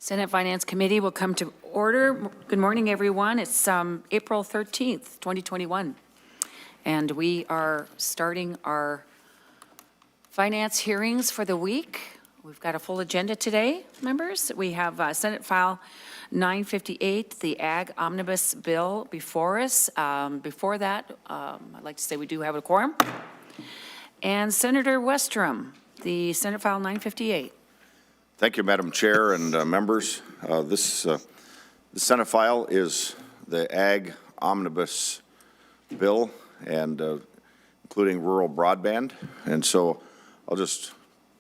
Senate Finance Committee will come to order. Good morning, everyone. It's April 13th, 2021. And we are starting our finance hearings for the week. We've got a full agenda today, members. We have Senate File 958, the Ag Omnibus Bill before us. Before that, I'd like to say we do have a quorum. And Senator Westrom, the Senate File 958. Thank you, Madam Chair and members. The Senate file is the Ag Omnibus Bill and including rural broadband. And so I'll just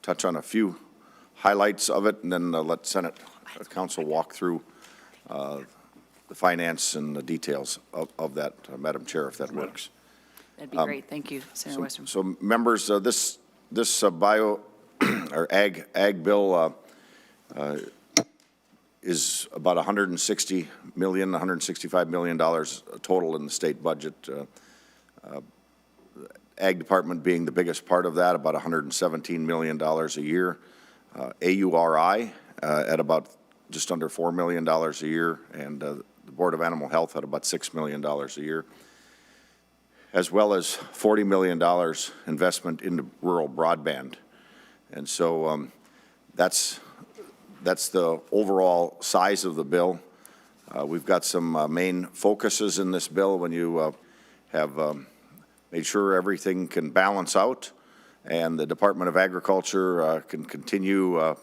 touch on a few highlights of it and then let Senate Council walk through the finance and the details of that, Madam Chair, if that works. That'd be great. Thank you, Senator Westrom. So members, this bio or ag bill is about $160 million, $165 million total in the state budget. Ag Department being the biggest part of that, about $117 million a year. AURI at about just under $4 million a year, and the Board of Animal Health at about $6 million a year, as well as $40 million investment into rural broadband. And so that's the overall size of the bill. We've got some main focuses in this bill when you have made sure everything can balance out and the Department of Agriculture can continue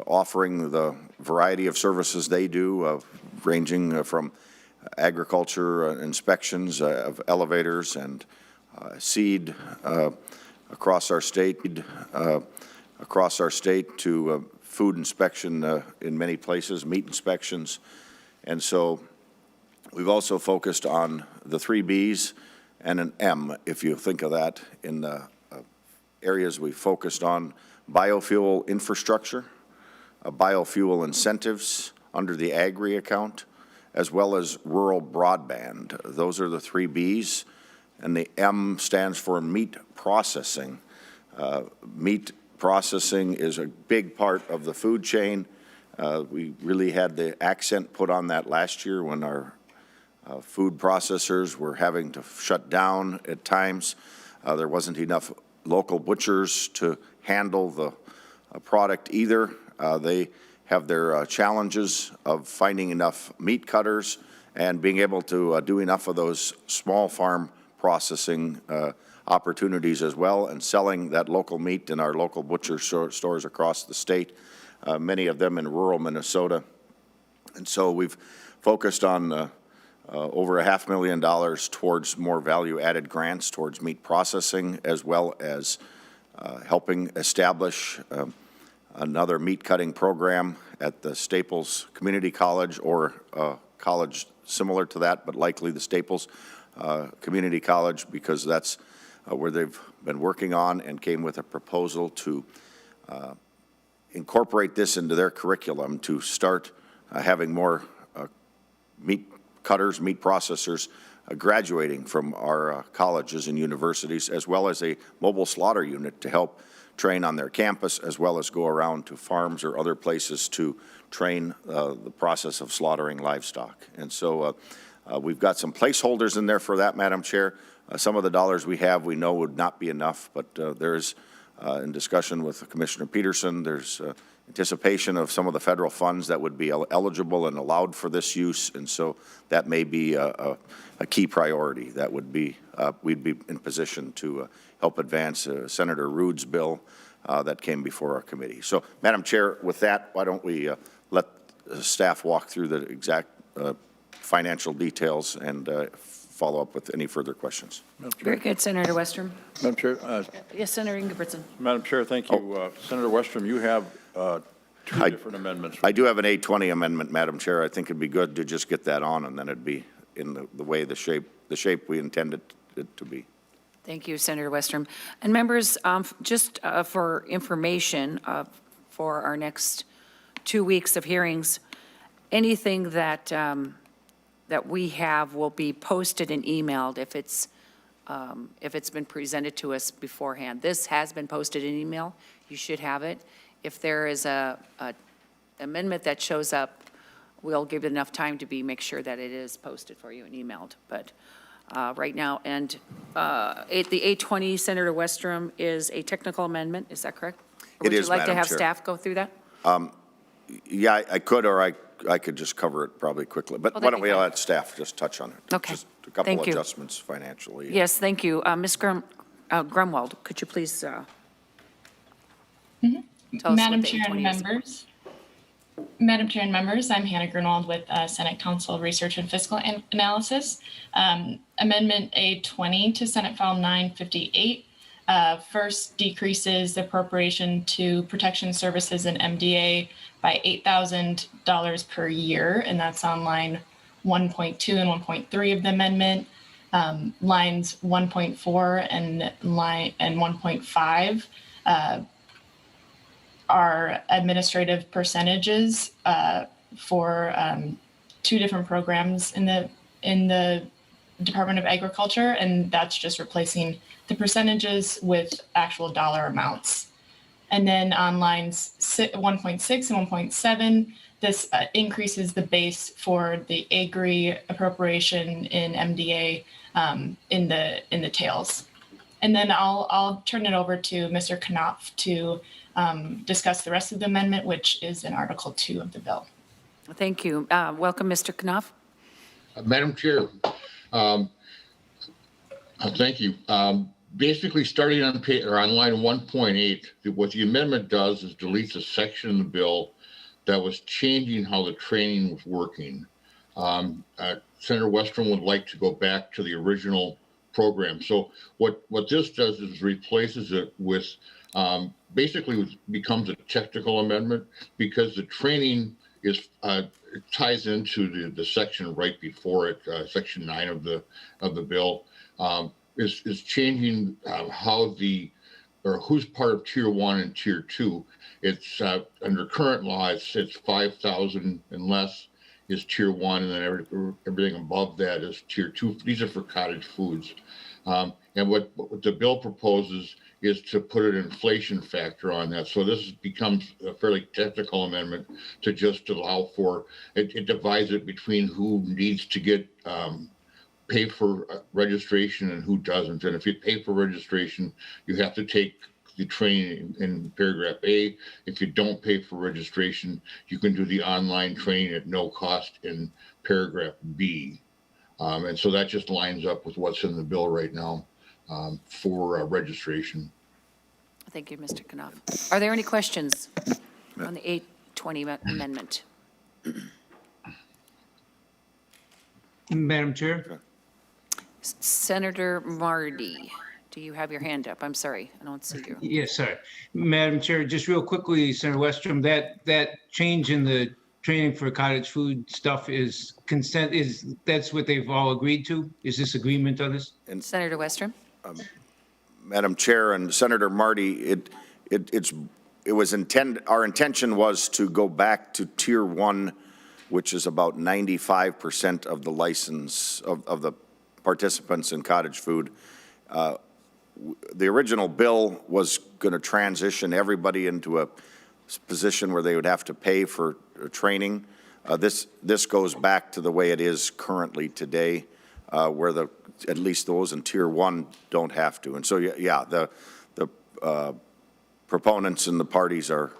offering the variety of services they do, ranging from agriculture inspections of elevators and seed across our state to food inspection in many places, meat inspections. And so we've also focused on the 3 Bs and an M, if you think of that, in the areas we focused on: biofuel infrastructure, biofuel incentives under the Agri account, as well as rural broadband. Those are the 3 Bs, and the M stands for meat processing. Meat processing is a big part of the food chain. We really had the accent put on that last year when our food processors were having to shut down at times. There wasn't enough local butchers to handle the product either. They have their challenges of finding enough meat cutters and being able to do enough of those small farm processing opportunities as well, and selling that local meat in our local butcher stores across the state, many of them in rural Minnesota. And so we've focused on over $500,000 towards more value-added grants towards meat processing, as well as helping establish another meat cutting program at the Staples Community College, or a college similar to that, but likely the Staples Community College, because that's where they've been working on and came with a proposal to incorporate this into their curriculum to start having more meat cutters, meat processors graduating from our colleges and universities, as well as a mobile slaughter unit to help train on their campus, as well as go around to farms or other places to train the process of slaughtering livestock. And so we've got some placeholders in there for that, Madam Chair. Some of the dollars we have, we know would not be enough, but there's, in discussion with Commissioner Peterson, there's anticipation of some of the federal funds that would be eligible and allowed for this use, and so that may be a key priority. That would be, we'd be in position to help advance Senator Rude's bill that came before our committee. So, Madam Chair, with that, why don't we let staff walk through the exact financial details and follow up with any further questions. Very good, Senator Westrom. Madam Chair. Yes, Senator Ingebrigtsen. Madam Chair, thank you. Senator Westrom, you have 2 different amendments. I do have an 820 amendment, Madam Chair. I think it'd be good to just get that on, and then it'd be in the way, the shape we intended it to be. Thank you, Senator Westrom. And members, just for information for our next 2 weeks of hearings, anything that that we have will be posted and emailed if it's been presented to us beforehand. This has been posted in email. You should have it. If there is a amendment that shows up, we'll give it enough time to make sure that it is posted for you and emailed. But right now, and the 820, Senator Westrom, is a technical amendment, is that correct? Or It is, Would you like to Madam have Chair. staff go through that? Yeah, I could, or I could just cover it probably quickly. But Oh, why that'd don't be we fine. let staff just touch on it? Okay. Just a couple Thank you. adjustments financially. Yes, thank you. Ms. Grunwald, could you please tell us what Madam the Chair and 820 is? members. Madam Chair and members, I'm Hannah Grunwald with Senate Council Research and Fiscal Analysis. Amendment A20 to Senate File 958 first decreases the appropriation to protection services and MDA by $8,000 per year, and that's on line 1.2 and 1.3 of the amendment. Lines 1.4 and 1.5 are administrative percentages for two different programs in the Department of Agriculture, and that's just replacing the percentages with actual dollar amounts. And then on lines 1.6 and 1.7, this increases the base for the Agri appropriation in MDA in the tails. And then I'll turn it over to Mr. Knopf to discuss the rest of the amendment, which is in Article 2 of the bill. Thank you. Welcome, Mr. Knopf. Madam Chair, thank you. Basically, starting on line 1.8, what the amendment does is deletes a section in the bill that was changing how the training was working. Senator Westrom would like to go back to the original program. So what this does is replaces it with basically it becomes a technical amendment because the training is it ties into the section right before it, section 9 of the bill, is changing how who's part of tier 1 and tier 2. It's under current law, it's 5,000 and less is tier 1, and then everything above that is tier 2. These are for cottage foods. And what the bill proposes is to put an inflation factor on that. So this becomes a fairly technical amendment to just allow for, it divides it between who needs to get pay for registration and who doesn't. And if you pay for registration, you have to take the training in paragraph A. If you don't pay for registration, you can do the online training at no cost in paragraph B. And so that just lines up with what's in the bill right now for registration. Thank you, Mr. Knopf. Are there any questions on the 820 amendment? Madam Chair? Senator Marty, do you have your hand up? I'm sorry, I don't see you. Yes, sir. Madam Chair, just real quickly, Senator Westrom, that change in the training for cottage food stuff is consent, that's what they've all agreed to? Is this agreement on this? Senator Westrom? Madam Chair and Senator Marty, our intention was to go back to tier 1, which is about 95% of the license of the participants in cottage food. The original bill was going to transition everybody into a position where they would have to pay for training. This goes back to the way it is currently today, where at least those in tier 1 don't have to. And so, yeah, the proponents and the parties are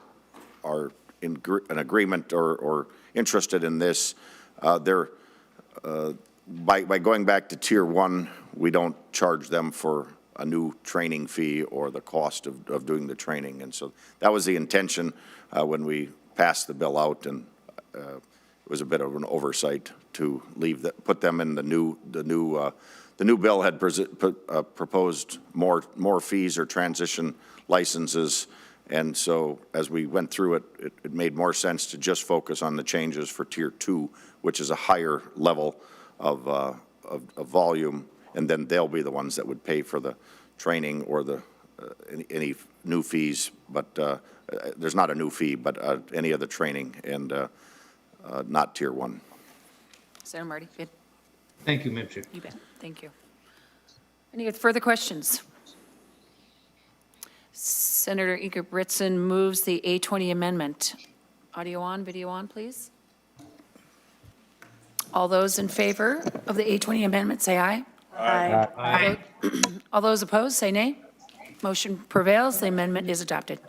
in agreement or interested in this. By going back to tier 1, we don't charge them for a new training fee or the cost of doing the training. And so that was the intention when we passed the bill out, and it was a bit of an oversight to put them in the new bill had proposed more fees or transition licenses. And so as we went through it, it made more sense to just focus on the changes for tier 2, which is a higher level of volume, and then they'll be the ones that would pay for the training or any new fees. But there's not a new fee, but any of the training, and not tier 1. Senator Marty, good. Thank you, Madam Chair. You bet. Thank you. Any further questions? Senator Ingebrigtsen moves the A20 amendment. Audio on, video on, please. All those in favor of the 820 amendment, say aye. Aye. All those opposed, say nay. Motion prevails. The amendment is adopted.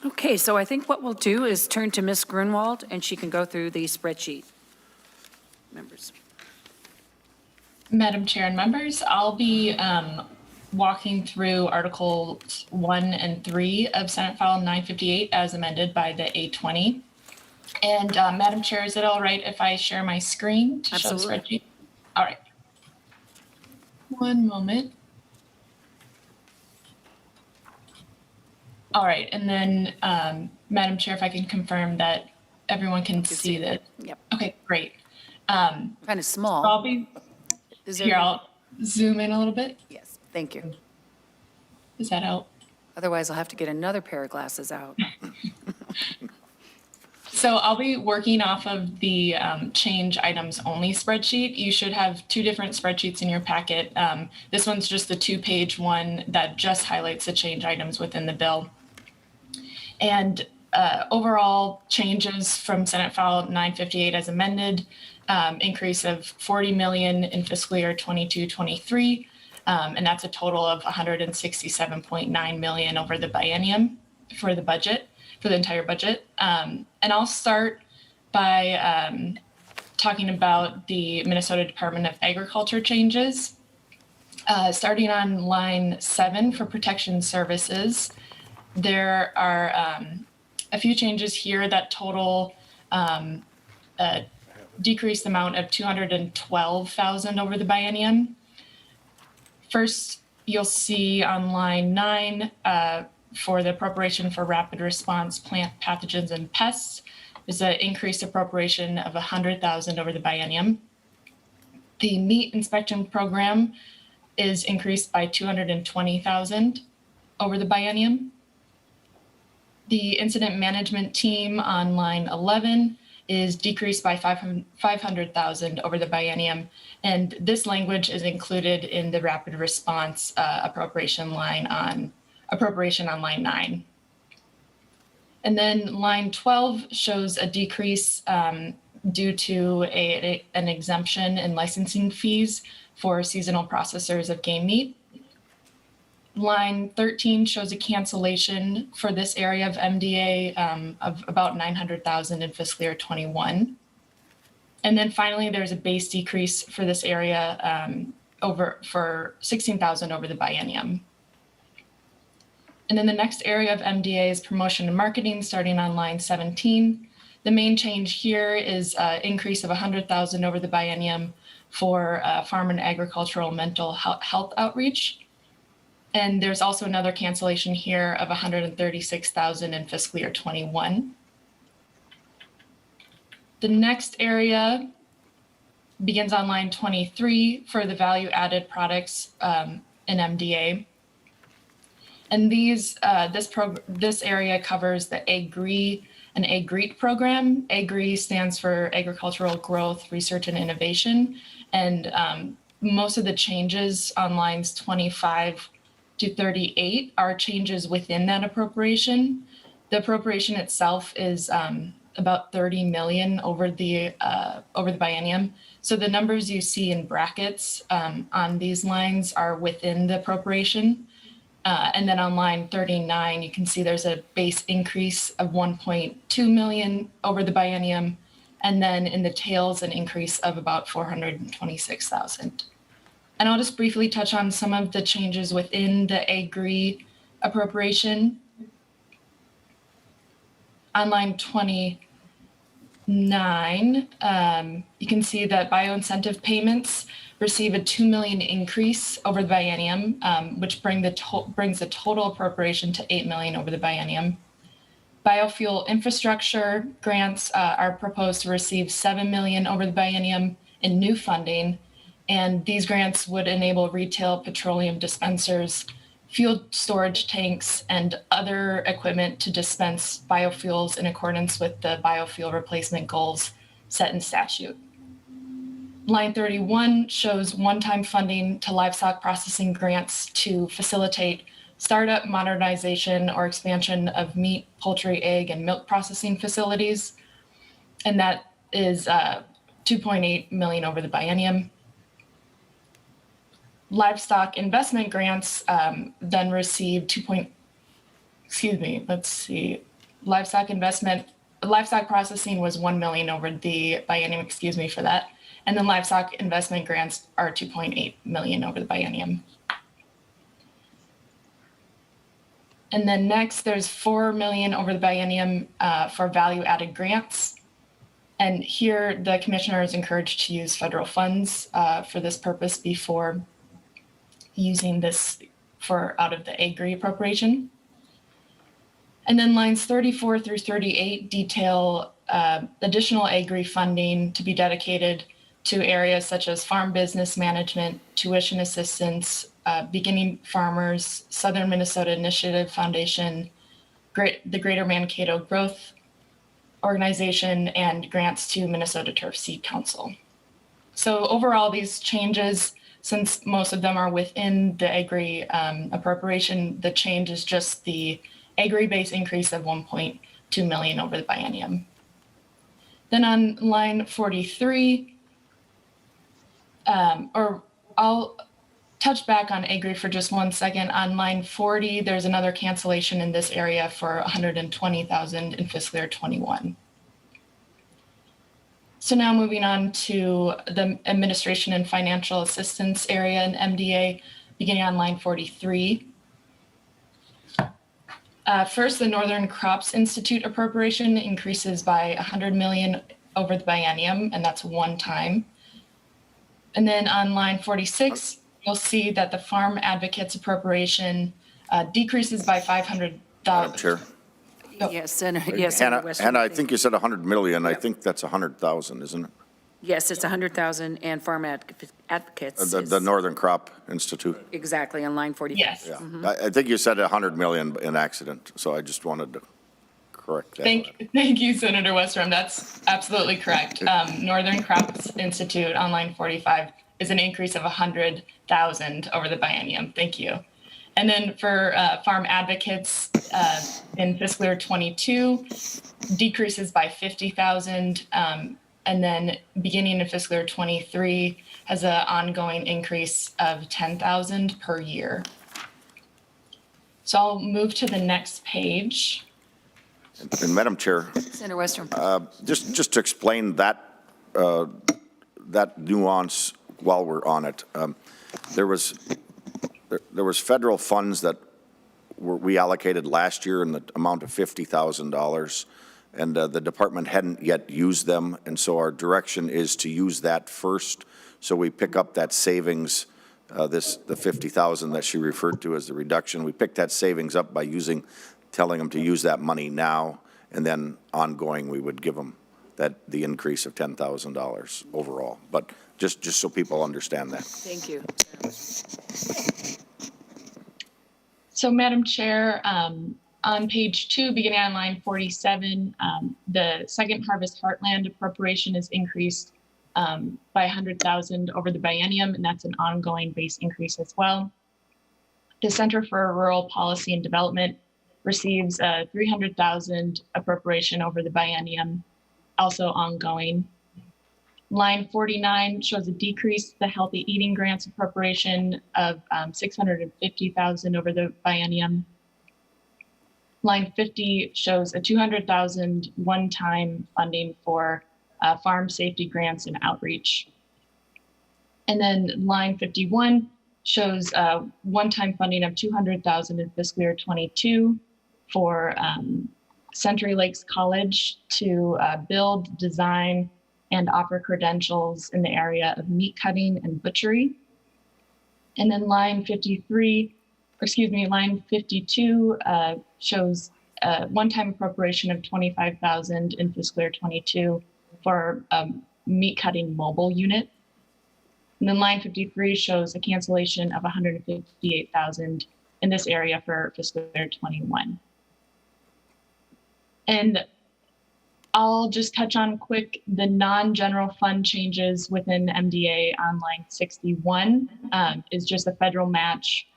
Okay, so I think what we'll do is turn to Ms. Grunwald, and she can go through the spreadsheet. Members. Madam Chair and members, I'll be walking through Articles 1 and 3 of Senate File 958 as amended by the 820. And Madam Chair, is it all right if I share my screen to show the Absolutely. spreadsheet? All right. One moment. All right, and then Madam Chair, if I can confirm that everyone can see that. Yep, Okay, great. kind of small. I'll be Is here. there- I'll zoom in a little bit. Yes, thank you. Does that help? Otherwise, I'll have to get another pair of glasses out. So I'll be working off of the change items only spreadsheet. You should have two different spreadsheets in your packet. This one's just the 2-page one that just highlights the change items within the bill. And overall changes from Senate File 958 as amended, increase of 40 million in fiscal year 22-23. And that's a total of 167.9 million over the biennium for the budget, for the entire budget. And I'll start by talking about the Minnesota Department of Agriculture changes. Starting on line 7 for protection services, there are a few changes here that total a decreased amount of 212,000 over the biennium. First, you'll see on line 9 for the appropriation for rapid response plant pathogens and pests, there's an increased appropriation of 100,000 over the biennium. The meat inspection program is increased by 220,000 over the biennium. The incident management team on line 11 is decreased by 500,000 over the biennium. And this language is included in the rapid response appropriation on line 9. And then line 12 shows a decrease due to an exemption in licensing fees for seasonal processors of game meat. Line 13 shows a cancellation for this area of MDA of about 900,000 in fiscal year 21. And then finally, there's a base decrease for this area for 16,000 over the biennium. And then the next area of MDA is promotion and marketing, starting on line 17. The main change here is an increase of 100,000 over the biennium for farm and agricultural mental health outreach. And there's also another cancellation here of 136,000 in fiscal year 21. The next area begins on line 23 for the value added products in MDA. And this area covers the AGRI and AGREET program. AGRI stands for Agricultural Growth, Research and Innovation. And most of the changes on lines 25 to 38 are changes within that appropriation. The appropriation itself is about 30 million over the biennium. So the numbers you see in brackets on these lines are within the appropriation. And then on line 39, you can see there's a base increase of 1.2 million over the biennium. And then in the tails, an increase of about 426,000. And I'll just briefly touch on some of the changes within the AGRI appropriation. On line 29, you can see that bioincentive payments receive a 2 million increase over the biennium, which brings the total appropriation to 8 million over the biennium. Biofuel infrastructure grants are proposed to receive 7 million over the biennium in new funding. And these grants would enable retail petroleum dispensers, fuel storage tanks, and other equipment to dispense biofuels in accordance with the biofuel replacement goals set in statute. Line 31 shows one-time funding to livestock processing grants to facilitate startup, modernization, or expansion of meat, poultry, egg, and milk processing facilities. And that is 2.8 million over the biennium. Livestock investment grants then received livestock processing was 1 million over the biennium, excuse me for that. And then livestock investment grants are 2.8 million over the biennium. And then next, there's 4 million over the biennium for value-added grants. And here, the commissioner is encouraged to use federal funds for this purpose before using this for out of the AGRI appropriation. And then lines 34 through 38 detail additional AGRI funding to be dedicated to areas such as farm business management, tuition assistance, beginning farmers, Southern Minnesota Initiative Foundation, the Greater Mankato Growth Organization, and grants to Minnesota Turf Seed Council. So overall, these changes, since most of them are within the AGRI appropriation, the change is just the AGRI base increase of 1.2 million over the biennium. Then on line 43, or I'll touch back on AGRI for just 1 second. On line 40, there's another cancellation in this area for 120,000 in fiscal year 21. So now moving on to the administration and financial assistance area in MDA, beginning on line 43. First, the Northern Crops Institute appropriation increases by 100 million over the biennium, and that's one time. And then on line 46, you'll see that the Farm Advocates appropriation decreases by 500,000. Madam Chair. Yes, Senator Westrom. Hannah, I think you said 100 million. I think that's 100,000, isn't it? Yes, it's 100,000, and Farm Advocates. The is Northern Crop Institute. Exactly, on line 45. Yes. Yeah. I think you said 100 million in accident, so I just wanted to correct that. Thank you, Senator Westrom. That's absolutely correct. Northern Crops Institute on line 45 is an increase of 100,000 over the biennium. Thank you. And then for Farm Advocates in fiscal year 22, decreases by 50,000. And then beginning in fiscal year 23 has an ongoing increase of 10,000 per year. So I'll move to the next page. And Madam Chair, Senator Westrom. just to explain that, that nuance while we're on it, there was federal funds that we allocated last year in the amount of $50,000, and the department hadn't yet used them, and so our direction is to use that first, so we pick up that savings, the 50,000 that she referred to as the reduction. We pick that savings up by telling them to use that money now, and then ongoing we would give them the increase of $10,000 overall. But just so people understand that. Thank you. So, Madam Chair, on page 2, beginning on line 47, the Second Harvest Heartland appropriation is increased by 100,000 over the biennium, and that's an ongoing base increase as well. The Center for Rural Policy and Development receives a 300,000 appropriation over the biennium, also ongoing. Line 49 shows a decrease, the Healthy Eating Grants appropriation of 650,000 over the biennium. Line 50 shows a 200,000 one-time funding for farm safety grants and outreach. And then line 51 shows one-time funding of 200,000 in fiscal year 22 for Century Lakes College to build, design, and offer credentials in the area of meat cutting and butchery. And then line 52 shows a one-time appropriation of 25,000 in fiscal year 22 for meat cutting mobile unit. And then line 53 shows a cancellation of 158,000 in this area for fiscal year 21. And I'll just touch on quick the non-general fund changes within MDA on line 61 is just a federal match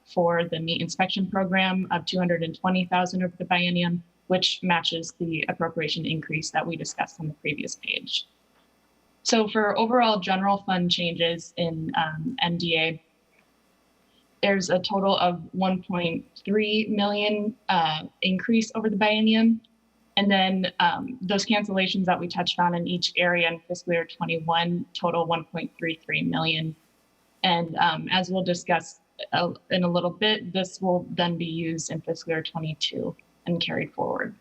for the meat inspection program of $220,000 over the biennium, which matches the appropriation increase that we discussed on the previous page. So for overall general fund changes in MDA, there's a total of 1.3 million increase over the biennium. And then those cancellations that we touched on in each area in fiscal year 21 total 1.33 million. And as we'll discuss in a little bit, this will then be used in fiscal year 22 and carried forward.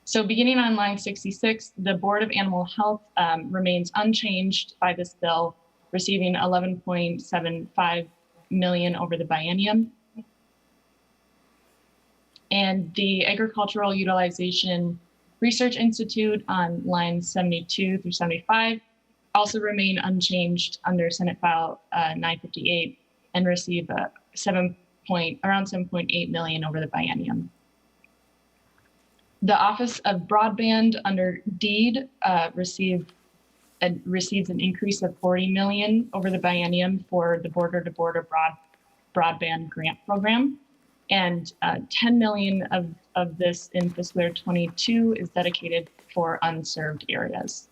So beginning on line 66, the Board of Animal Health remains unchanged by this bill, receiving 11.75 million over the biennium. And the Agricultural Utilization Research Institute on lines 72 through 75 also remain unchanged under Senate File 958 and receive around 7.8 million over the biennium. The Office of Broadband under DEED receives an increase of 40 million over the biennium for the border-to-border broadband grant program. And 10 million of this in fiscal year 22 is dedicated for unserved areas.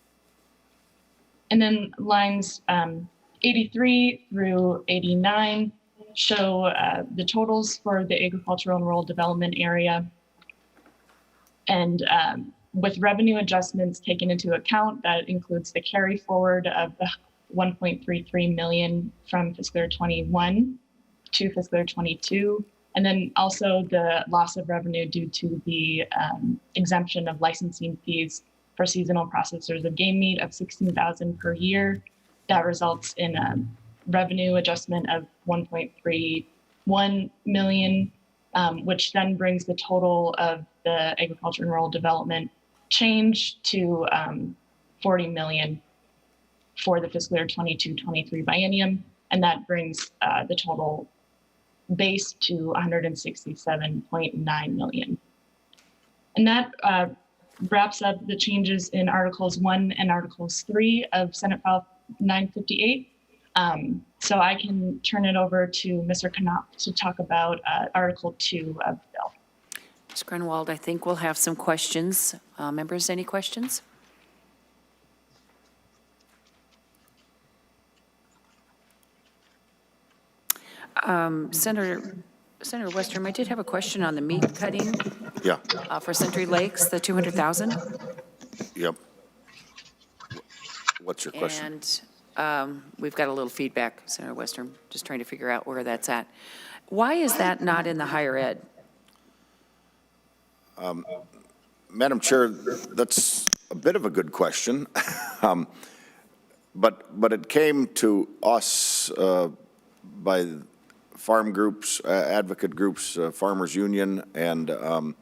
And then lines 83 through 89 show the totals for the agricultural and rural development area. And with revenue adjustments taken into account, that includes the carry forward of the 1.33 million from fiscal year 21 to fiscal year 22. And then also the loss of revenue due to the exemption of licensing fees for seasonal processors of game meat of 16,000 per year. That results in a revenue adjustment of 1.31 million, which then brings the total of the agriculture and rural development change to 40 million for the fiscal year 22-23 biennium. And that brings the total base to 167.9 million. And that wraps up the changes in Articles 1 and Articles 3 of Senate File 958. So I can turn it over to Mr. Knopf to talk about Article 2 of the bill. Ms. Grunwald, I think we'll have some questions. Members, any questions? Senator Westrom, I did have a question on the meat cutting Yeah, for Century Lakes, the 200,000. yep. What's your question? And we've got a little feedback, Senator Westrom, just trying to figure out where that's at. Why is that not in the higher ed? Madam Chair, that's a bit of a good question. But it came to us by farm groups, advocate groups, Farmers Union, and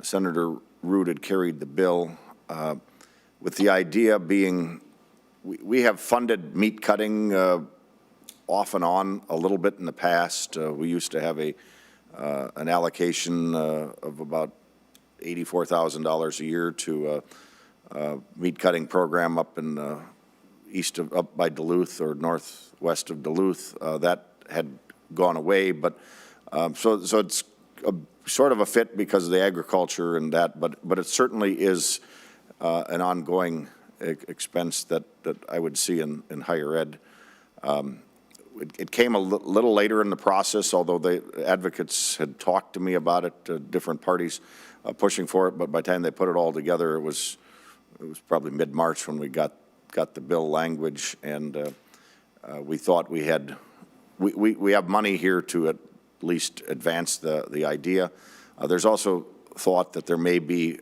Senator Root had carried the bill with the idea being we have funded meat cutting off and on a little bit in the past. We used to have an allocation of about $84,000 a year to a meat cutting program up in up by Duluth or northwest of Duluth. That had gone away, but so it's sort of a fit because of the agriculture and that, but it certainly is an ongoing expense that I would see in higher ed. It came a little later in the process, although the advocates had talked to me about it, different parties pushing for it, but by the time they put it all together, it was probably mid-March when we got the bill language, and we thought we have money here to at least advance the idea. There's also thought that there may be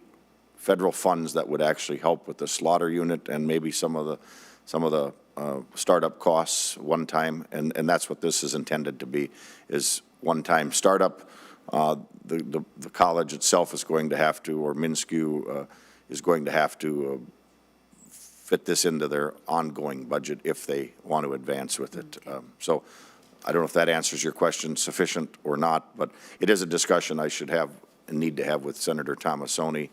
federal funds that would actually help with the slaughter unit and maybe some of the startup costs one time, and that's what this is intended to be, is one-time startup. The college itself is going to have to, or MnSCU is going to have to fit this into their ongoing budget if they want to advance with it. So I don't know if that answers your question sufficient or not, but it is a discussion I should have and need to have with Senator Tomassoni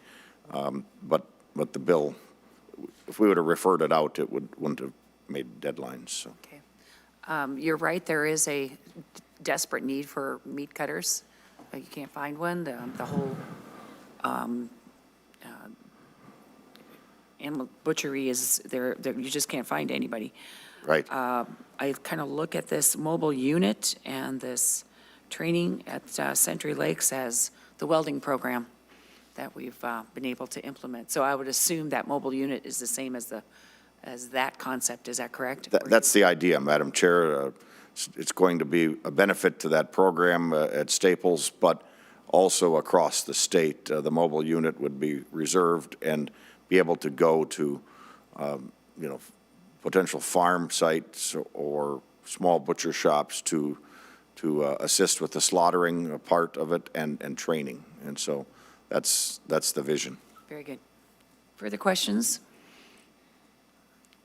But the bill, if we would have referred it out, it wouldn't have made deadlines, so. Okay. You're right, there is a desperate need for meat cutters. You can't find one. The whole animal butchery is there, you just can't find anybody. Right. I kind of look at this mobile unit and this training at Century Lakes as the welding program that we've been able to implement. So I would assume that mobile unit is the same as that concept. Is that correct? That's the idea, Madam Chair. It's going to be a benefit to that program at Staples, but also across the state. The mobile unit would be reserved and be able to go to, potential farm sites or small butcher shops to assist with the slaughtering part of it and training. And so that's the vision. Very good. Further questions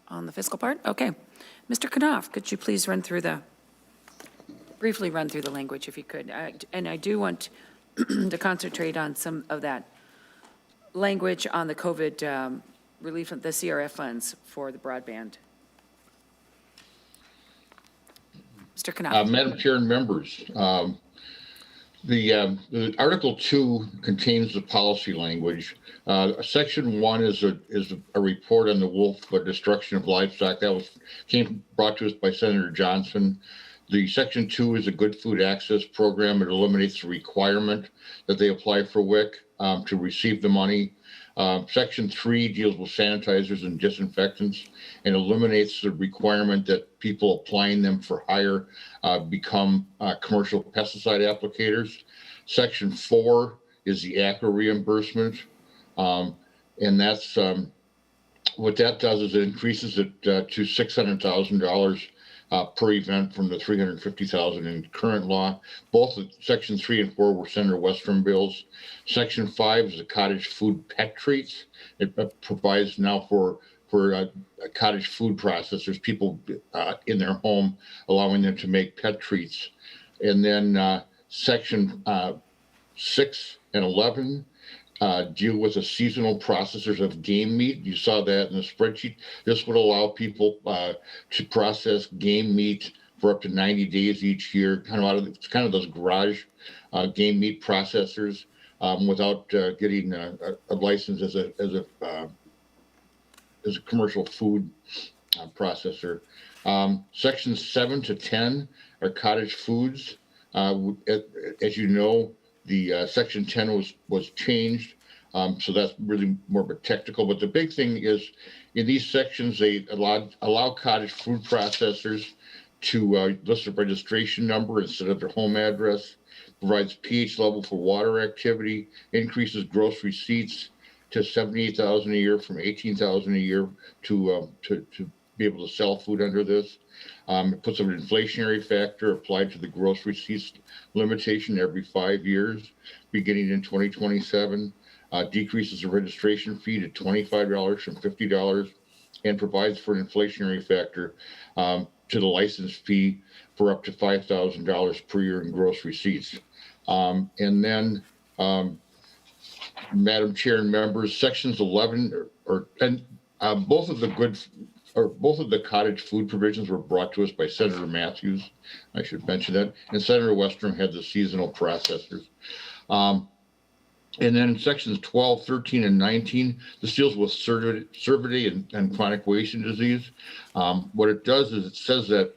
on the fiscal part? Okay. Mr. Knopf, could you please briefly run through the language if you could? And I do want to concentrate on some of that language on the COVID relief of the CRF funds for the broadband. Mr. Knopf. Madam Chair and members, the Article 2 contains the policy language. Section 1 is a report on the wolf destruction of livestock that brought to us by Senator Johnson. The Section 2 is a good food access program. It eliminates the requirement that they apply for WIC to receive the money. Section 3 deals with sanitizers and disinfectants and eliminates the requirement that people applying them for hire become commercial pesticide applicators. Section 4 is the ACRA reimbursement. And that's what that does is it increases it to $600,000 per event from the $350,000 in current law. Both Section 3 and 4 were Senator Westrom bills. Section 5 is the cottage food pet treats. It provides now for cottage food processors, people in their home, allowing them to make pet treats. And then Section 6 and 11 deal with the seasonal processors of game meat. You saw that in the spreadsheet. This would allow people to process game meat for up to 90 days each year, it's kind of those garage game meat processors without getting a license as a commercial food processor. Sections 7 to 10 are cottage foods. As you know, the Section 10 was changed, so that's really more of a technical. But the big thing is, in these sections, they allow cottage food processors to list a registration number instead of their home address, provides pH level for water activity, increases gross receipts to $78,000 a year from $18,000 a year to be able to sell food under this. It puts an inflationary factor applied to the gross receipts limitation every 5 years, beginning in 2027, decreases the registration fee to $25 from $50, and provides for an inflationary factor to the license fee for up to $5,000 per year in gross receipts. And then, Madam Chair and members, sections 11 both of the cottage food provisions were brought to us by Senator Matthews. I should mention that. And Senator Westrom had the seasonal processors. And then in sections 12, 13, and 19, this deals with cervidae and chronic wasting disease. What it does is it says that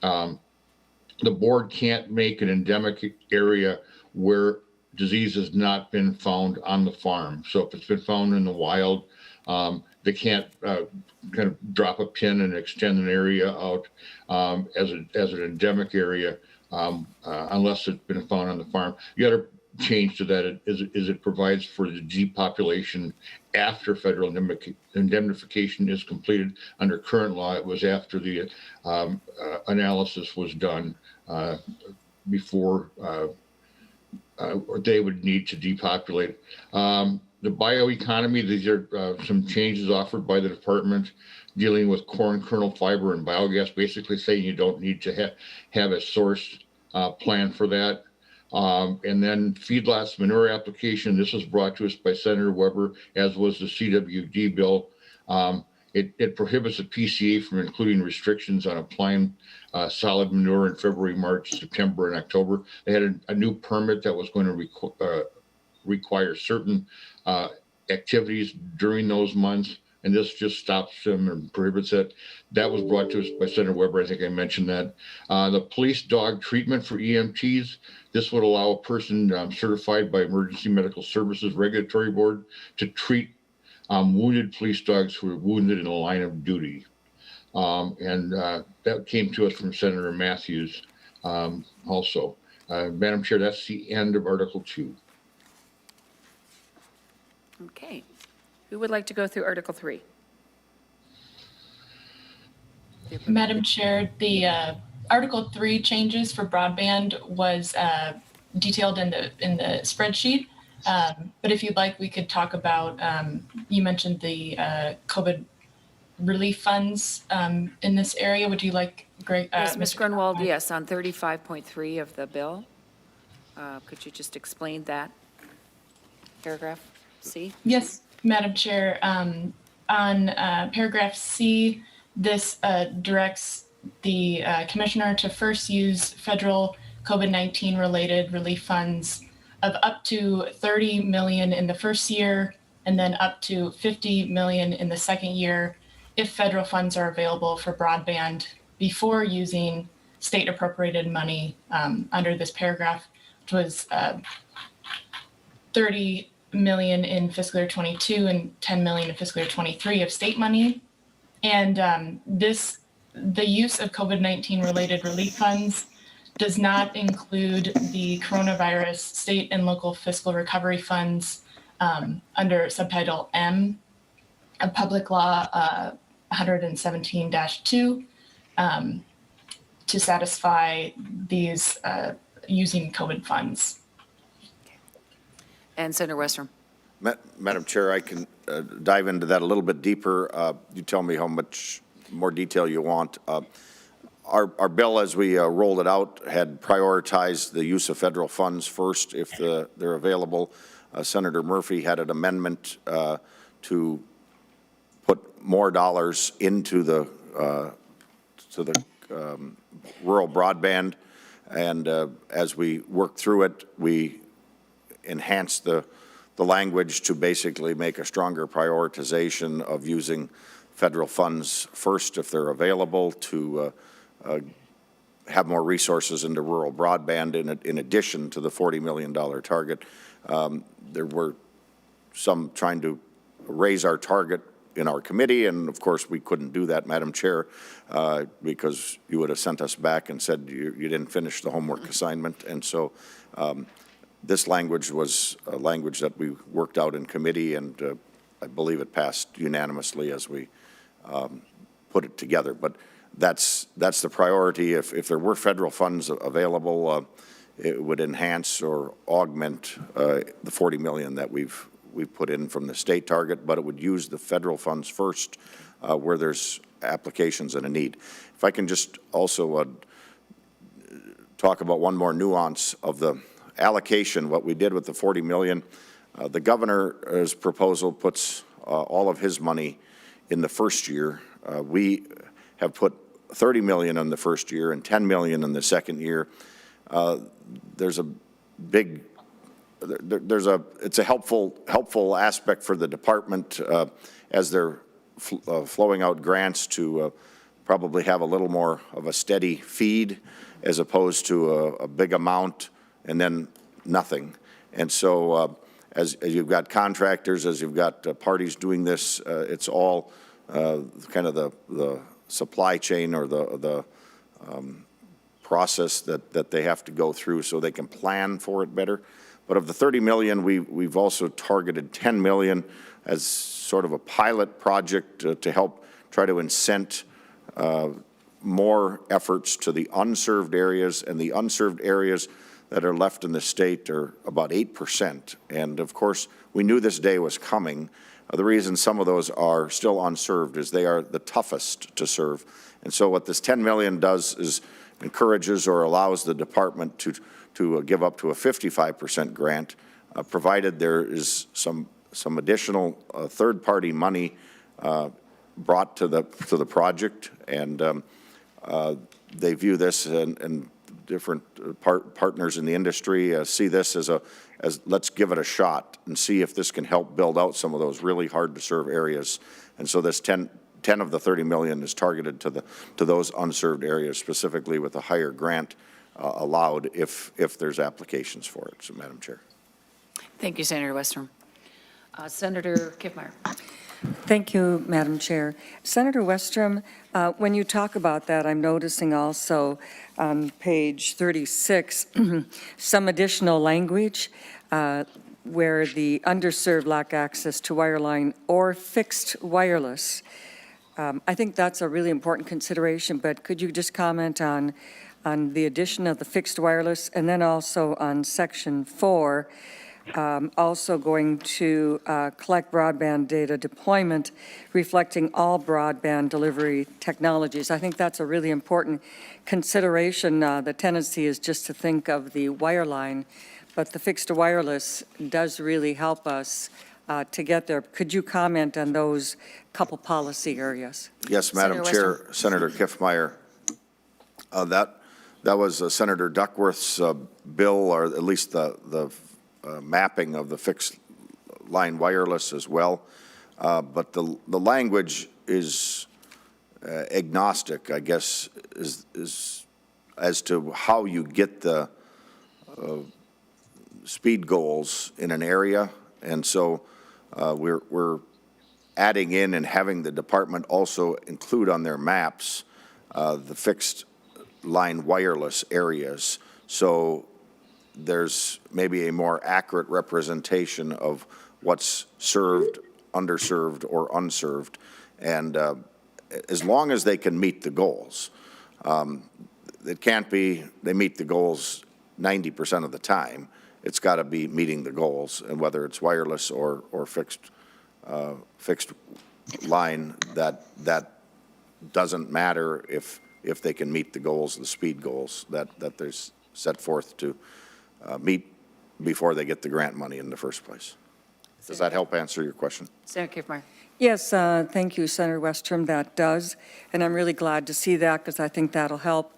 the board can't make an endemic area where disease has not been found on the farm. So if it's been found in the wild, they can't kind of drop a pin and extend an area out as an endemic area unless it's been found on the farm. The other change to that is it provides for the depopulation after federal indemnification is completed. Under current law, it was after the analysis was done before they would need to depopulate. The bioeconomy, these are some changes offered by the department dealing with corn kernel fiber and biogas, basically saying you don't need to have a source plan for that. And then feedlots manure application, this was brought to us by Senator Weber, as was the CWD bill. It prohibits the PCA from including restrictions on applying solid manure in February, March, September, and October. They had a new permit that was going to require certain activities during those months, and this just stops them and prohibits it. That was brought to us by Senator Weber. I think I mentioned that. The police dog treatment for EMTs. This would allow a person certified by Emergency Medical Services Regulatory Board to treat wounded police dogs who were wounded in the line of duty. That came to us from Senator Matthews also. Madam Chair, that's the end of Article 2. Okay. Who would like to go through Article 3? Madam Chair, the Article 3 changes for broadband was detailed in the spreadsheet. But if you'd like, we could talk about, you mentioned the COVID relief funds in this area. Would you like, Greg? Yes, Ms. Mr. Grunwald, Conrad? yes, on 35.3 of the bill. Could you just explain that paragraph C? Yes, Madam Chair. On paragraph C, this directs the commissioner to first use federal COVID-19 related relief funds of up to 30 million in the first year and then up to 50 million in the second year if federal funds are available for broadband before using state appropriated money under this paragraph, which was 30 million in fiscal year 22 and 10 million in fiscal year 23 of state money. And the use of COVID-19 related relief funds does not include the coronavirus state and local fiscal recovery funds under subtitle M of Public Law 117-2 to satisfy these using COVID funds. And Senator Westrom. Madam Chair, I can dive into that a little bit deeper. You tell me how much more detail you want. Our bill, as we rolled it out, had prioritized the use of federal funds first if they're available. Senator Murphy had an amendment to put more dollars into the rural broadband, and as we worked through it, we enhanced the language to basically make a stronger prioritization of using federal funds first if they're available to have more resources into rural broadband in addition to the $40 million target. There were some trying to raise our target in our committee, and of course we couldn't do that, Madam Chair, because you would have sent us back and said you didn't finish the homework assignment. And so this language was a language that we worked out in committee, and I believe it passed unanimously as we put it together. But that's the priority. If there were federal funds available, it would enhance or augment the $40 million that we've put in from the state target, but it would use the federal funds first where there's applications and a need. If I can just also talk about one more nuance of the allocation, what we did with the $40 million, the governor's proposal puts all of his money in the first year. We have put $30 million in the first year and $10 million in the second year. There's a big, it's a helpful aspect for the department as they're flowing out grants to probably have a little more of a steady feed as opposed to a big amount and then nothing. And so as you've got contractors, as you've got parties doing this, it's all kind of the supply chain or the process that they have to go through so they can plan for it better. But of the $30 million, we've also targeted $10 million as sort of a pilot project to help try to incent more efforts to the unserved areas, and the unserved areas that are left in the state are about 8%. And of course, we knew this day was coming. The reason some of those are still unserved is they are the toughest to serve. And so what this 10 million does is encourages or allows the department to give up to a 55% grant, provided there is some additional third-party money brought to the project, and they view this, and different partners in the industry see this as let's give it a shot and see if this can help build out some of those really hard-to-serve areas. And so this 10 of the 30 million is targeted to those unserved areas, specifically with a higher grant allowed if there's applications for it. So, Madam Chair. Thank you, Senator Westrom. Senator Kiffmeyer. Thank you, Madam Chair. Senator Westrom, when you talk about that, I'm noticing also on page 36 some additional language where the underserved lack access to wireline or fixed wireless. I think that's a really important consideration, but could you just comment on the addition of the fixed wireless, and then also on section 4, also going to collect broadband data deployment reflecting all broadband delivery technologies. I think that's a really important consideration. The tendency is just to think of the wireline, but the fixed wireless does really help us to get there. Could you comment on those couple policy areas? Yes, Madam Chair, Senator Kiffmeyer. That was Senator Duckworth's bill, or at least the mapping of the fixed line wireless as well. But the language is agnostic, I guess, is as to how you get the speed goals in an area. And so we're adding in and having the department also include on their maps the fixed line wireless areas. So there's maybe a more accurate representation of what's served, underserved, or unserved. And as long as they can meet the goals, it can't be they meet the goals 90% of the time. It's got to be meeting the goals, and whether it's wireless or fixed line, that doesn't matter if they can meet the goals, the speed goals that there's set forth to meet before they get the grant money in the first place. Does that help answer your question? Senator Kiffmeyer. Yes, thank you, Senator Westrom, that does. And I'm really glad to see that, because I think that'll help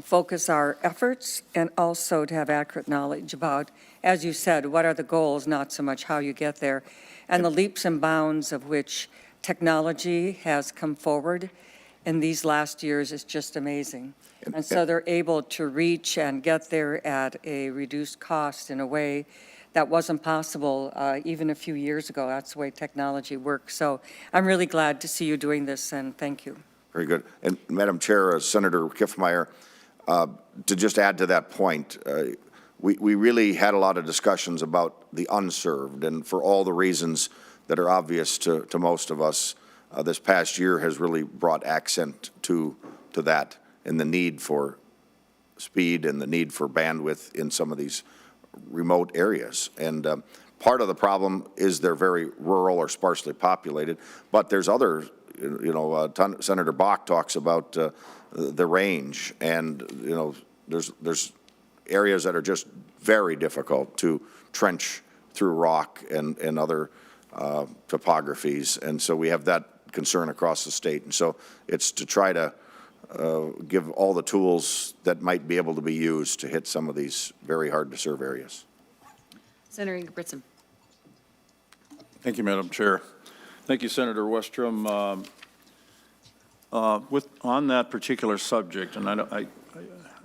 focus our efforts and also to have accurate knowledge about, as you said, what are the goals, not so much how you get there, and the leaps and bounds of which technology has come forward in these last years is just amazing. And so they're able to reach and get there at a reduced cost in a way that wasn't possible even a few years ago. That's the way technology works. So I'm really glad to see you doing this, and thank you. Very good. And Madam Chair, Senator Kiffmeyer, to just add to that point, we really had a lot of discussions about the unserved, and for all the reasons that are obvious to most of us, this past year has really brought accent to that, and the need for speed and the need for bandwidth in some of these remote areas. And part of the problem is they're very rural or sparsely populated, but there's other, Senator Bach talks about the range, and, there's areas that are just very difficult to trench through rock and other topographies. And so we have that concern across the state. And so it's to try to give all the tools that might be able to be used to hit some of these very hard to serve areas. Senator Ingebrigtsen. Thank you, Madam Chair. Thank you, Senator Westrom. On that particular subject, and I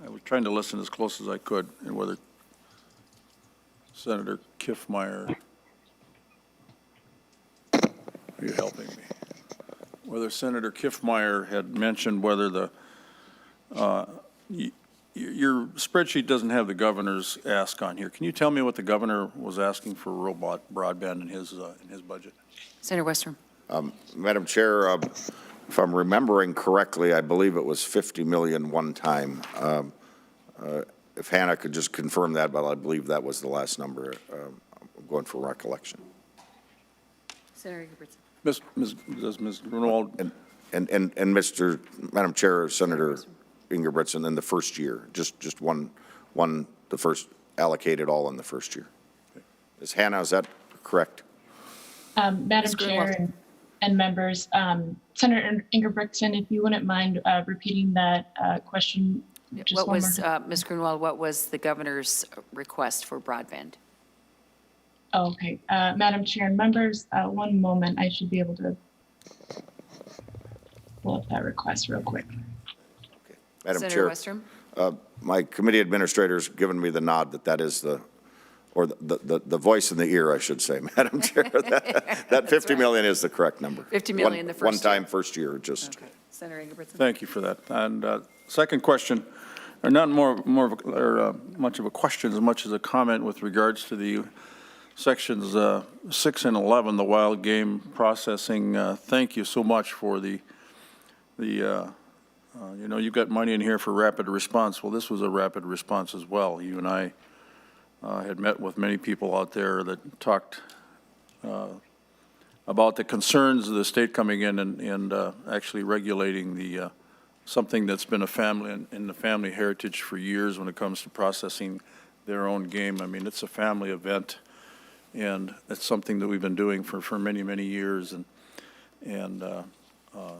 was trying to listen as close as I could, and whether Senator Kiffmeyer, are you helping me? Whether Senator Kiffmeyer had mentioned whether your spreadsheet doesn't have the governor's ask on here. Can you tell me what the governor was asking for rural broadband in his budget? Senator Westrom. Madam Chair, if I'm remembering correctly, I believe it was 50 million one time. If Hannah could just confirm that, but I believe that was the last number. I'm going for recollection. Senator Ingebrigtsen. Does Ms. Grunwald, And Madam Chair, Senator Ingebrigtsen, in the first year, just one, the first, allocated all in the first year. Ms. Hannah, is that correct? Madam Chair and members, Senator Ingebrigtsen, if you wouldn't mind repeating that question just What one more was, time. Ms. Grunwald, what was the governor's request for broadband? Oh, okay. Madam Chair and members, one moment. I should be able to pull up that request real quick. Madam Senator Chair, Westrom? my committee administrator's given me the nod that that is or the voice in the ear, I should say, Madam Chair. That 50 million is the correct number. 50 million the first year. One-time first year, just. Okay. Senator Ingebrigtsen? thank you for that. And second question, or not much of a question as much as a comment with regards to the sections 6 and 11, the wild game processing. Thank you so much for you've got money in here for rapid response. Well, this was a rapid response as well. You and I had met with many people out there that talked about the concerns of the state coming in and actually regulating something that's been a family in the family heritage for years when it comes to processing their own game. I mean, it's a family event, and it's something that we've been doing for many, many years. And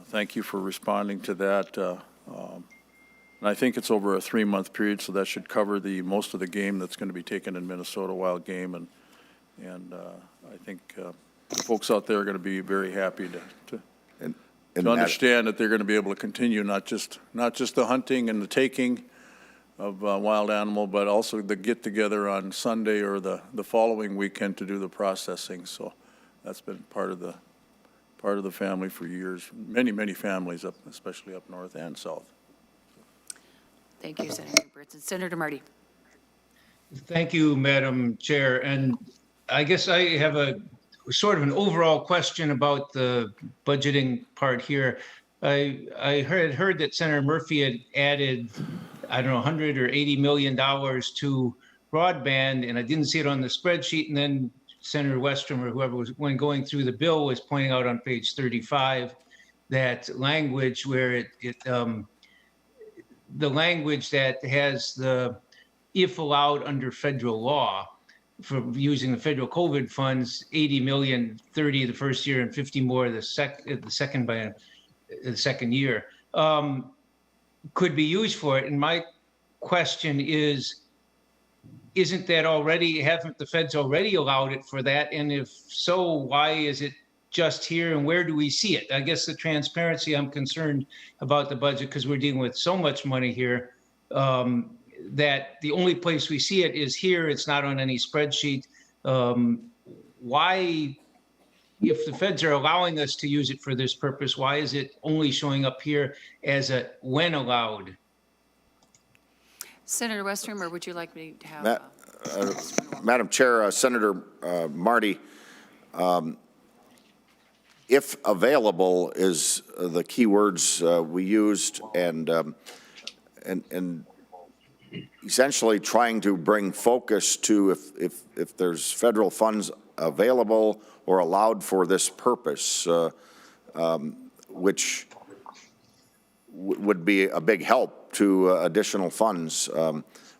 thank you for responding to that. And I think it's over a 3-month period, so that should cover most of the game that's going to be taken in Minnesota, wild game. And I think folks out there are going to be very happy to understand that they're going to be able to continue not just the hunting and the taking of wild animal, but also the get-together on Sunday or the following weekend to do the processing. So that's been part of the family for years, many families, especially up north and south. Thank you, Senator Ingebrigtsen. Senator Marty? Thank you, Madam Chair. And I guess I have a sort of an overall question about the budgeting part here. I heard that Senator Murphy had added, I don't know, $100 or $80 million to broadband, and I didn't see it on the spreadsheet. And then Senator Westrom or whoever was, when going through the bill, was pointing out on page 35 that language where the language that has the if allowed under federal law for using the federal COVID funds, 80 million, 30 the first year and 50 more the second year, could be used for it. And my question is, isn't that already, haven't the feds already allowed it for that? And if so, why is it just here and where do we see it? I guess the transparency, I'm concerned about the budget because we're dealing with so much money here that the only place we see it is here. It's not on any spreadsheet. Why, if the feds are allowing us to use it for this purpose, why is it only showing up here as a when allowed? Senator Westrom, or would you like me to have? Madam Chair, Senator Marty, if available is the key words we used, and essentially trying to bring focus to if there's federal funds available or allowed for this purpose, which would be a big help to additional funds.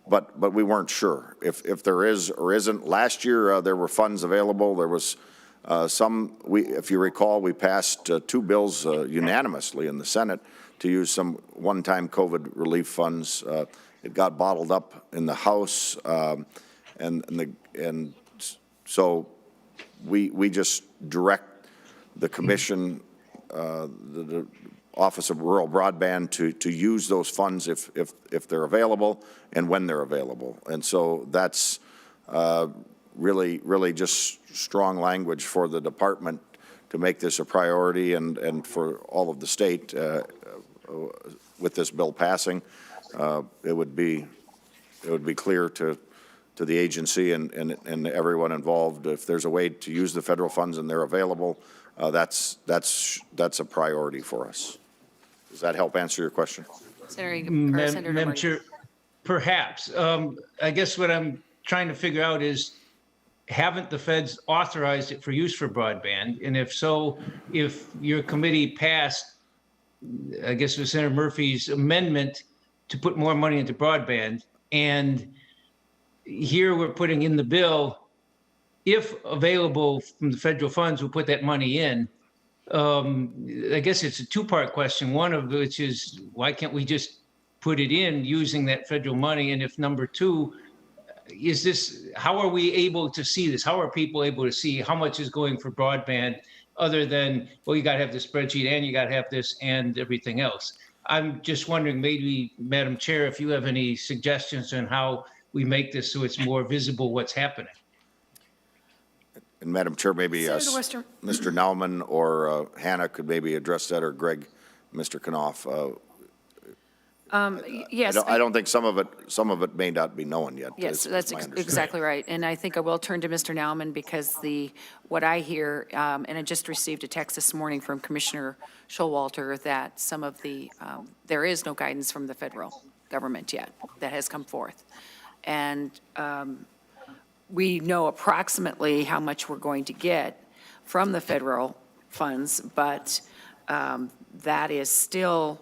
But we weren't sure if there is or isn't. Last year, there were funds available. There was if you recall, we passed 2 bills unanimously in the Senate to use some one-time COVID relief funds. It got bottled up in the House, and so we just direct the commission, the Office of Rural Broadband, to use those funds if they're available and when they're available. And so that's really just strong language for the department to make this a priority and for all of the state with this bill passing. It would be clear to the agency and everyone involved, if there's a way to use the federal funds and they're available, that's a priority for us. Does that help answer your question? Senator Madam Marty? Chair, perhaps. I guess what I'm trying to figure out is, haven't the feds authorized it for use for broadband? And if so, if your committee passed, I guess it was Senator Murphy's amendment to put more money into broadband, and here we're putting in the bill, if available from the federal funds, we'll put that money in. I guess it's a two-part question, one of which is, why can't we just put it in using that federal money? And if number two, is this, how are we able to see this? How are people able to see how much is going for broadband other than, well, you got to have the spreadsheet and you got to have this and everything else? I'm just wondering, maybe, Madam Chair, if you have any suggestions on how we make this so it's more visible what's happening. And Madam Chair, maybe Senator Westrom. Mr. Nauman or Hannah could maybe address that, or Greg, Mr. Knopf. Yes. I don't think some of it may not be known yet. Yes, is that's my understanding. exactly right. And I think I will turn to Mr. Nauman because what I hear, and I just received a text this morning from Commissioner Showalter that some of there is no guidance from the federal government yet that has come forth. And we know approximately how much we're going to get from the federal funds, but that is still,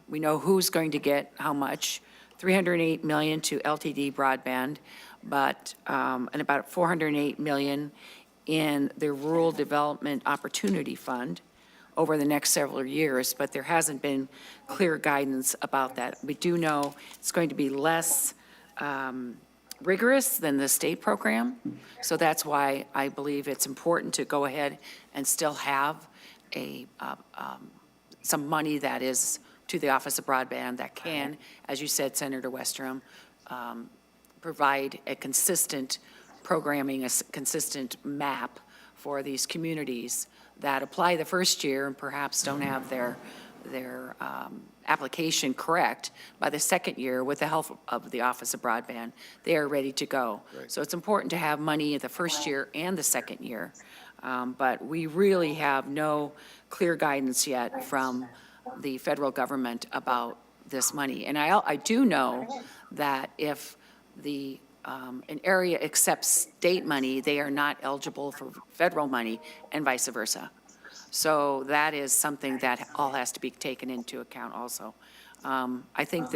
we know who's going to get how much, $308 million to LTD broadband, but, and about $408 million in the Rural Development Opportunity Fund over the next several years, but there hasn't been clear guidance about that. We do know it's going to be less rigorous than the state program, so that's why I believe it's important to go ahead and still have some money that is to the Office of Broadband that can, as you said, Senator Westrom, provide a consistent programming, a consistent map for these communities that apply the first year and perhaps don't have their application correct. By the second year, with the help of the Office of Broadband, they are ready to go. Right. So it's important to have money the first year and the second year. But we really have no clear guidance yet from the federal government about this money. And I do know that if an area accepts state money, they are not eligible for federal money and vice versa. So that is something that all has to be taken into account also. I think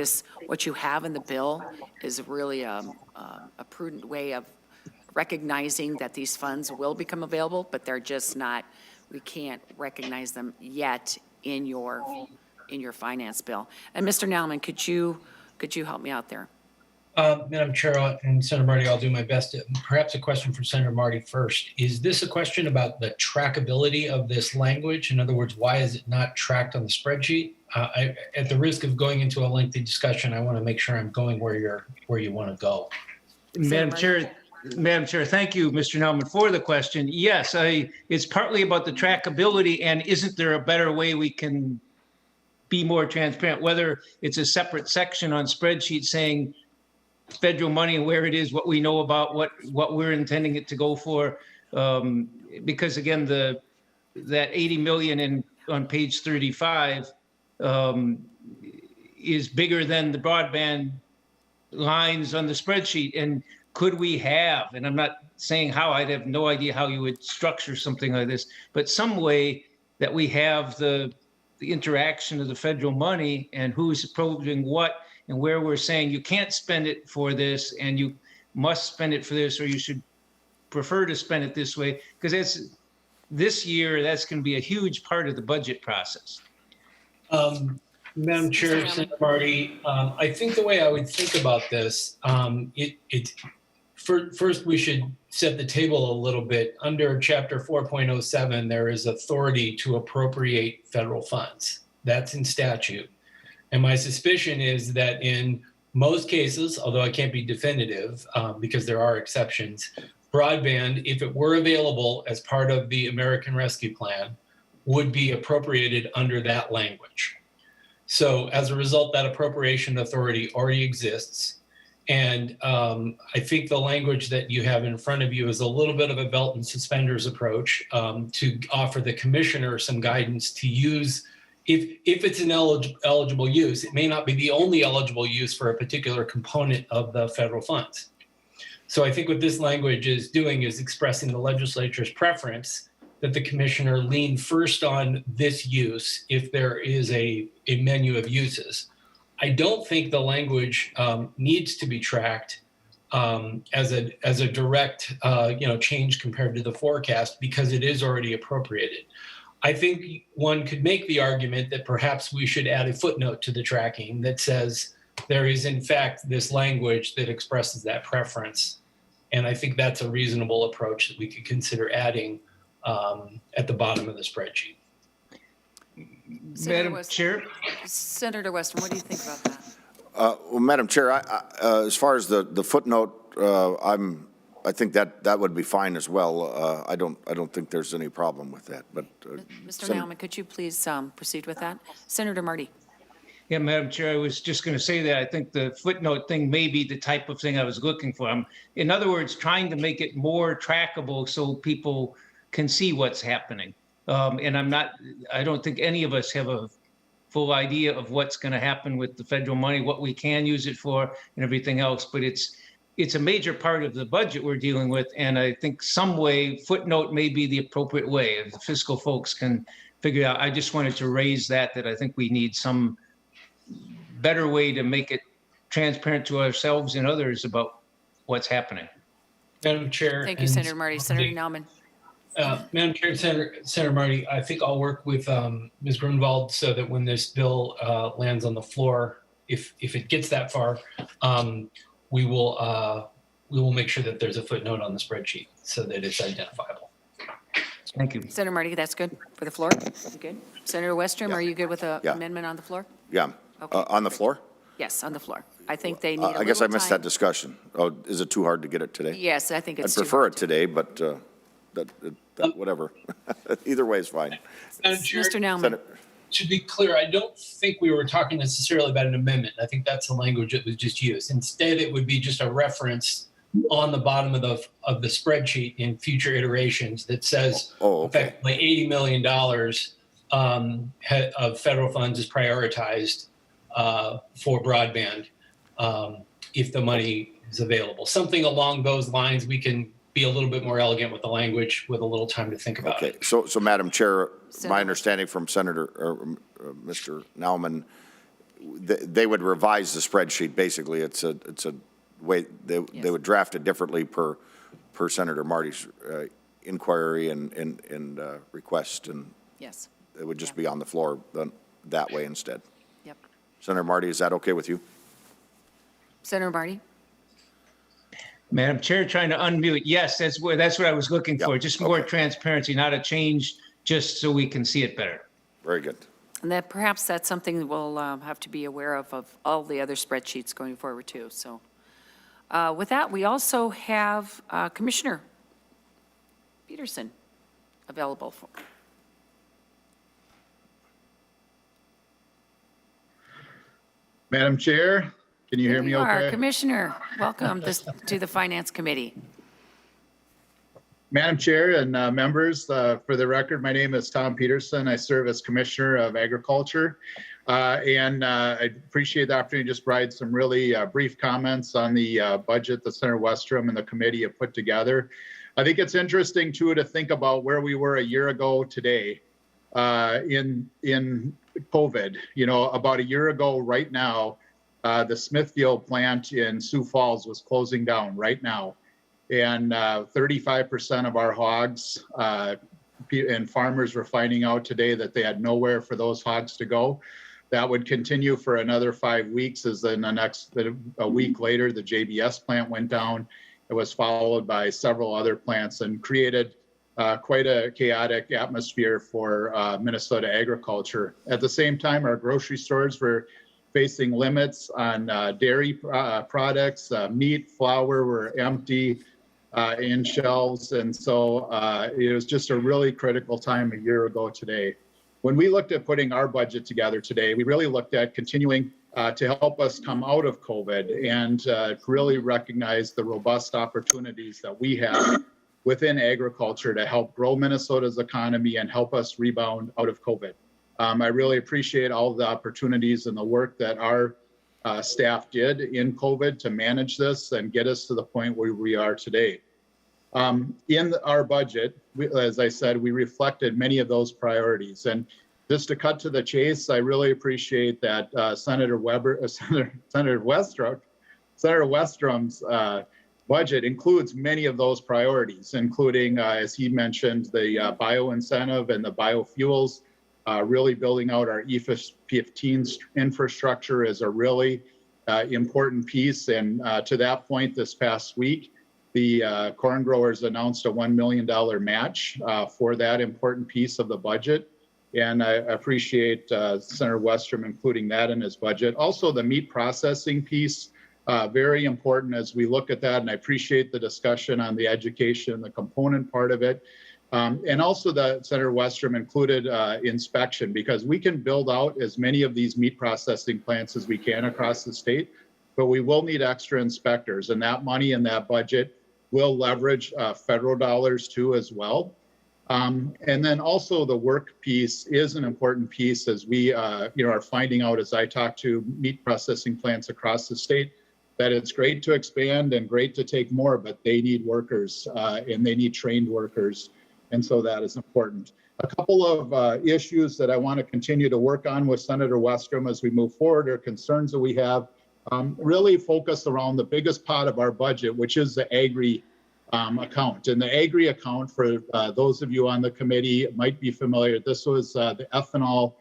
what you have in the bill is really a prudent way of recognizing that these funds will become available, but they're just not, we can't recognize them yet in your finance bill. And Mr. Nauman, could you help me out there? Madam Chair and Senator Marty, I'll do my best. Perhaps a question for Senator Marty first. Is this a question about the trackability of this language? In other words, why is it not tracked on the spreadsheet? At the risk of going into a lengthy discussion, I want to make sure I'm going where you want to go. Madam Chair, thank you, Mr. Nauman, for the question. Yes, it's partly about the trackability, and isn't there a better way we can be more transparent, whether it's a separate section on spreadsheet saying federal money and where it is, what we know about what we're intending it to go for. Because again, that 80 million on page 35 is bigger than the broadband lines on the spreadsheet. And could we have, and I'm not saying how, I'd have no idea how you would structure something like this, but some way that we have the interaction of the federal money and who's approving what, and where we're saying you can't spend it for this and you must spend it for this, or you should prefer to spend it this way, because this year, that's going to be a huge part of the budget process. Madam Chair, Senator Marty, I think the way I would think about this, first we should set the table a little bit. Under Chapter 4.07, there is authority to appropriate federal funds. That's in statute. And my suspicion is that in most cases, although I can't be definitive because there are exceptions, broadband, if it were available as part of the American Rescue Plan, would be appropriated under that language. So as a result, that appropriation authority already exists. And I think the language that you have in front of you is a little bit of a belt and suspenders approach to offer the commissioner some guidance to use. If it's an eligible use, it may not be the only eligible use for a particular component of the federal funds. So I think what this language is doing is expressing the legislature's preference that the commissioner lean first on this use if there is a menu of uses. I don't think the language needs to be tracked as a direct change compared to the forecast because it is already appropriated. I think one could make the argument that perhaps we should add a footnote to the tracking that says there is in fact this language that expresses that preference. And I think that's a reasonable approach that we could consider adding at the bottom of the spreadsheet. Madam Chair? Senator Westrom, what do you think about that? Well, Madam Chair, as far as the footnote, I think that would be fine as well. I don't think there's any problem with that, but. Mr. Nauman, could you please proceed with that? Senator Marty. Yeah, Madam Chair, I was just going to say that I think the footnote thing may be the type of thing I was looking for. In other words, trying to make it more trackable so people can see what's happening. And I don't think any of us have a full idea of what's going to happen with the federal money, what we can use it for and everything else. But it's a major part of the budget we're dealing with. And I think some way footnote may be the appropriate way if the fiscal folks can figure out. I just wanted to raise that I think we need some better way to make it transparent to ourselves and others about what's happening. Madam Chair. Thank you, Senator Marty. Senator Nauman. Madam Chair, Senator Marty, I think I'll work with Ms. Grunwald so that when this bill lands on the floor, if it gets that far, we will make sure that there's a footnote on the spreadsheet so that it's identifiable. Thank you. Senator Marty, that's good for the floor? You good? Senator Westrom, are you good with the Yeah. amendment on the floor? Yeah. Okay. On the floor? Yes, on the floor. I think they need a little I guess I missed that time. discussion. Oh, is it too hard to get it today? Yes, I think I'd it's too prefer hard it today, but whatever. Either way is fine. Madam Chair, Mr. Nauman. Senator- to be clear, I don't think we were talking necessarily about an amendment. I think that's the language that was just used. Instead, it would be just a reference on the bottom of the spreadsheet in future iterations that says okay. effectively $80 million of federal funds is prioritized for broadband if the money is available. Something along those lines. We can be a little bit more elegant with the language with a little time to think about Okay, it. so Madam Chair, Senator. my understanding from Mr. Nauman, they would revise the spreadsheet. Basically, it's a way they would draft it differently per Senator Marty's inquiry and request, and Yes. it would just be on the floor that way instead. Yep. Senator Marty, is that okay with you? Senator Marty? Madam Chair, trying to unmute. Yes, that's what I was looking for. Yep, Just more okay. transparency, not a change, just so we can see it better. Very good. And that perhaps that's something that we'll have to be aware of all the other spreadsheets going forward too. So with that, we also have Commissioner Peterson available for. Madam Chair, can you hear There me you are, okay? Commissioner, welcome to the Finance Committee. Madam Chair and members, for the record, my name is Tom Peterson. I serve as Commissioner of Agriculture. And I appreciate the opportunity to just provide some really brief comments on the budget that Senator Westrom and the committee have put together. I think it's interesting too to think about where we were a year ago today in COVID. You know, about a year ago right now, the Smithfield plant in Sioux Falls was closing down right now. And 35% of our hogs and farmers were finding out today that they had nowhere for those hogs to go. That would continue for another 5 weeks, as then a week later, the JBS plant went down. It was followed by several other plants and created quite a chaotic atmosphere for Minnesota agriculture. At the same time, our grocery stores were facing limits on dairy products. Meat, flour were empty in shelves. And so it was just a really critical time a year ago today. When we looked at putting our budget together today, we really looked at continuing to help us come out of COVID and really recognize the robust opportunities that we have within agriculture to help grow Minnesota's economy and help us rebound out of COVID. I really appreciate all of the opportunities and the work that our staff did in COVID to manage this and get us to the point where we are today. In our budget, as I said, we reflected many of those priorities. And just to cut to the chase, I really appreciate that Senator Westrum's budget includes many of those priorities, including, as he mentioned, the bio incentive and the biofuels. Really building out our E15 infrastructure is a really important piece. And to that point, this past week, the corn growers announced a $1 million match for that important piece of the budget. And I appreciate Senator Westrom including that in his budget. Also, the meat processing piece, very important as we look at that. And I appreciate the discussion on the education, the component part of it. And also that Senator Westrom included inspection, because we can build out as many of these meat processing plants as we can across the state, but we will need extra inspectors, and that money in that budget will leverage federal dollars too as well. And then also the work piece is an important piece as we are finding out, as I talk to meat processing plants across the state, that it's great to expand and great to take more, but they need workers and they need trained workers. And so that is important. A couple of issues that I want to continue to work on with Senator Westrom as we move forward, or concerns that we have, really focus around the biggest part of our budget, which is the agri account. And the agri account, for those of you on the committee might be familiar, this was the ethanol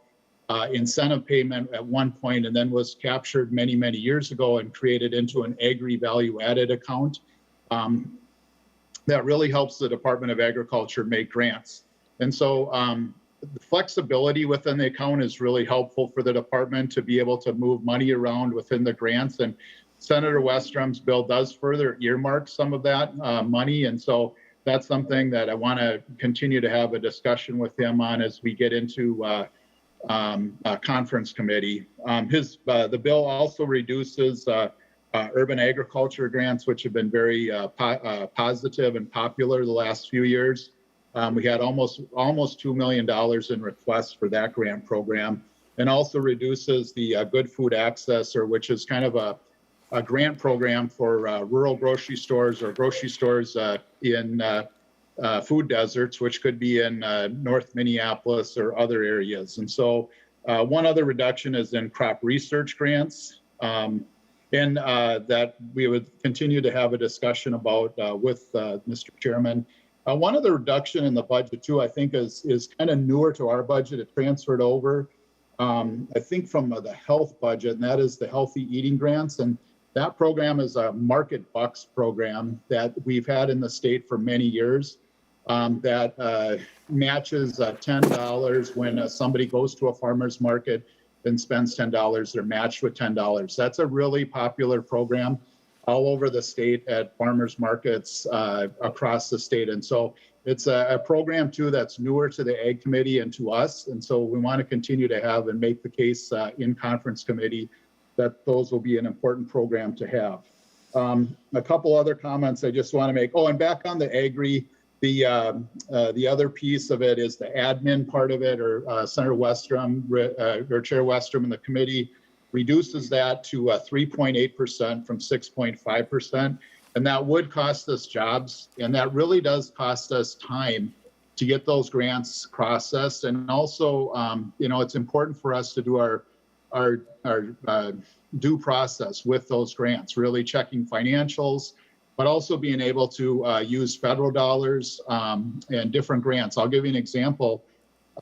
incentive payment at one point, and then was captured many, many years ago and created into an agri value added account. That really helps the Department of Agriculture make grants. And so the flexibility within the account is really helpful for the department to be able to move money around within the grants. And Senator Westrum's bill does further earmark some of that money. And so that's something that I want to continue to have a discussion with him on as we get into conference committee. The bill also reduces urban agriculture grants, which have been very positive and popular the last few years. We had almost $2 million in requests for that grant program, and also reduces the Good Food Access, or which is kind of a grant program for rural grocery stores or grocery stores in food deserts, which could be in North Minneapolis or other areas. And so one other reduction is in crop research grants. And that we would continue to have a discussion about with Mr. Chairman. One other reduction in the budget too, I think is kind of newer to our budget. It transferred over, I think, from the health budget, and that is the healthy eating grants. And that program is a Market Bucks program that we've had in the state for many years, that matches $10 when somebody goes to a farmer's market and spends $10, they're matched with $10. That's a really popular program all over the state at farmers markets across the state. And so it's a program too that's newer to the Ag Committee and to us. And so we want to continue to have and make the case in conference committee that those will be an important program to have. A couple other comments I just want to make. Oh, and back on the Agri, the other piece of it is the admin part of it, or Senator Westrom, or Chair Westrom in the committee reduces that to 3.8% from 6.5%. And that would cost us jobs. And that really does cost us time to get those grants processed. And also, it's important for us to do our due process with those grants, really checking financials, but also being able to use federal dollars and different grants. I'll give you an example.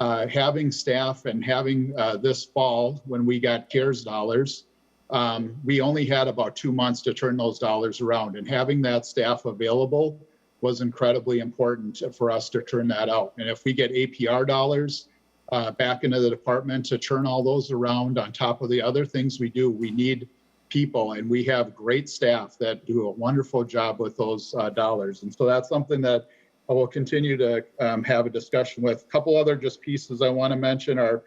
Having staff and having this fall, when we got CARES dollars, we only had about 2 months to turn those dollars around. And having that staff available was incredibly important for us to turn that out. And if we get APR dollars back into the department to turn all those around on top of the other things we do, we need people, and we have great staff that do a wonderful job with those dollars. And so that's something that I will continue to have a discussion with. A couple other just pieces I want to mention are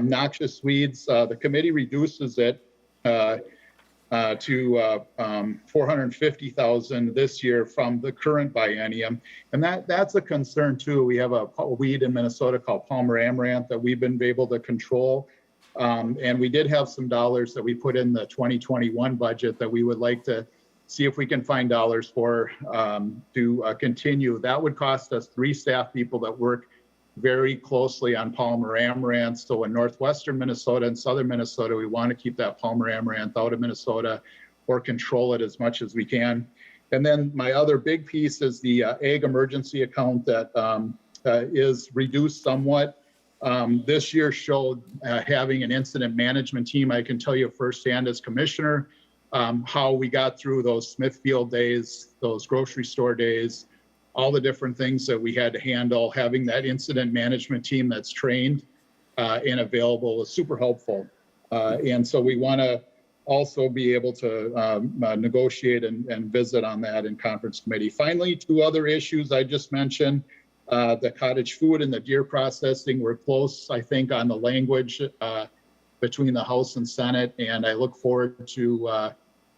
noxious weeds. The committee reduces it to $450,000 this year from the current biennium. And that's a concern too. We have a weed in Minnesota called Palmer amaranth that we've been able to control. And we did have some dollars that we put in the 2021 budget that we would like to see if we can find dollars for to continue. That would cost us 3 staff people that work very closely on Palmer Amaranth. So in northwestern Minnesota and southern Minnesota, we want to keep that Palmer Amaranth out of Minnesota or control it as much as we can. And then my other big piece is the ag emergency account that is reduced somewhat. This year showed having an incident management team. I can tell you firsthand as commissioner how we got through those Smithfield days, those grocery store days, all the different things that we had to handle. Having that incident management team that's trained and available is super helpful. And so we want to also be able to negotiate and visit on that in conference committee. Finally, 2 other issues I just mentioned, the cottage food and the deer processing. We're close, I think, on the language between the House and Senate, and I look forward to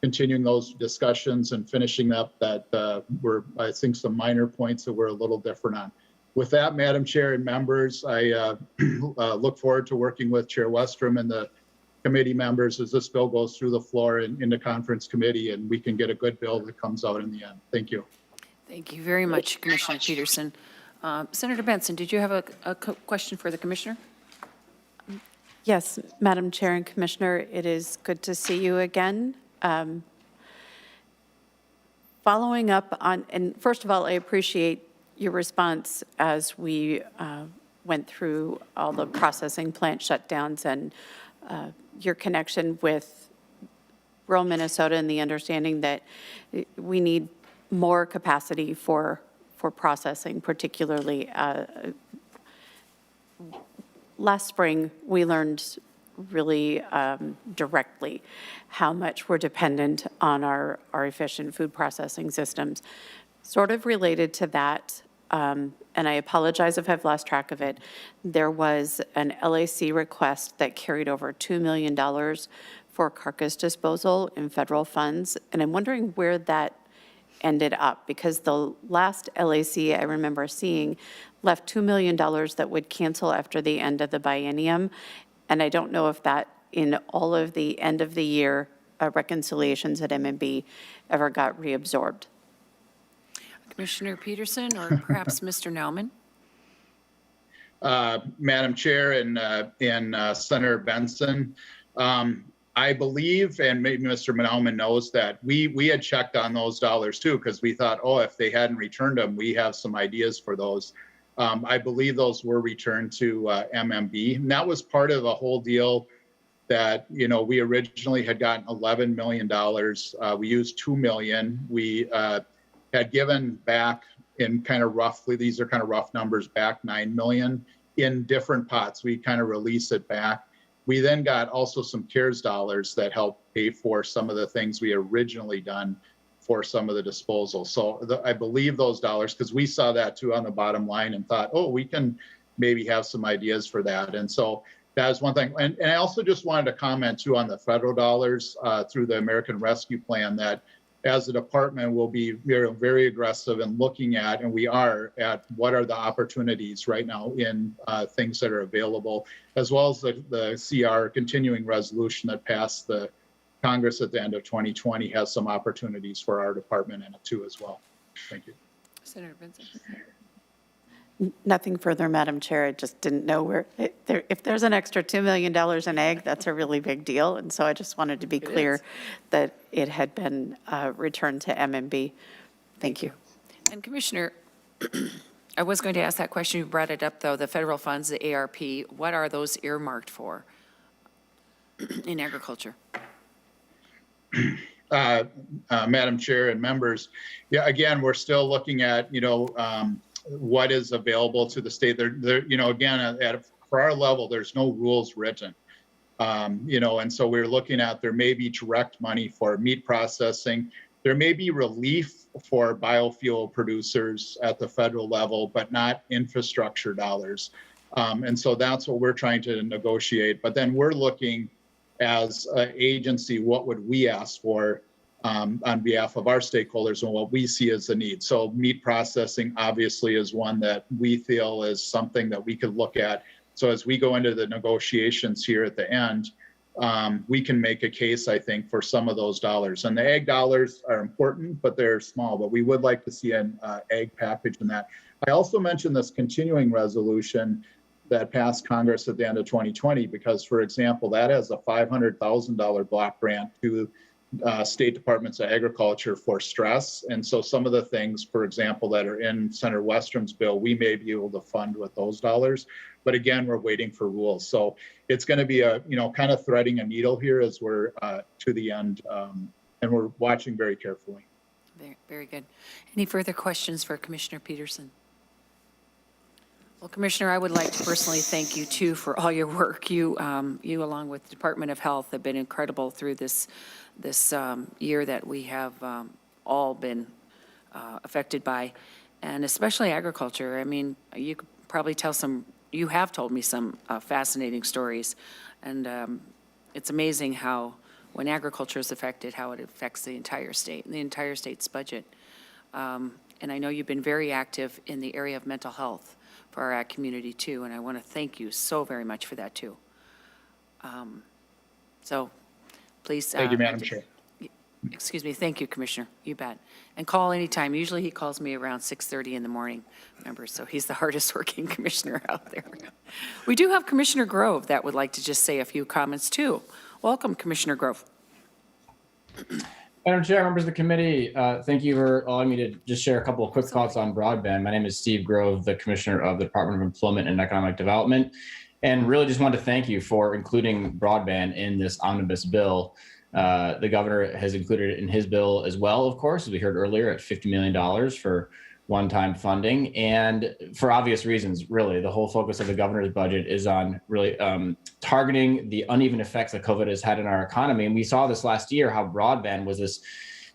continuing those discussions and finishing up that were, I think, some minor points that we're a little different on. With that, Madam Chair and members, I look forward to working with Chair Westrom and the committee members as this bill goes through the floor and into conference committee, and we can get a good bill that comes out in the end. Thank you. Thank you very much, Commissioner Peterson. Senator Benson, did you have a question for the commissioner? Yes, Madam Chair and Commissioner, it is good to see you again. Following up on, and first of all, I appreciate your response as we went through all the processing plant shutdowns and your connection with rural Minnesota and the understanding that we need more capacity for processing, particularly last spring, we learned really directly how much we're dependent on our efficient food processing systems. Sort of related to that, and I apologize if I've lost track of it, there was an LAC request that carried over $2 million for carcass disposal in federal funds, and I'm wondering where that ended up, because the last LAC I remember seeing left $2 million that would cancel after the end of the biennium. And I don't know if that in all of the end of the year reconciliations at M&B ever got reabsorbed. Commissioner Peterson or perhaps Mr. Nauman? Madam Chair and Senator Benson, I believe, and maybe Mr. Nauman knows that we had checked on those dollars too, because we thought, oh, if they hadn't returned them, we have some ideas for those. I believe those were returned to MMB, and that was part of a whole deal that, you know, we originally had gotten $11 million. We used $2 million. We had given back in kind of roughly, these are kind of rough numbers, back $9 million in different pots. We kind of release it back. We then got also some CARES dollars that helped pay for some of the things we originally done for some of the disposal. So I believe those dollars, because we saw that too on the bottom line and thought, oh, we can maybe have some ideas for that. And so that is one thing. And I also just wanted to comment too on the federal dollars through the American Rescue Plan, that as a department will be very, very aggressive in looking at, and we are at, what are the opportunities right now in things that are available, as well as the CR continuing resolution that passed the Congress at the end of 2020 has some opportunities for our department in it too as well. Thank you. Senator Benson? Nothing further, Madam Chair. I just didn't know where, if there's an extra $2 million in ag, that's a really big deal. And so I just wanted to be clear that it had been returned to MMB. Thank you. And Commissioner, I was going to ask that question. You brought it up, though, the federal funds, the ARP. What are those earmarked for in agriculture? Madam Chair and members, yeah, again, we're still looking at, you know, what is available to the state. There, you know, again, for our level, there's no rules written, you know, and so we're looking at, there may be direct money for meat processing. There may be relief for biofuel producers at the federal level, but not infrastructure dollars. And so that's what we're trying to negotiate. But then we're looking as an agency, what would we ask for on behalf of our stakeholders and what we see as the need. So meat processing obviously is one that we feel is something that we could look at So as we go into the negotiations here at the end, we can make a case, I think, for some of those dollars. And the ag dollars are important, but they're small, but we would like to see an ag package in that. I also mentioned this continuing resolution that passed Congress at the end of 2020, because, for example, that has a $500,000 block grant to state departments of agriculture for stress. And so some of the things, for example, that are in Senator Westrum's bill, we may be able to fund with those dollars. But again, we're waiting for rules. So it's going to be a, kind of threading a needle here as we're to the end. And we're watching very carefully. Very, very good. Any further questions for Commissioner Peterson? Well, Commissioner, I would like to personally thank you too for all your work. You along with the Department of Health have been incredible through this year that we have all been affected by, and especially agriculture. I mean, you could probably you have told me some fascinating stories, and it's amazing how when agriculture is affected, how it affects the entire state and the entire state's budget. And I know you've been very active in the area of mental health for our ag community too, and I want to thank you so very much for that too. So please. Thank you, Madam Chair. Excuse me. Thank you, Commissioner. You bet. And call anytime. Usually he calls me around 6:30 in the morning, remember, so he's the hardest working commissioner out there. We do have Commissioner Grove that would like to just say a few comments too. Welcome, Commissioner Grove. Madam Chair, members of the committee, thank you for allowing me to just share a couple of quick thoughts on broadband. My name is Steve Grove, the Commissioner of the Department of Employment and Economic Development, and really just wanted to thank you for including broadband in this omnibus bill. The governor has included it in his bill as well, of course, as we heard earlier, at $50 million for one-time funding. And for obvious reasons, really, the whole focus of the governor's budget is on really targeting the uneven effects that COVID has had in our economy. And we saw this last year, how broadband was this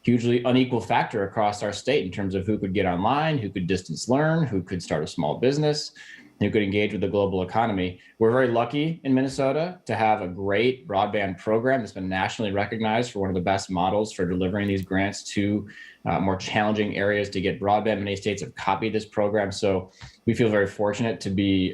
hugely unequal factor across our state in terms of who could get online, who could distance learn, who could start a small business, who could engage with the global economy. We're very lucky in Minnesota to have a great broadband program that's been nationally recognized for one of the best models for delivering these grants to more challenging areas to get broadband. Many states have copied this program, so we feel very fortunate to be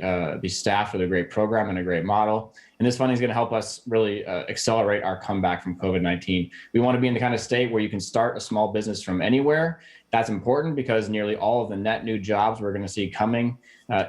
staffed with a great program and a great model. And this funding is going to help us really accelerate our comeback from COVID-19. We want to be in the kind of state where you can start a small business from anywhere. That's important because nearly all of the net new jobs we're going to see coming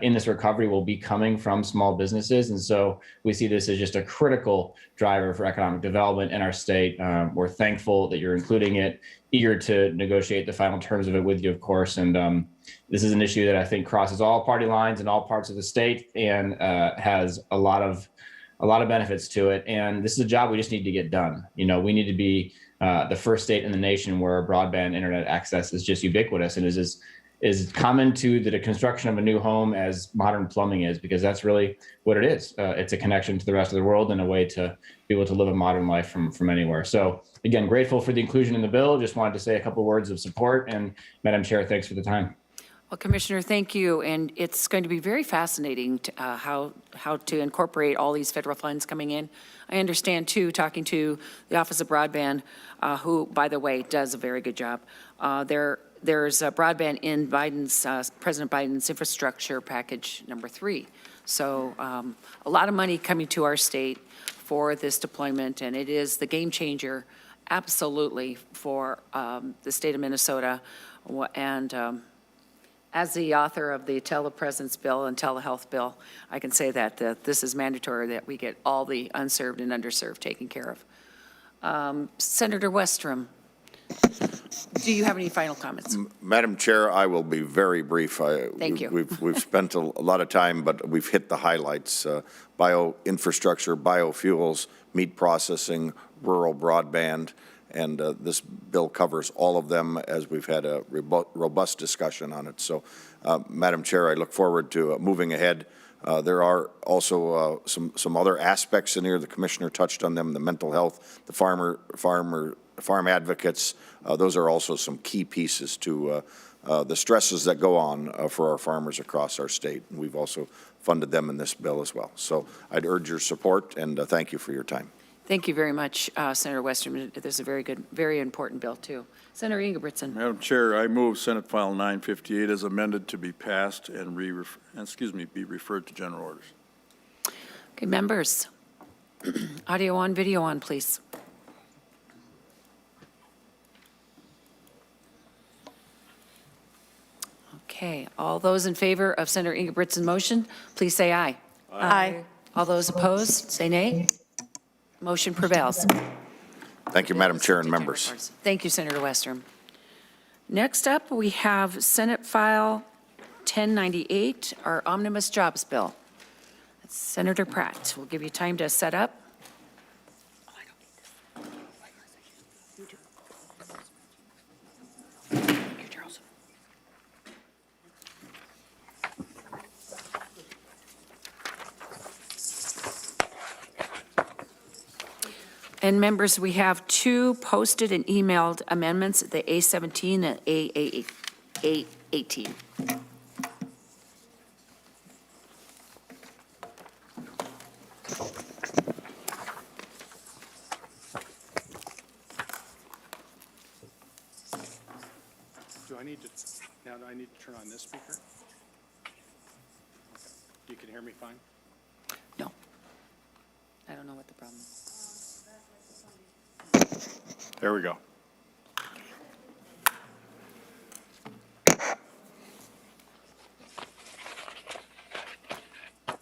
in this recovery will be coming from small businesses. And so we see this as just a critical driver for economic development in our state. We're thankful that you're including it, eager to negotiate the final terms of it with you, of course. And this is an issue that I think crosses all party lines in all parts of the state and has a lot of benefits to it. And this is a job we just need to get done. We need to be the first state in the nation where broadband internet access is just ubiquitous and is common to the construction of a new home as modern plumbing is, because that's really what it is. It's a connection to the rest of the world and a way to be able to live a modern life from anywhere. So again, grateful for the inclusion in the bill. Just wanted to say a couple words of support. And Madam Chair, thanks for the time. Well, Commissioner, thank you. And it's going to be very fascinating to, how to incorporate all these federal funds coming in. I understand, too, talking to the Office of Broadband, who, by the way, does a very good job. There's broadband in President Biden's infrastructure package number 3. So a lot of money coming to our state for this deployment, and it is the game changer, absolutely, for the state of Minnesota. And as the author of the telepresence bill and telehealth bill, I can say that this is mandatory that we get all the unserved and underserved taken care of. Senator Westrom, do you have any final comments? Madam Chair, I will be very brief. Thank you. We've spent a lot of time, but we've hit the highlights. Bio-infrastructure, biofuels, meat processing, rural broadband, and this bill covers all of them as we've had a robust discussion on it. So, Madam Chair, I look forward to moving ahead. There are also some other aspects in here. The Commissioner touched on them, the mental health, the farm advocates. Those are also some key pieces to the stresses that go on for our farmers across our state. And we've also funded them in this bill as well. So I'd urge your support, and thank you for your time. Thank you very much, Senator Westrom. This is a very good, very important bill, too. Senator Ingebrigtsen. Madam Chair, I move Senate File 958 as amended to be passed and be referred to general orders. Okay, members, audio on, video on, please. Okay, all those in favor of Senator Ingebrigtsen's motion, please say aye. Aye. All those opposed, say nay. Motion prevails. Thank you, Madam Chair and members. Thank you, Senator Westrom. Next up, we have Senate File 1098, our omnibus jobs bill. That's Senator Pratt. We'll give you time to set up. And members, we have two posted and emailed amendments, the A17 and A18. Do I need to turn on this speaker? You can hear me fine? No. I don't know what the problem is. There we go.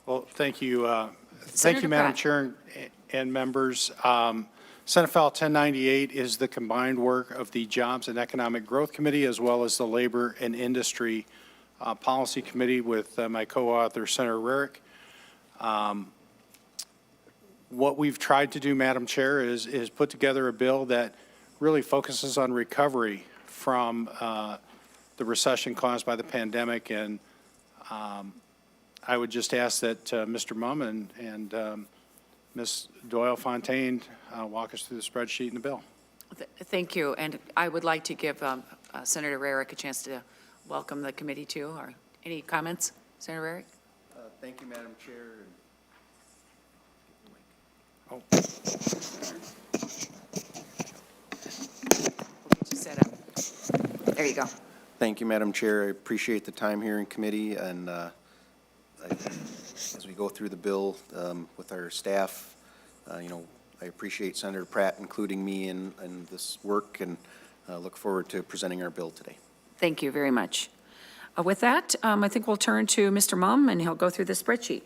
Well, thank you. Thank you, Madam Pratt. Chair and members. Senate File 1098 is the combined work of the Jobs and Economic Growth Committee as well as the Labor and Industry Policy Committee with my co-author, Senator Rarick. What we've tried to do, Madam Chair, is put together a bill that really focuses on recovery from the recession caused by the pandemic. And I would just ask that Mr. Mumm and Ms. Doyle-Fontaine walk us through the spreadsheet and the bill. Thank you. And I would like to give Senator Rarick a chance to welcome the committee too. Or any comments, Senator Rarick? Thank you, Madam Chair. Oh, Set up. There you go. Thank you, Madam Chair. I appreciate the time here in committee, and as we go through the bill with our staff, I appreciate Senator Pratt including me in this work, and look forward to presenting our bill today. Thank you very much. With that, I think we'll turn to Mr. Mumm, and he'll go through the spreadsheet.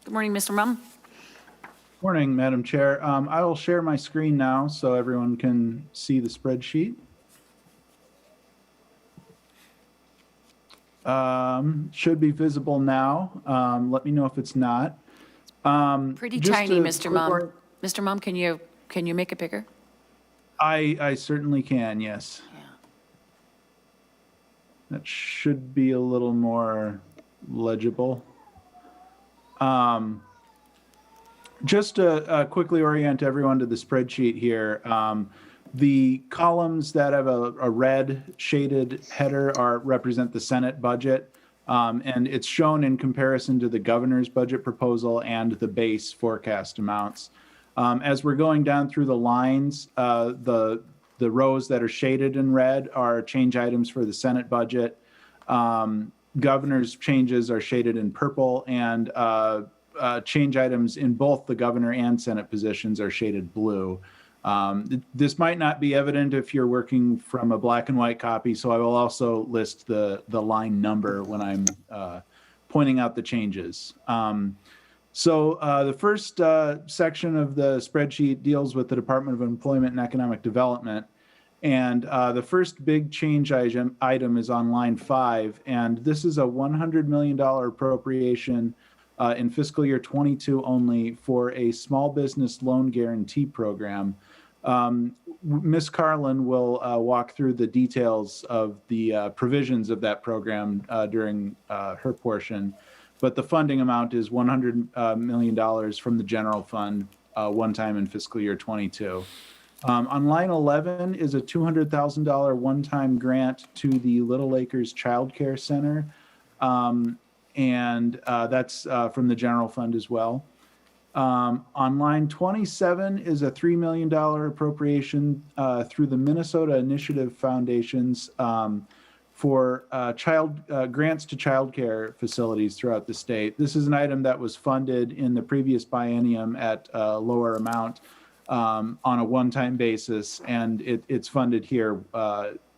Good morning, Mr. Mumm. Morning, Madam Chair. I will share my screen now so everyone can see the spreadsheet. Should be visible now. Let me know if it's not. Pretty Just tiny, a Mr. quick Mumm. Mr. Mumm, can you make it bigger? I certainly can, yes. Yeah. That should be a little more legible. Just to quickly orient everyone to the spreadsheet here, the columns that have a red shaded header represent the Senate budget, and it's shown in comparison to the governor's budget proposal and the base forecast amounts. As we're going down through the lines, the rows that are shaded in red are change items for the Senate budget. Governor's changes are shaded in purple, and change items in both the governor and Senate positions are shaded blue. This might not be evident if you're working from a black and white copy, so I will also list the line number when I'm pointing out the changes. So the first section of the spreadsheet deals with the Department of Employment and Economic Development. And the first big change item is on line 5, and this is a $100 million appropriation in fiscal year 22 only for a small business loan guarantee program. Ms. Carlin will walk through the details of the provisions of that program during her portion, but the funding amount is $100 million from the general fund one time in fiscal year 22. On line 11 is a $200,000 one-time grant to the Little Acres Child Care Center. And that's from the general fund as well. On line 27 is a $3 million appropriation through the Minnesota Initiative Foundations for grants to childcare facilities throughout the state. This is an item that was funded in the previous biennium at a lower amount on a one-time basis, and it's funded here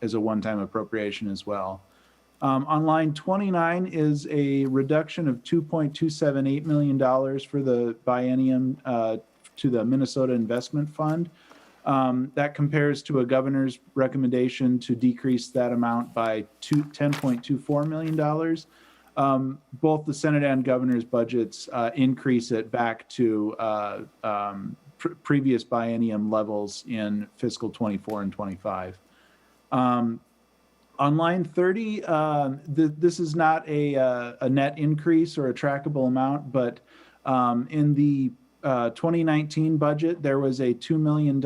as a one-time appropriation as well. On line 29 is a reduction of $2.278 million for the biennium to the Minnesota Investment Fund. That compares to a governor's recommendation to decrease that amount by $10.24 million. Both the Senate and governor's budgets increase it back to previous biennium levels in fiscal 24 and 25. On line 30, this is not a net increase or a trackable amount, but in the 2019 budget, there was a $2 million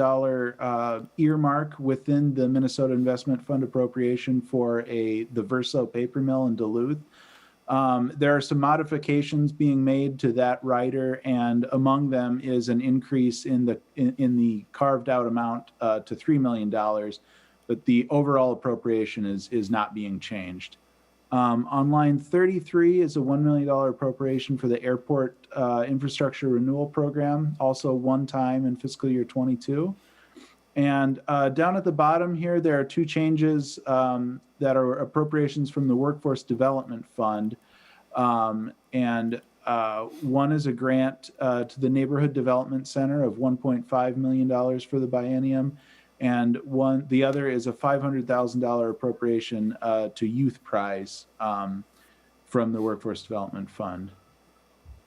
earmark within the Minnesota Investment Fund appropriation for the Verso paper mill in Duluth. There are some modifications being made to that rider, and among them is an increase in the carved out amount to $3 million, but the overall appropriation is not being changed. On line 33 is a $1 million appropriation for the airport infrastructure renewal program, also one time in fiscal year 22. And down at the bottom here, there are two changes that are appropriations from the Workforce Development Fund. And one is a grant to the Neighborhood Development Center of $1.5 million for the biennium. And the other is a $500,000 appropriation to Youth Prize from the Workforce Development Fund.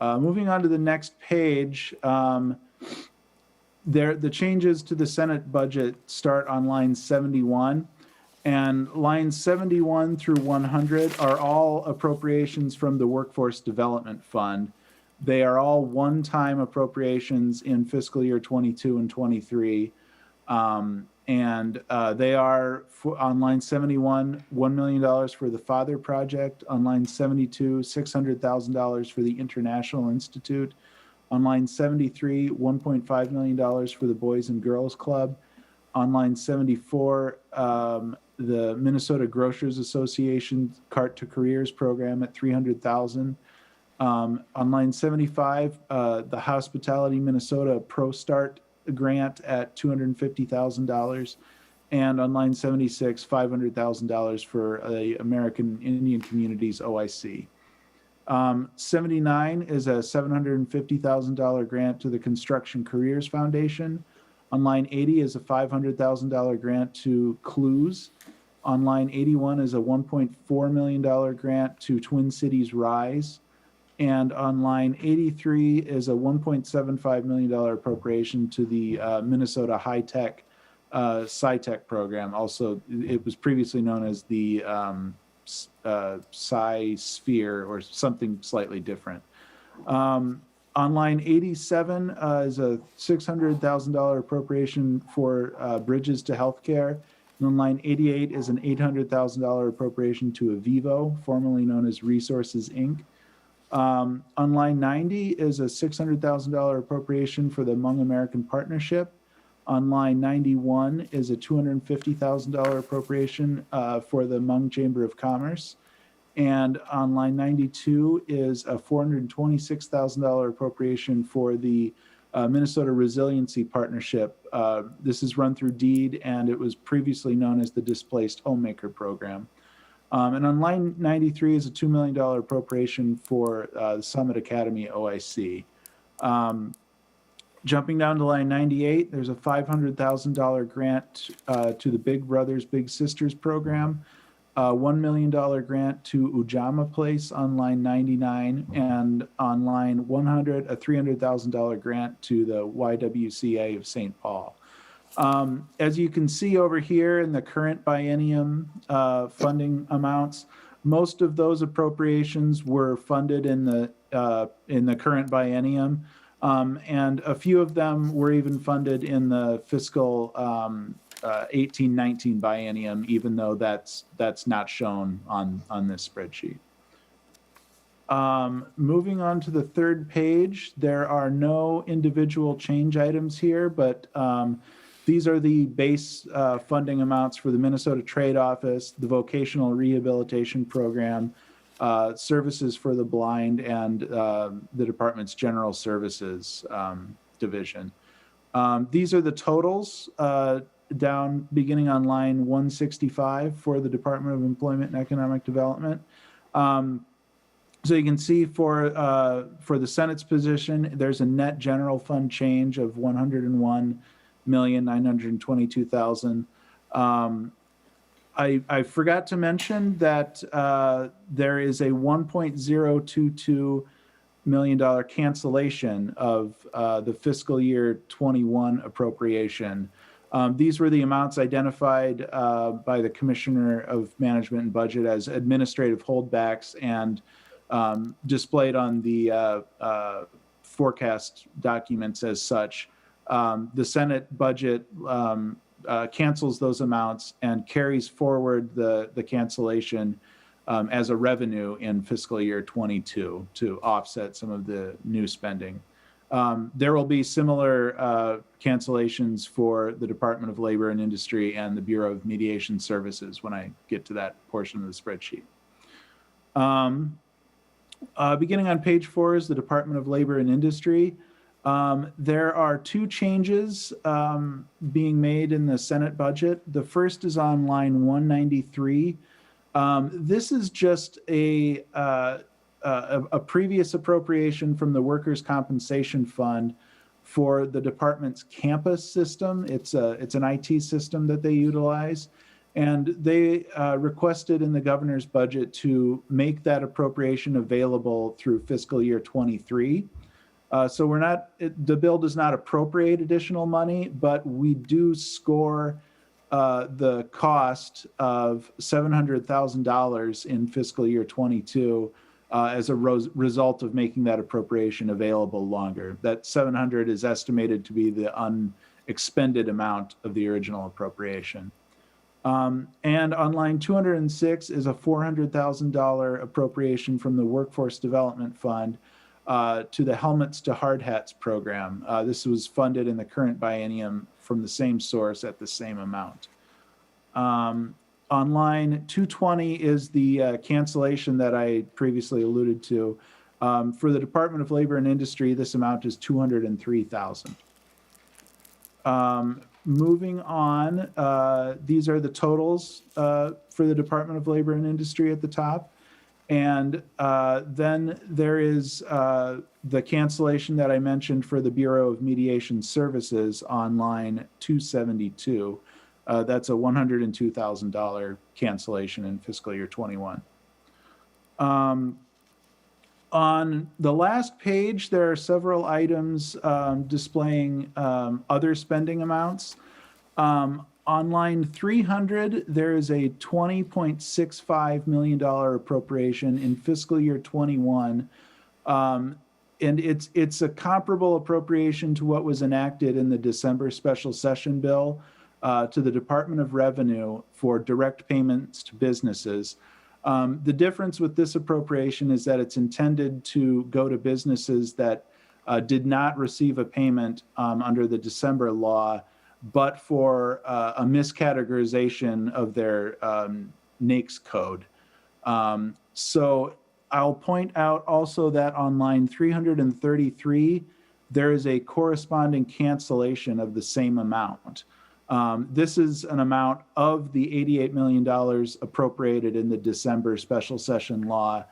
Moving on to the next page, the changes to the Senate budget start on line 71, and lines 71 through 100 are all appropriations from the Workforce Development Fund. They are all one-time appropriations in fiscal year 22 and 23. And they are on line 71, $1 million for the Father Project. On line 72, $600,000 for the International Institute. On line 73, $1.5 million for the Boys and Girls Club. On line 74, the Minnesota Grocers Association Cart to Careers program at $300,000. On line 75, the Hospitality Minnesota Pro Start grant at $250,000, and on line 76, $500,000 for the American Indian Communities OIC. 79 is a $750,000 grant to the Construction Careers Foundation. On line 80 is a $500,000 grant to Clues. On line 81 is a $1.4 million grant to Twin Cities Rise. And on line 83 is a $1.75 million appropriation to the Minnesota High Tech SciTech program. Also, it was previously known as the Sci-Sphere or something slightly different. On line 87 is a $600,000 appropriation for Bridges to Healthcare. And on line 88 is an $800,000 appropriation to Avivo, formerly known as Resources, Inc. On line 90 is a $600,000 appropriation for the Hmong American Partnership. On line 91 is a $250,000 appropriation for the Hmong Chamber of Commerce. And on line 92 is a $426,000 appropriation for the Minnesota Resiliency Partnership. This is run through DEED, and it was previously known as the Displaced Homemaker Program. And on line 93 is a $2 million appropriation for the Summit Academy OIC. Jumping down to line 98, there's a $500,000 grant to the Big Brothers Big Sisters program, $1 million grant to Ujamaa Place on line 99, and on line 100, a $300,000 grant to the YWCA of St. Paul. As you can see over here in the current biennium funding amounts, most of those appropriations were funded in the current biennium, and a few of them were even funded in the fiscal 18-19 biennium, even though that's not shown on this spreadsheet. Moving on to the third page, there are no individual change items here, but These are the base funding amounts for the Minnesota Trade Office, the Vocational Rehabilitation Program, services for the blind, and the department's General Services division. These are the totals down beginning on line 165 for the Department of Employment and Economic Development. So you can see for the Senate's position, there's a net general fund change of $101,922,000. I forgot to mention that there is a $1.022 million cancellation of the fiscal year 21 appropriation. These were the amounts identified by the Commissioner of Management and Budget as administrative holdbacks and displayed on the forecast documents as such. The Senate budget cancels those amounts and carries forward the cancellation as a revenue in fiscal year 22 to offset some of the new spending. There will be similar cancellations for the Department of Labor and Industry and the Bureau of Mediation Services when I get to that portion of the spreadsheet. Beginning on page 4 is the Department of Labor and Industry. There are two changes being made in the Senate budget. The first is on line 193. This is just a previous appropriation from the Workers' Compensation Fund for the department's campus system. It's an IT system that they utilize. And they requested in the governor's budget to make that appropriation available through fiscal year 23. So the bill does not appropriate additional money, but we do score the cost of $700,000 in fiscal year 22 as a result of making that appropriation available longer. That 700 is estimated to be the unexpended amount of the original appropriation. And on line 206 is a $400,000 appropriation from the Workforce Development Fund to the Helmets to Hard Hats program. This was funded in the current biennium from the same source at the same amount. On line 220 is the cancellation that I previously alluded to. For the Department of Labor and Industry, this amount is $203,000. Moving on, these are the totals for the Department of Labor and Industry at the top. And then there is the cancellation that I mentioned for the Bureau of Mediation Services on line 272. That's a $102,000 cancellation in fiscal year 21. On the last page, there are several items displaying other spending amounts. On line 300, there is a $20.65 million appropriation in fiscal year 21. And it's a comparable appropriation to what was enacted in the December special session bill to the Department of Revenue for direct payments to businesses. The difference with this appropriation is that it's intended to go to businesses that did not receive a payment under the December law, but for a miscategorization of their NAICS code. So I'll point out also that on line 333, there is a corresponding cancellation of the same amount. This is an amount of the $88 million appropriated in the December special session law.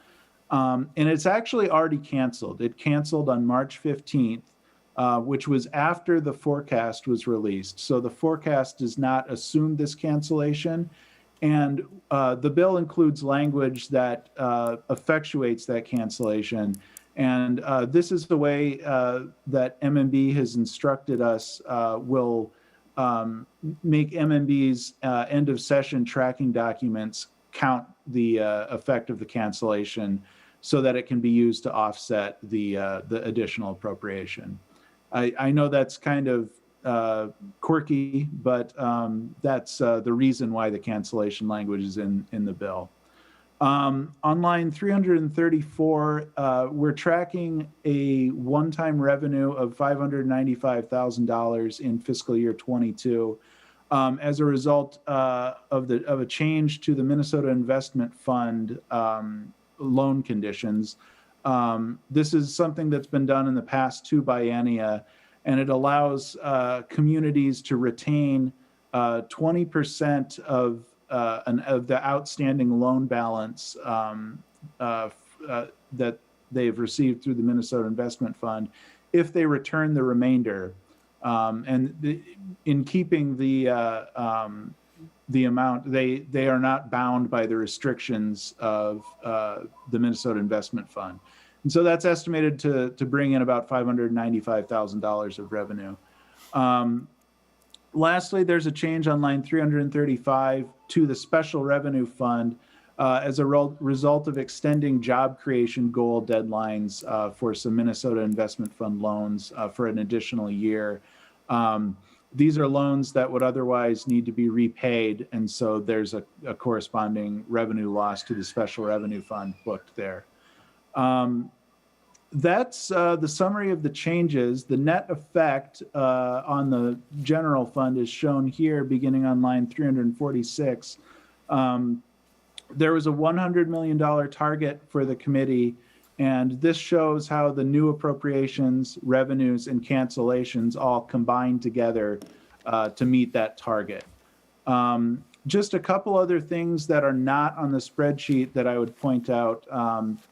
And it's actually already canceled. It canceled on March 15th, which was after the forecast was released. So the forecast does not assume this cancellation. And the bill includes language that effectuates that cancellation. And this is the way that MMB has instructed us will make MMB's end of session tracking documents count the effect of the cancellation so that it can be used to offset the additional appropriation. I know that's kind of quirky, but that's the reason why the cancellation language is in the bill. On line 334, we're tracking a one-time revenue of $595,000 in fiscal year 22 as a result of a change to the Minnesota Investment Fund loan conditions. This is something that's been done in the past 2 biennia, and it allows communities to retain 20% of the outstanding loan balance that they've received through the Minnesota Investment Fund if they return the remainder. In keeping the amount, they are not bound by the restrictions of the Minnesota Investment Fund. And so that's estimated to bring in about $595,000 of revenue. Lastly, there's a change on line 335 to the Special Revenue Fund as a result of extending job creation goal deadlines for some Minnesota Investment Fund loans for an additional year. These are loans that would otherwise need to be repaid, and so there's a corresponding revenue loss to the Special Revenue Fund booked there. That's the summary of the changes. The net effect on the general fund is shown here, beginning on line 346. There was a $100 million target for the committee, and this shows how the new appropriations, revenues, and cancellations all combine together to meet that target. Just a couple other things that are not on the spreadsheet that I would point out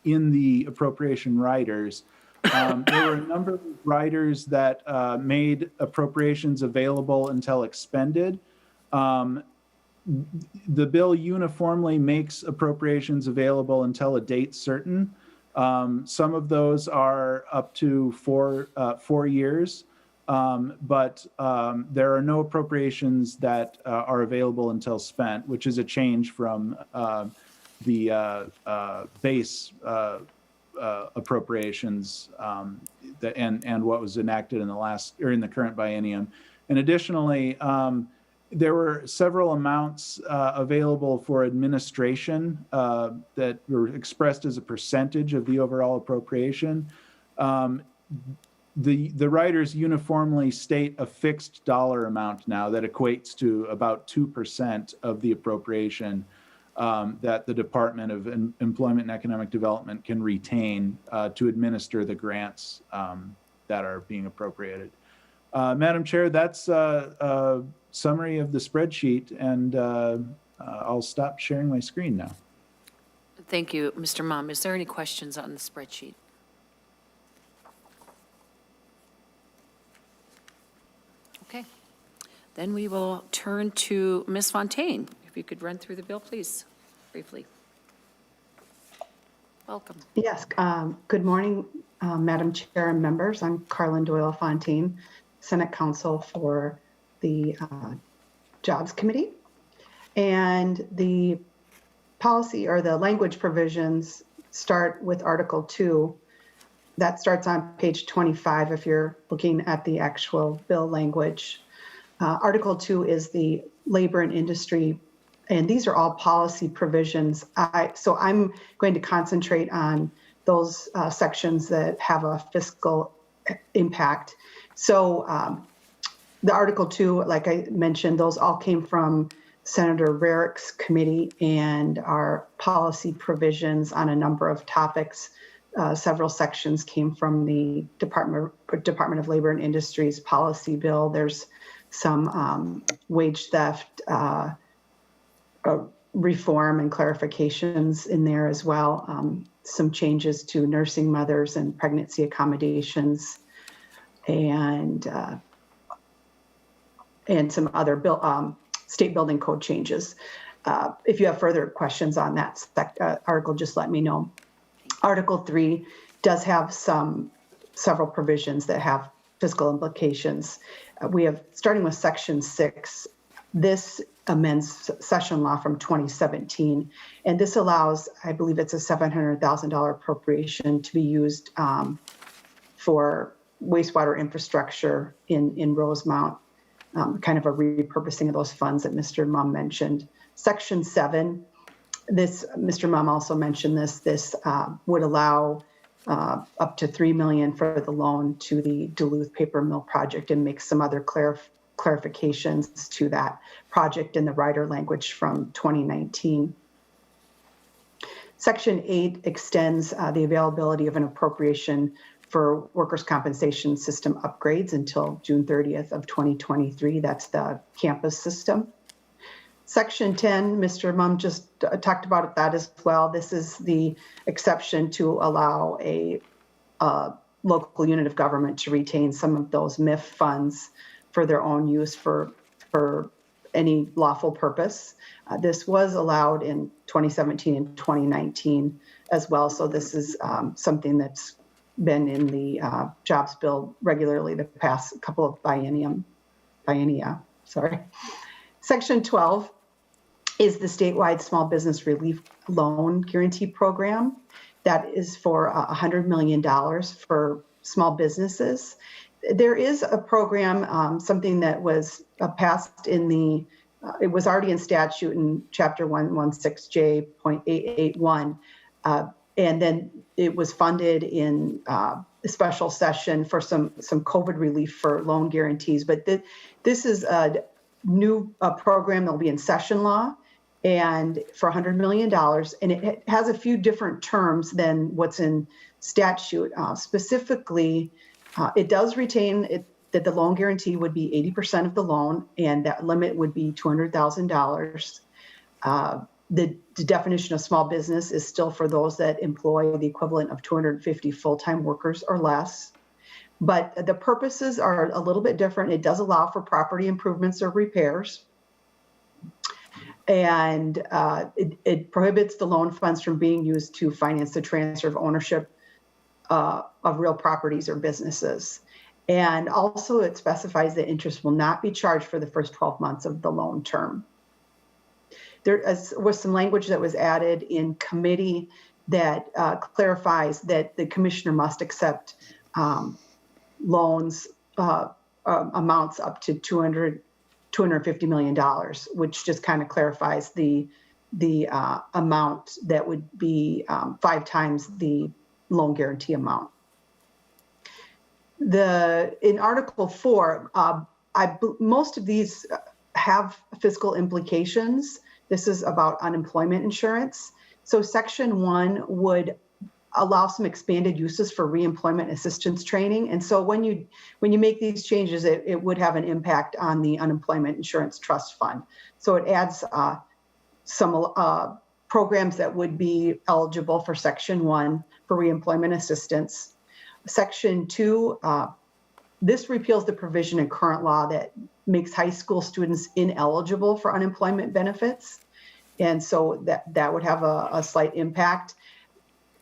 in the appropriation riders. There were a number of riders that made appropriations available until expended. The bill uniformly makes appropriations available until a date certain. Some of those are up to 4 years. But there are no appropriations that are available until spent, which is a change from the base appropriations and what was enacted in the current biennium. And additionally, there were several amounts available for administration that were expressed as a percentage of the overall appropriation. The riders uniformly state a fixed dollar amount now that equates to about 2% of the appropriation that the Department of Employment and Economic Development can retain to administer the grants that are being appropriated. Madam Chair, that's a summary of the spreadsheet, and I'll stop sharing my screen now. Thank you, Mr. Mom. Is there any questions on the spreadsheet? Okay, then we will turn to Ms. Fontaine. If you could run through the bill, please, briefly. Welcome. Yes, good morning, Madam Chair and members. I'm Carlin Doyle Fontaine, Senate Counsel for the Jobs Committee. And the policy or the language provisions start with Article 2. That starts on page 25 if you're looking at the actual bill language. Article 2 is the labor and industry, and these are all policy provisions. So I'm going to concentrate on those sections that have a fiscal impact. So the Article 2, like I mentioned, those all came from Senator Rarick's committee and are policy provisions on a number of topics. Several sections came from the Department of Labor and Industry's policy bill. There's some wage theft reform and clarifications in there as well. Some changes to nursing mothers and pregnancy accommodations, and some other state building code changes. If you have further questions on that article, just let me know. Article 3 does have several provisions that have fiscal implications. We have, starting with Section 6, this amends session law from 2017, and this allows, I believe it's a $700,000 appropriation to be used for wastewater infrastructure in Rosemount, kind of a repurposing of those funds that Mr. Mumm mentioned. Section 7 This, Mr. Mum also mentioned this would allow up to $3 million for the loan to the Duluth Paper Mill project and make some other clarifications to that project in the rider language from 2019. Section 8 extends the availability of an appropriation for workers' compensation system upgrades until June 30th of 2023. That's the campus system. Section 10, Mr. Mum just talked about that as well. This is the exception to allow a local unit of government to retain some of those MIF funds for their own use for any lawful purpose. This was allowed in 2017 and 2019 as well. So this is something that's been in the jobs bill regularly the past couple of biennia. Section 12 is the statewide small business relief loan guarantee program. That is for $100 million for small businesses. There is a program, something that was passed in the, it was already in statute in chapter 116J.881, and then it was funded in a special session for some COVID relief for loan guarantees. But this is a new program that will be in session law and for $100 million. And it has a few different terms than what's in statute. Specifically, it does retain that the loan guarantee would be 80% of the loan, and that limit would be $200,000. The definition of small business is still for those that employ the equivalent of 250 full-time workers or less. But the purposes are a little bit different. It does allow for property improvements or repairs. And it prohibits the loan funds from being used to finance the transfer of ownership of real properties or businesses. And also it specifies that interest will not be charged for the first 12 months of the loan term. There was some language that was added in committee that clarifies that the commissioner must accept loans amounts up to $250 million, which just kind of clarifies the amount that would be 5 times the loan guarantee amount. In Article 4, most of these have fiscal implications. This is about unemployment insurance. So Section 1 would allow some expanded uses for reemployment assistance training. And so when you make these changes, it would have an impact on the unemployment insurance trust fund. So it adds some programs that would be eligible for Section 1 for reemployment assistance. Section 2, this repeals the provision in current law that makes high school students ineligible for unemployment benefits. And so that would have a slight impact.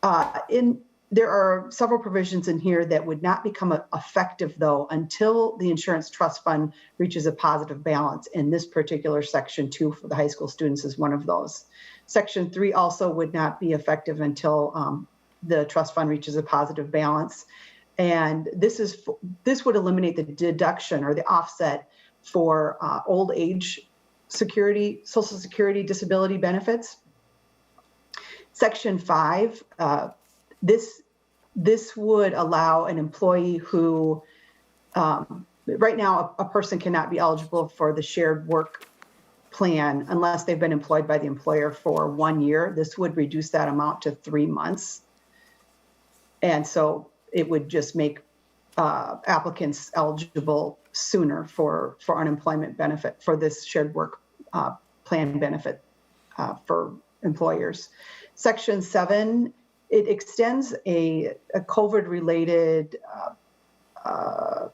There are several provisions in here that would not become effective, though, until the insurance trust fund reaches a positive balance. And this particular Section 2 for the high school students is one of those. Section 3 also would not be effective until the trust fund reaches a positive balance. And this would eliminate the deduction or the offset for old age security, Social Security disability benefits. Section 5, this would allow an employee who, right now, a person cannot be eligible for the shared work plan unless they've been employed by the employer for 1 year. This would reduce that amount to 3 months. And so it would just make applicants eligible sooner for unemployment benefit, for this shared work plan benefit for employers. Section 7, it extends a COVID-related, the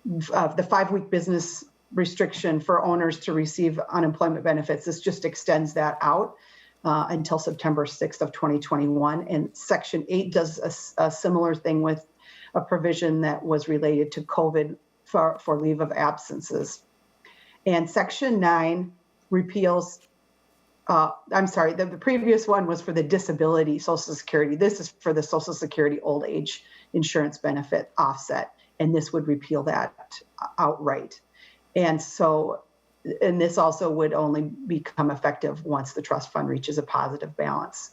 5-week business restriction for owners to receive unemployment benefits. This just extends that out until September 6th of 2021. And Section 8 does a similar thing with a provision that was related to COVID for leave of absences. And Section 9 repeals, the previous one was for the disability Social Security. This is for the Social Security old age insurance benefit offset, and this would repeal that outright. And so and this also would only become effective once the trust fund reaches a positive balance.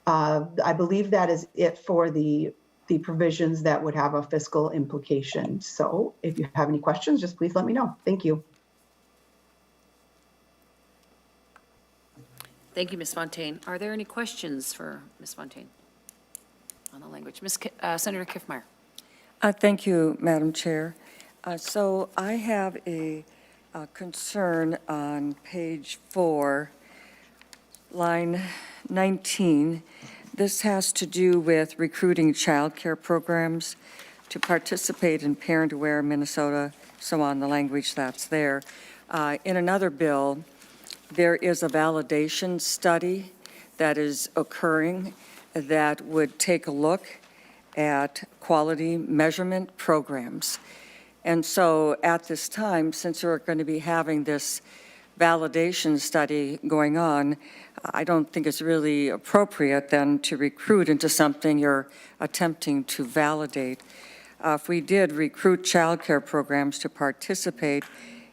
I believe that is it for the provisions that would have a fiscal implication. So if you have any questions, just please let me know. Thank you. Thank you, Ms. Fontaine. Are there any questions for Ms. Fontaine on the language? Senator Kiffmeyer. Thank you, Madam Chair. So I have a concern on page 4, line 19. This has to do with recruiting childcare programs to participate in Parent Aware Minnesota, so on, the language that's there. In another bill, there is a validation study that is occurring that would take a look at quality measurement programs. And so at this time, since we're going to be having this validation study going on, I don't think it's really appropriate then to recruit into something you're attempting to validate. If we did recruit childcare programs to participate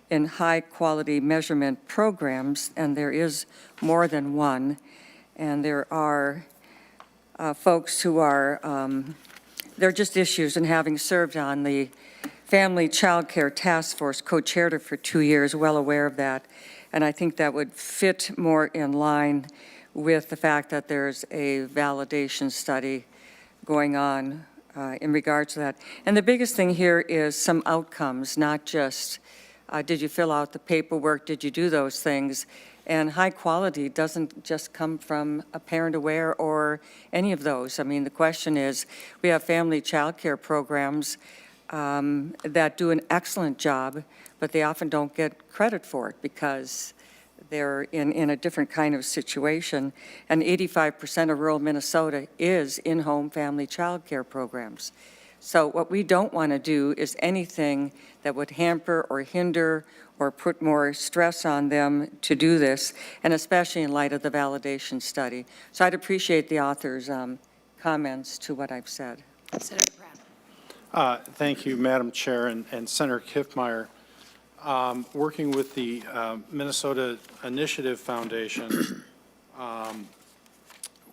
in high-quality measurement programs, and there is more than one, and there are folks who are, they're just issues, and having served on the Family Child Care Task Force, co-chaired it for 2 years, well aware of that, and I think that would fit more in line with the fact that there's a validation study going on in regards to that. And the biggest thing here is some outcomes, not just did you fill out the paperwork, did you do those things? And high quality doesn't just come from a Parent Aware or any of those. I mean, the question is, we have family child care programs that do an excellent job, but they often don't get credit for it because they're in a different kind of situation. And 85% of rural Minnesota is in-home family child care programs. So what we don't want to do is anything that would hamper or hinder or put more stress on them to do this, and especially in light of the validation study. So I'd appreciate the author's comments to what I've said. Senator Pratt. Thank you, Madam Chair, and Senator Kiffmeyer. Working with the Minnesota Initiative Foundation,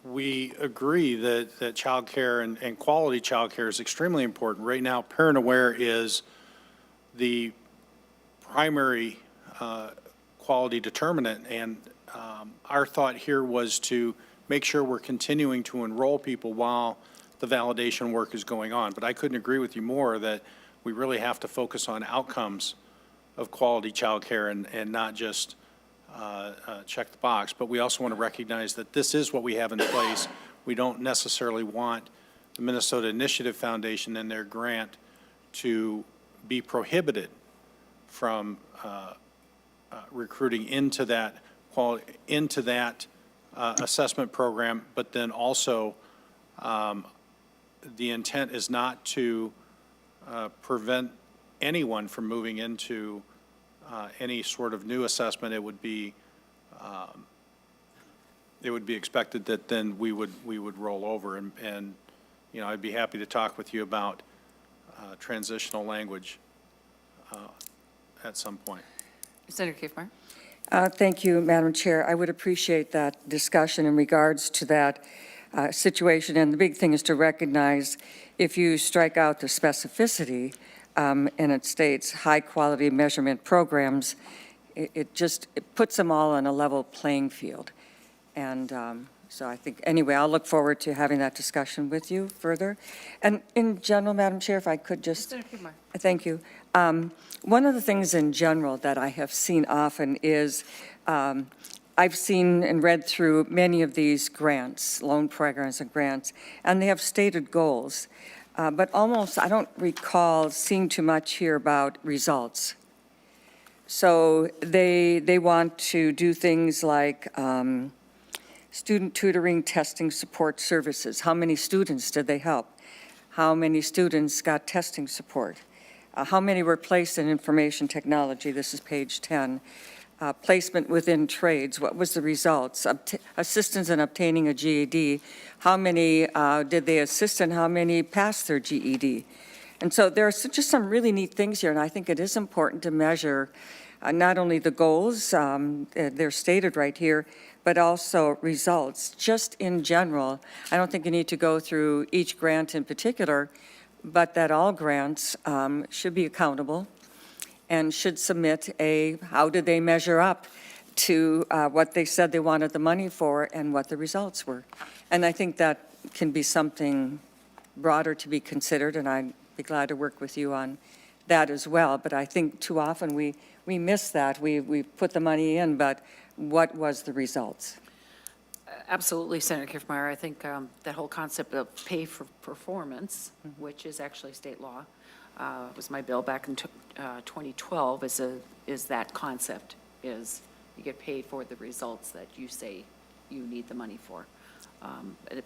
we agree that child care and quality child care is extremely important. Right now, Parent Aware is the primary quality determinant, and our thought here was to make sure we're continuing to enroll people while the validation work is going on. But I couldn't agree with you more that we really have to focus on outcomes of quality child care and not just check the box. But we also want to recognize that this is what we have in place. We don't necessarily want the Minnesota Initiative Foundation and their grant to be prohibited from recruiting into that assessment program, but then also the intent is not to prevent anyone from moving into any sort of new assessment. It would be expected that then we would roll over, and you know, I'd be happy to talk with you about transitional language at some point. Senator Kiffmeyer. Thank you, Madam Chair. I would appreciate that discussion in regards to that situation. And the big thing is to recognize if you strike out the specificity and it states high-quality measurement programs, it puts them all on a level playing field. And so I think, anyway, I'll look forward to having that discussion with you further. And in general, Madam Chair, if I could just... Senator Kiffmeyer. Thank you. One of the things in general that I have seen often is I've seen and read through many of these grants, loan programs and grants, and they have stated goals. But almost, I don't recall seeing too much here about results. So they want to do things like student tutoring, testing, support services. How many students did they help? How many students got testing support? How many were placed in information technology? This is page 10. Placement within trades, what was the results? Assistance in obtaining a GED, how many did they assist and how many passed their GED? And so there are just some really neat things here, and I think it is important to measure not only the goals, they're stated right here, but also results. Just in general, I don't think you need to go through each grant in particular, but that all grants should be accountable and should submit how did they measure up to what they said they wanted the money for and what the results were. And I think that can be something broader to be considered, and I'd be glad to work with you on that as well. But I think too often we miss that. We put the money in, but what was the results? Absolutely, Senator Kiffmeyer. I think that whole concept of pay for performance, which is actually state law, was my bill back in 2012, is that concept, is you get paid for the results that you say you need the money for.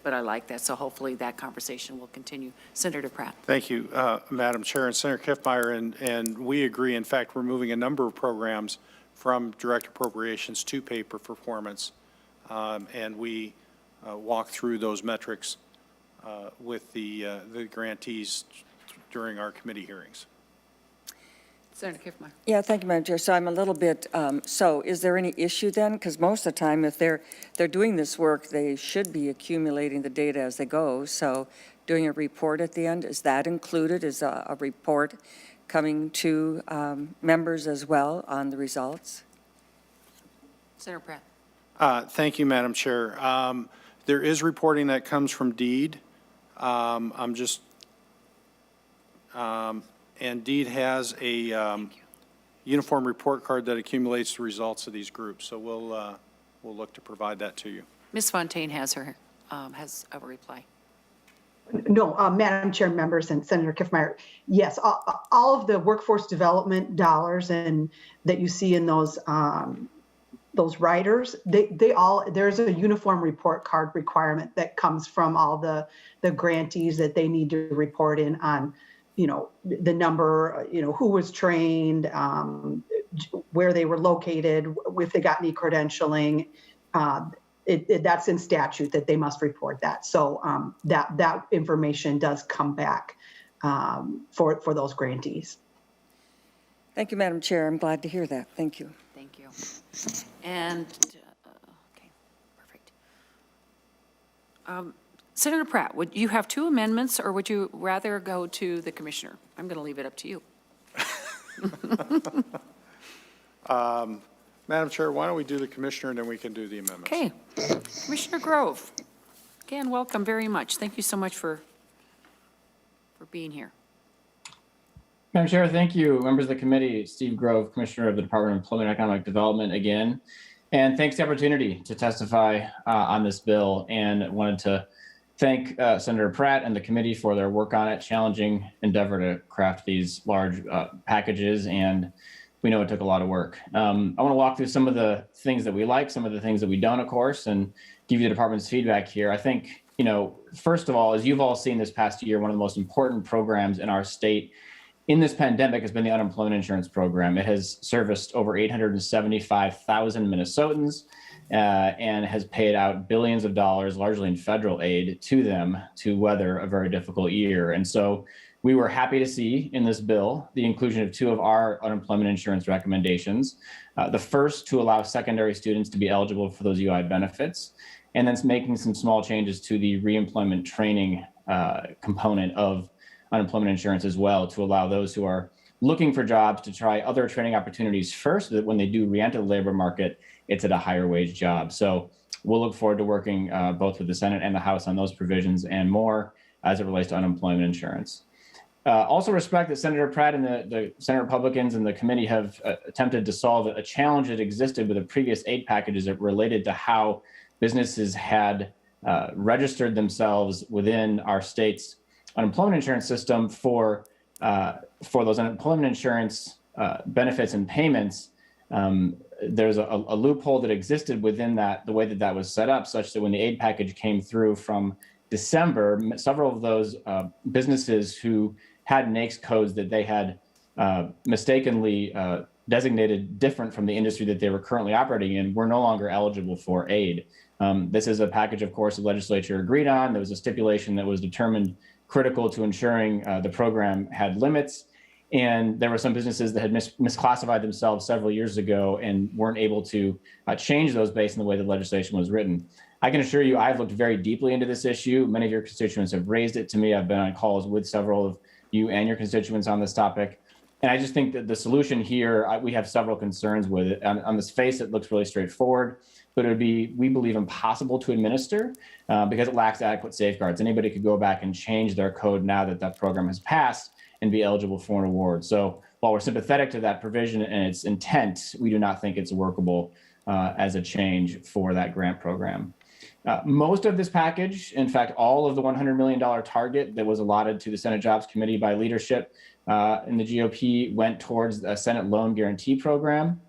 But I like that, so hopefully that conversation will continue. Senator Pratt. Thank you, Madam Chair, and Senator Kiffmeyer, and we agree. In fact, we're moving a number of programs from direct appropriations to pay for performance, and we walk through those metrics with the grantees during our committee hearings. Senator Kiffmeyer. Yeah, thank you, Madam Chair. So I'm a little bit, so is there any issue then? Because most of the time, if they're doing this work, they should be accumulating the data as they go. So doing a report at the end, is that included? Is a report coming to members as well on the results? Senator Pratt. Thank you, Madam Chair. There is reporting that comes from DEED. And DEED has a uniform report card that accumulates the results of these groups. So we'll look to provide that to you. Ms. Fontaine has a reply. No, Madam Chair, members, and Senator Kiffmeyer, yes, all of the workforce development dollars and that you see in those riders, they all, there's a uniform report card requirement that comes from all the grantees that they need to report in on, the number, who was trained, where they were located, if they got any credentialing. That's in statute that they must report that. So that information does come back for those grantees. Thank you, Madam Chair. I'm glad to hear that. Thank you. Thank you. And, okay, perfect. Senator Pratt, would you have two amendments, or would you rather go to the commissioner? I'm going to leave it up to you. Madam Chair, why don't we do the commissioner and then we can do the amendments? Okay. Commissioner Grove, again, welcome very much. Thank you so much for being here. Madam Chair, thank you. Members of the committee, Steve Grove, Commissioner of the Department of Employment and Economic Development again. And thanks for the opportunity to testify on this bill, and wanted to thank Senator Pratt and the committee for their work on it, challenging endeavor to craft these large packages, and we know it took a lot of work. I want to walk through some of the things that we like, some of the things that we don't, of course, and give you the department's feedback here. I think, first of all, as you've all seen this past year, one of the most important programs in our state in this pandemic has been the unemployment insurance program. It has serviced over 875,000 Minnesotans and has paid out billions of dollars, largely in federal aid, to them to weather a very difficult year. And so we were happy to see in this bill the inclusion of two of our unemployment insurance recommendations. The first, to allow secondary students to be eligible for those UI benefits, and then making some small changes to the reemployment training component of unemployment insurance as well, to allow those who are looking for jobs to try other training opportunities first, so that when they do re-enter the labor market, it's at a higher wage job. So we'll look forward to working both with the Senate and the House on those provisions and more as it relates to unemployment insurance. Also respect that Senator Pratt and the Senate Republicans and the committee have attempted to solve a challenge that existed with the previous aid packages that related to how businesses had registered themselves within our state's unemployment insurance system for those unemployment insurance benefits and payments. There's a loophole that existed within that, the way that was set up, such that when the aid package came through from December, several of those businesses who had NAICS codes that they had mistakenly designated different from the industry that they were currently operating in were no longer eligible for aid. This is a package, of course, the legislature agreed on. There was a stipulation that was determined critical to ensuring the program had limits. And there were some businesses that had misclassified themselves several years ago and weren't able to change those based on the way the legislation was written. I can assure you, I've looked very deeply into this issue. Many of your constituents have raised it to me. I've been on calls with several of you and your constituents on this topic. And I just think that the solution here, we have several concerns with it. On this face, it looks really straightforward, but it would be, we believe, impossible to administer because it lacks adequate safeguards. Anybody could go back and change their code now that that program has passed and be eligible for an award. So while we're sympathetic to that provision and its intent, we do not think it's workable as a change for that grant program. Most of this package, in fact, all of the $100 million target that was allotted to the Senate Jobs Committee by leadership in the GOP went towards a Senate loan guarantee program.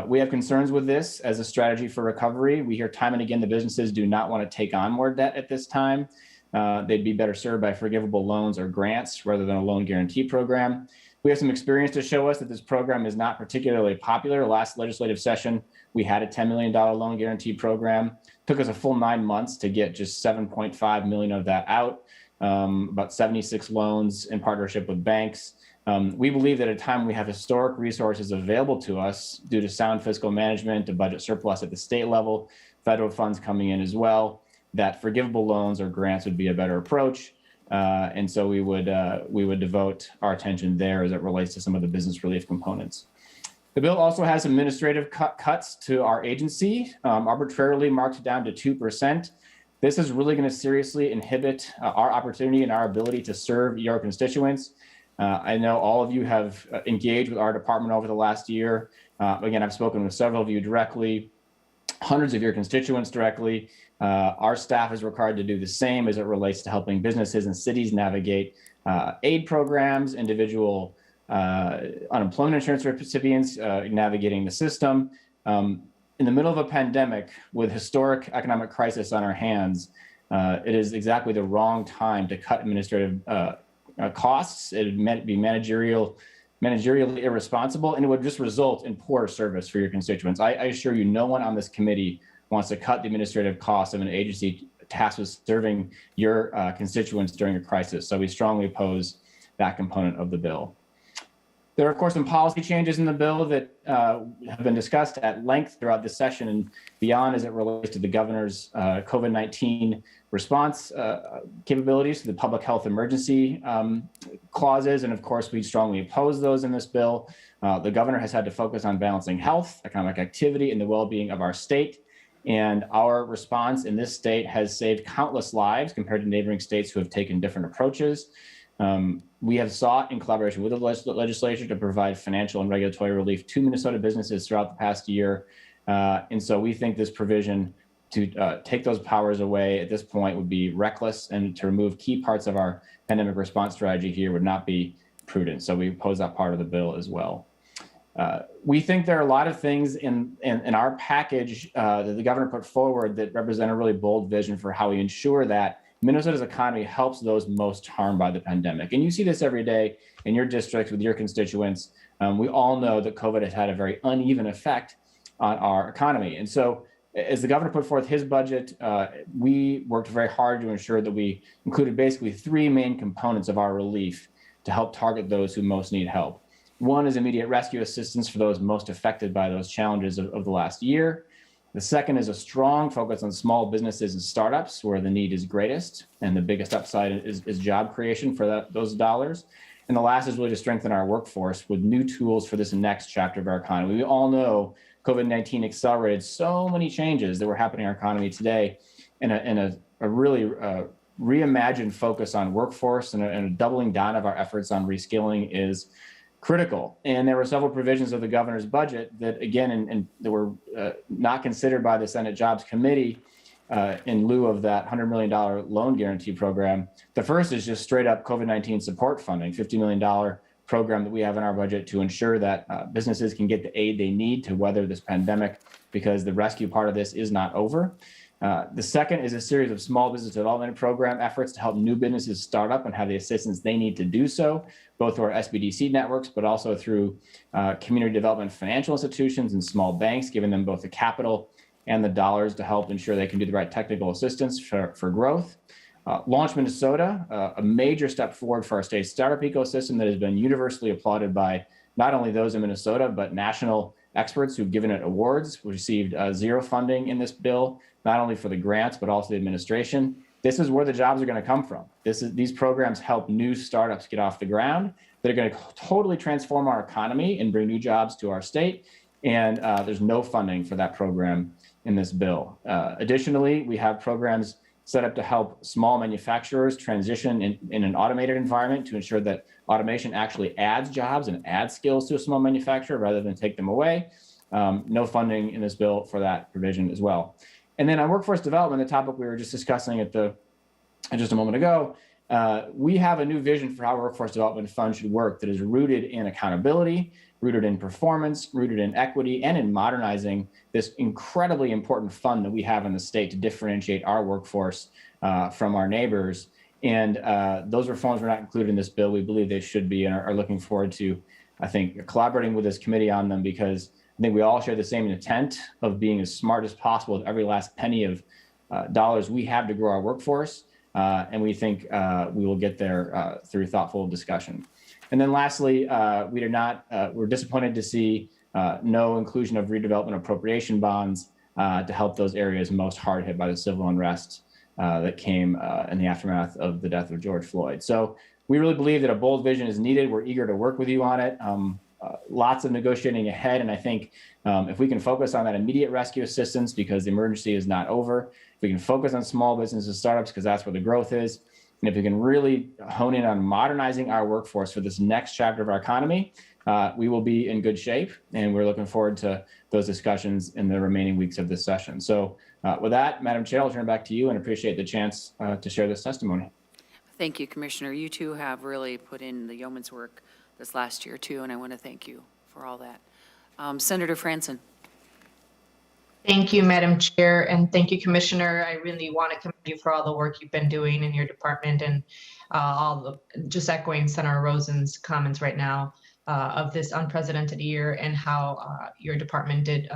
We have concerns with this as a strategy for recovery. We hear time and again the businesses do not want to take on more debt at this time. They'd be better served by forgivable loans or grants rather than a loan guarantee program. We have some experience to show us that this program is not particularly popular. Last legislative session, we had a $10 million loan guarantee program. Took us a full 9 months to get just $7.5 million of that out, about 76 loans in partnership with banks. We believe that at a time we have historic resources available to us due to sound fiscal management, a budget surplus at the state level, federal funds coming in as well, that forgivable loans or grants would be a better approach. And so we would devote our attention there as it relates to some of the business relief components. The bill also has administrative cuts to our agency, arbitrarily marked down to 2%. This is really going to seriously inhibit our opportunity and our ability to serve your constituents. I know all of you have engaged with our department over the last year. Again, I've spoken with several of you directly, hundreds of your constituents directly. Our staff is required to do the same as it relates to helping businesses and cities navigate aid programs, individual unemployment insurance recipients, navigating the system. In the middle of a pandemic with historic economic crisis on our hands, it is exactly the wrong time to cut administrative costs. It would be managerially irresponsible, and it would just result in poor service for your constituents. I assure you, no one on this committee wants to cut the administrative costs of an agency tasked with serving your constituents during a crisis. So we strongly oppose that component of the bill. There are, of course, some policy changes in the bill that have been discussed at length throughout this session and beyond as it relates to the governor's COVID-19 response capabilities to the public health emergency clauses. And of course, we strongly oppose those in this bill. The governor has had to focus on balancing health, economic activity, and the well-being of our state. And our response in this state has saved countless lives compared to neighboring states who have taken different approaches. We have sought, in collaboration with the legislature, to provide financial and regulatory relief to Minnesota businesses throughout the past year. And so we think this provision to take those powers away at this point would be reckless, and to remove key parts of our pandemic response strategy here would not be prudent. So we oppose that part of the bill as well. We think there are a lot of things in our package that the governor put forward that represent a really bold vision for how we ensure that Minnesota's economy helps those most harmed by the pandemic. And you see this every day in your districts with your constituents. We all know that COVID has had a very uneven effect on our economy. And so as the governor put forth his budget, we worked very hard to ensure that we included basically three main components of our relief to help target those who most need help. One is immediate rescue assistance for those most affected by those challenges of the last year. The second is a strong focus on small businesses and startups where the need is greatest and the biggest upside is job creation for those dollars. And the last is really to strengthen our workforce with new tools for this next chapter of our economy. We all know COVID-19 accelerated so many changes that were happening in our economy today, and a really reimagined focus on workforce and a doubling down of our efforts on reskilling is critical. And there were several provisions of the governor's budget that, again, and that were not considered by the Senate Jobs Committee in lieu of that $100 million loan guarantee program. The first is just straight up COVID-19 support funding, $50 million program that we have in our budget to ensure that businesses can get the aid they need to weather this pandemic, because the rescue part of this is not over. The second is a series of small business development program efforts to help new businesses start up and have the assistance they need to do so, both through our SBDC networks, but also through community development financial institutions and small banks, giving them both the capital and the dollars to help ensure they can do the right technical assistance for growth. Launch Minnesota, a major step forward for our state startup ecosystem that has been universally applauded by not only those in Minnesota, but national experts who've given it awards. We received zero funding in this bill, not only for the grants, but also the administration. This is where the jobs are going to come from. These programs help new startups get off the ground that are going to totally transform our economy and bring new jobs to our state. And there's no funding for that program in this bill. Additionally, we have programs set up to help small manufacturers transition in an automated environment to ensure that automation actually adds jobs and adds skills to a small manufacturer rather than take them away. No funding in this bill for that provision as well. And then on workforce development, the topic we were just discussing just a moment ago, we have a new vision for how workforce development fund should work that is rooted in accountability, rooted in performance, rooted in equity, and in modernizing this incredibly important fund that we have in the state to differentiate our workforce from our neighbors. And those reforms were not included in this bill. We believe they should be and are looking forward to, I think, collaborating with this committee on them, because I think we all share the same intent of being as smart as possible with every last penny of dollars we have to grow our workforce. And we think we will get there through thoughtful discussion. And then lastly, we're disappointed to see no inclusion of redevelopment appropriation bonds to help those areas most hard hit by the civil unrest that came in the aftermath of the death of George Floyd. So we really believe that a bold vision is needed. We're eager to work with you on it. Lots of negotiating ahead. And I think if we can focus on that immediate rescue assistance, because the emergency is not over, if we can focus on small businesses and startups, because that's where the growth is, and if we can really hone in on modernizing our workforce for this next chapter of our economy, we will be in good shape. And we're looking forward to those discussions in the remaining weeks of this session. So with that, Madam Chair, I'll turn it back to you and appreciate the chance to share this testimony. Thank you, Commissioner. You two have really put in the yeoman's work this last year, too, and I want to thank you for all that. Senator Franson. Thank you, Madam Chair, and thank you, Commissioner. I really want to commend you for all the work you've been doing in your department, and just echoing Senator Rosen's comments right now of this unprecedented year and how your department did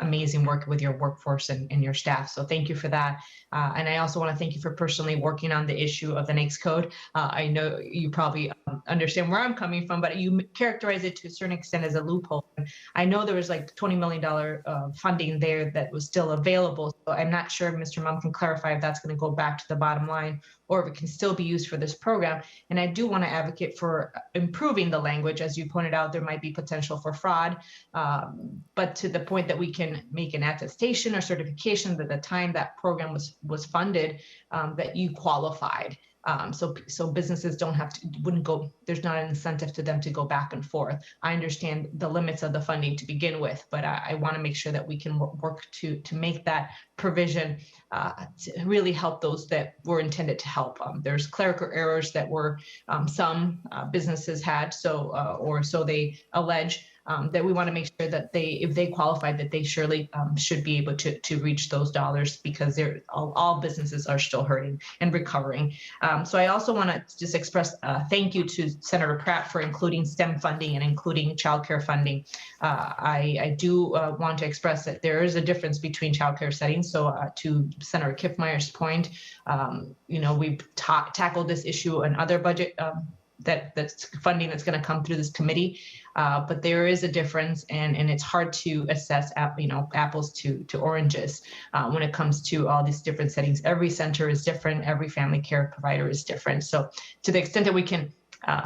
amazing work with your workforce and your staff. So thank you for that. And I also want to thank you for personally working on the issue of the NAICS code. I know you probably understand where I'm coming from, but you characterize it to a certain extent as a loophole. I know there was like $20 million funding there that was still available. So I'm not sure if Mr. Mum can clarify if that's going to go back to the bottom line or if it can still be used for this program. And I do want to advocate for improving the language. As you pointed out, there might be potential for fraud, but to the point that we can make an attestation or certification that the time that program was funded, that you qualified. So businesses wouldn't go, there's not an incentive to them to go back and forth. I understand the limits of the funding to begin with, but I want to make sure that we can work to make that provision to really help those that were intended to help. There's clerical errors that were some businesses had, or so they allege. That we want to make sure that if they qualified, that they surely should be able to reach those dollars, because all businesses are still hurting and recovering. So I also want to just express thank you to Senator Pratt for including STEM funding and including childcare funding. I do want to express that there is a difference between childcare settings. So to Senator Kiffmeyer's point, we've tackled this issue in other budget that's funding that's going to come through this committee. But there is a difference, and it's hard to assess, apples to oranges when it comes to all these different settings. Every center is different. Every family care provider is different. So to the extent that we can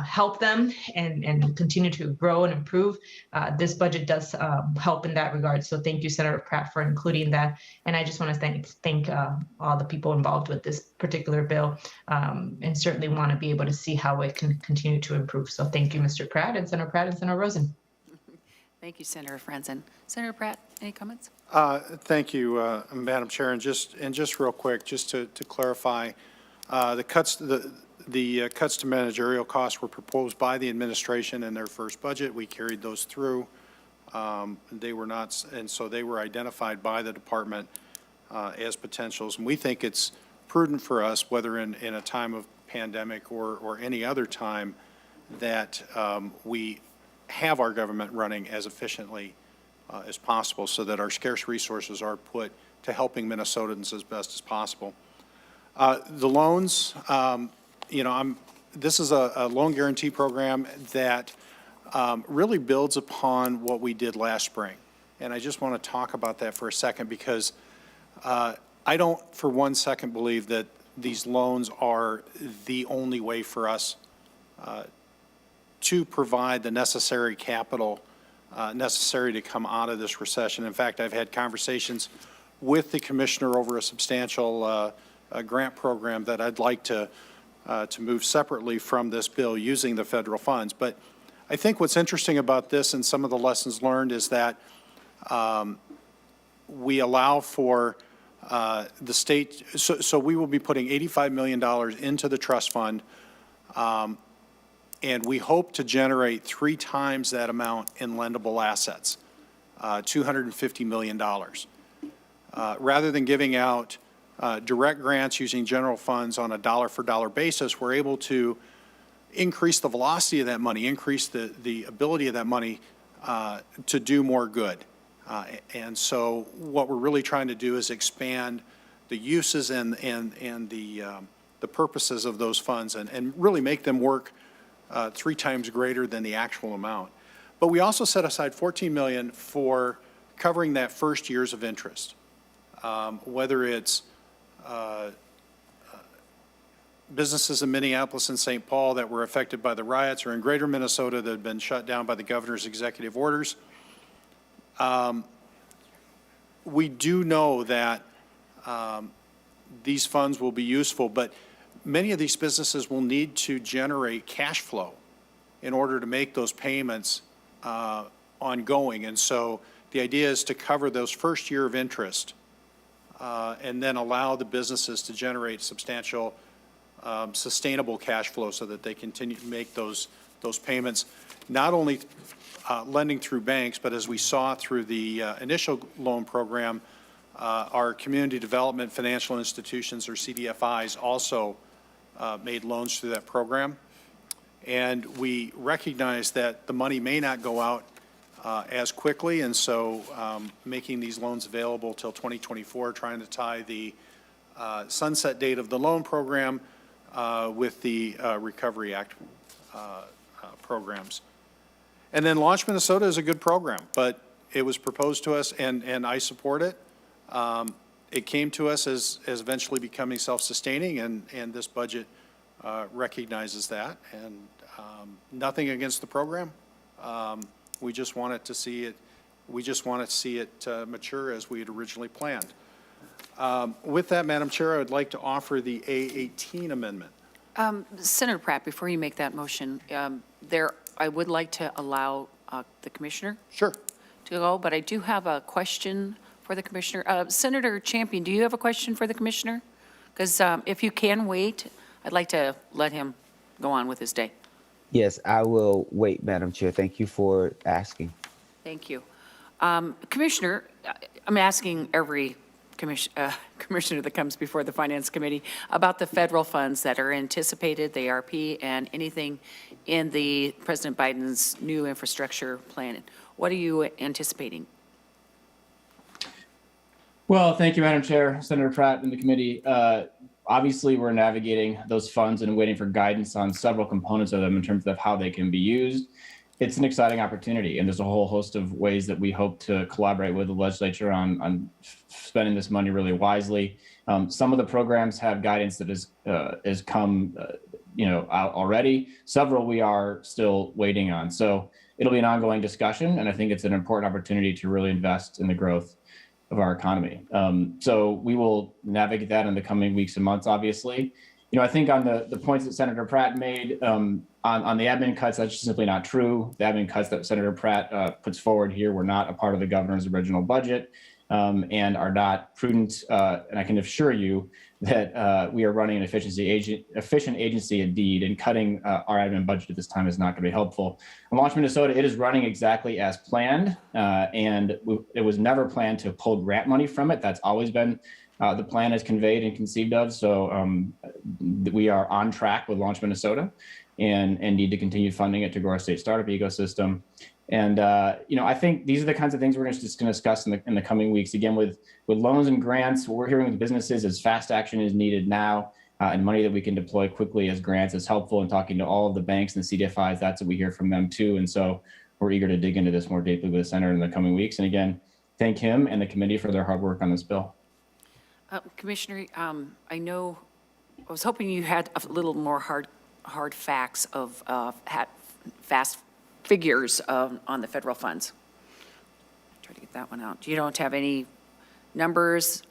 help them and continue to grow and improve, this budget does help in that regard. So thank you, Senator Pratt, for including that. And I just want to thank all the people involved with this particular bill, and certainly want to be able to see how it can continue to improve. So thank you, Mr. Pratt and Senator Rosen. Thank you, Senator Franson. Senator Pratt, any comments? Thank you, Madam Chair. And just real quick, just to clarify, the cuts to managerial costs were proposed by the administration in their first budget. We carried those through. They were not, and so they were identified by the department as potentials. And we think it's prudent for us, whether in a time of pandemic or any other time, that we have our government running as efficiently as possible, so that our scarce resources are put to helping Minnesotans as best as possible. The loans, this is a loan guarantee program that really builds upon what we did last spring. And I just want to talk about that for a second because I don't for one second believe that these loans are the only way for us to provide the necessary capital necessary to come out of this recession. In fact, I've had conversations with the commissioner over a substantial grant program that I'd like to move separately from this bill using the federal funds. But I think what's interesting about this and some of the lessons learned is that we allow for the state, so we will be putting $85 million into the trust fund, and we hope to generate 3 times that amount in lendable assets, $250 million. Rather than giving out direct grants using general funds on a dollar-for-dollar basis, we're able to increase the velocity of that money, increase the ability of that money to do more good. And so what we're really trying to do is expand the uses and the purposes of those funds and really make them work 3 times greater than the actual amount. But we also set aside $14 million for covering that first years of interest, whether it's businesses in Minneapolis and St. Paul that were affected by the riots, or in greater Minnesota that had been shut down by the governor's executive orders. We do know that these funds will be useful, but many of these businesses will need to generate cash flow in order to make those payments ongoing. And so the idea is to cover those first year of interest and then allow the businesses to generate substantial sustainable cash flow so that they continue to make those payments, not only lending through banks, but as we saw through the initial loan program, our community development financial institutions, or CDFIs, also made loans through that program. And we recognize that the money may not go out as quickly, and so making these loans available till 2024, trying to tie the sunset date of the loan program with the Recovery Act programs. And then Launch Minnesota is a good program, but it was proposed to us, and I support it. It came to us as eventually becoming self-sustaining, and this budget recognizes that. And nothing against the program. We just wanted to see it. We just wanted to see it mature as we had originally planned. With that, Madam Chair, I would like to offer the A18 amendment. Senator Pratt, before you make that motion, I would like to allow the commissioner Sure. to go, but I do have a question for the commissioner. Senator Champion, do you have a question for the commissioner? Because if you can wait, I'd like to let him go on with his day. Yes, I will wait, Madam Chair. Thank you for asking. Thank you. Commissioner, I'm asking every commissioner that comes before the Finance Committee about the federal funds that are anticipated, the ARP, and anything in the President Biden's new infrastructure plan. What are you anticipating? Well, thank you, Madam Chair, Senator Pratt, and the committee. Obviously, we're navigating those funds and waiting for guidance on several components of them in terms of how they can be used. It's an exciting opportunity, and there's a whole host of ways that we hope to collaborate with the legislature on spending this money really wisely. Some of the programs have guidance that has come out already. Several we are still waiting on. So it'll be an ongoing discussion, and I think it's an important opportunity to really invest in the growth of our economy. So we will navigate that in the coming weeks and months, obviously. I think on the points that Senator Pratt made on the admin cuts, that's just simply not true. The admin cuts that Senator Pratt puts forward here were not a part of the governor's original budget and are not prudent. And I can assure you that we are running an efficient agency indeed, and cutting our admin budget at this time is not going to be helpful. On Launch Minnesota, it is running exactly as planned, and it was never planned to pull grant money from it. That's always been the plan is conveyed and conceived of. So we are on track with Launch Minnesota and need to continue funding it to grow our state startup ecosystem. And, I think these are the kinds of things we're just going to discuss in the coming weeks. Again, with loans and grants, what we're hearing with businesses is fast action is needed now, and money that we can deploy quickly as grants is helpful. And talking to all of the banks and the CDFIs, that's what we hear from them too. And so we're eager to dig into this more deeply with the senator in the coming weeks. And again, thank him and the committee for their hard work on this bill. Commissioner, I was hoping you had a little more hard facts of fast figures on the federal funds. Try to get that one out. You don't have any numbers?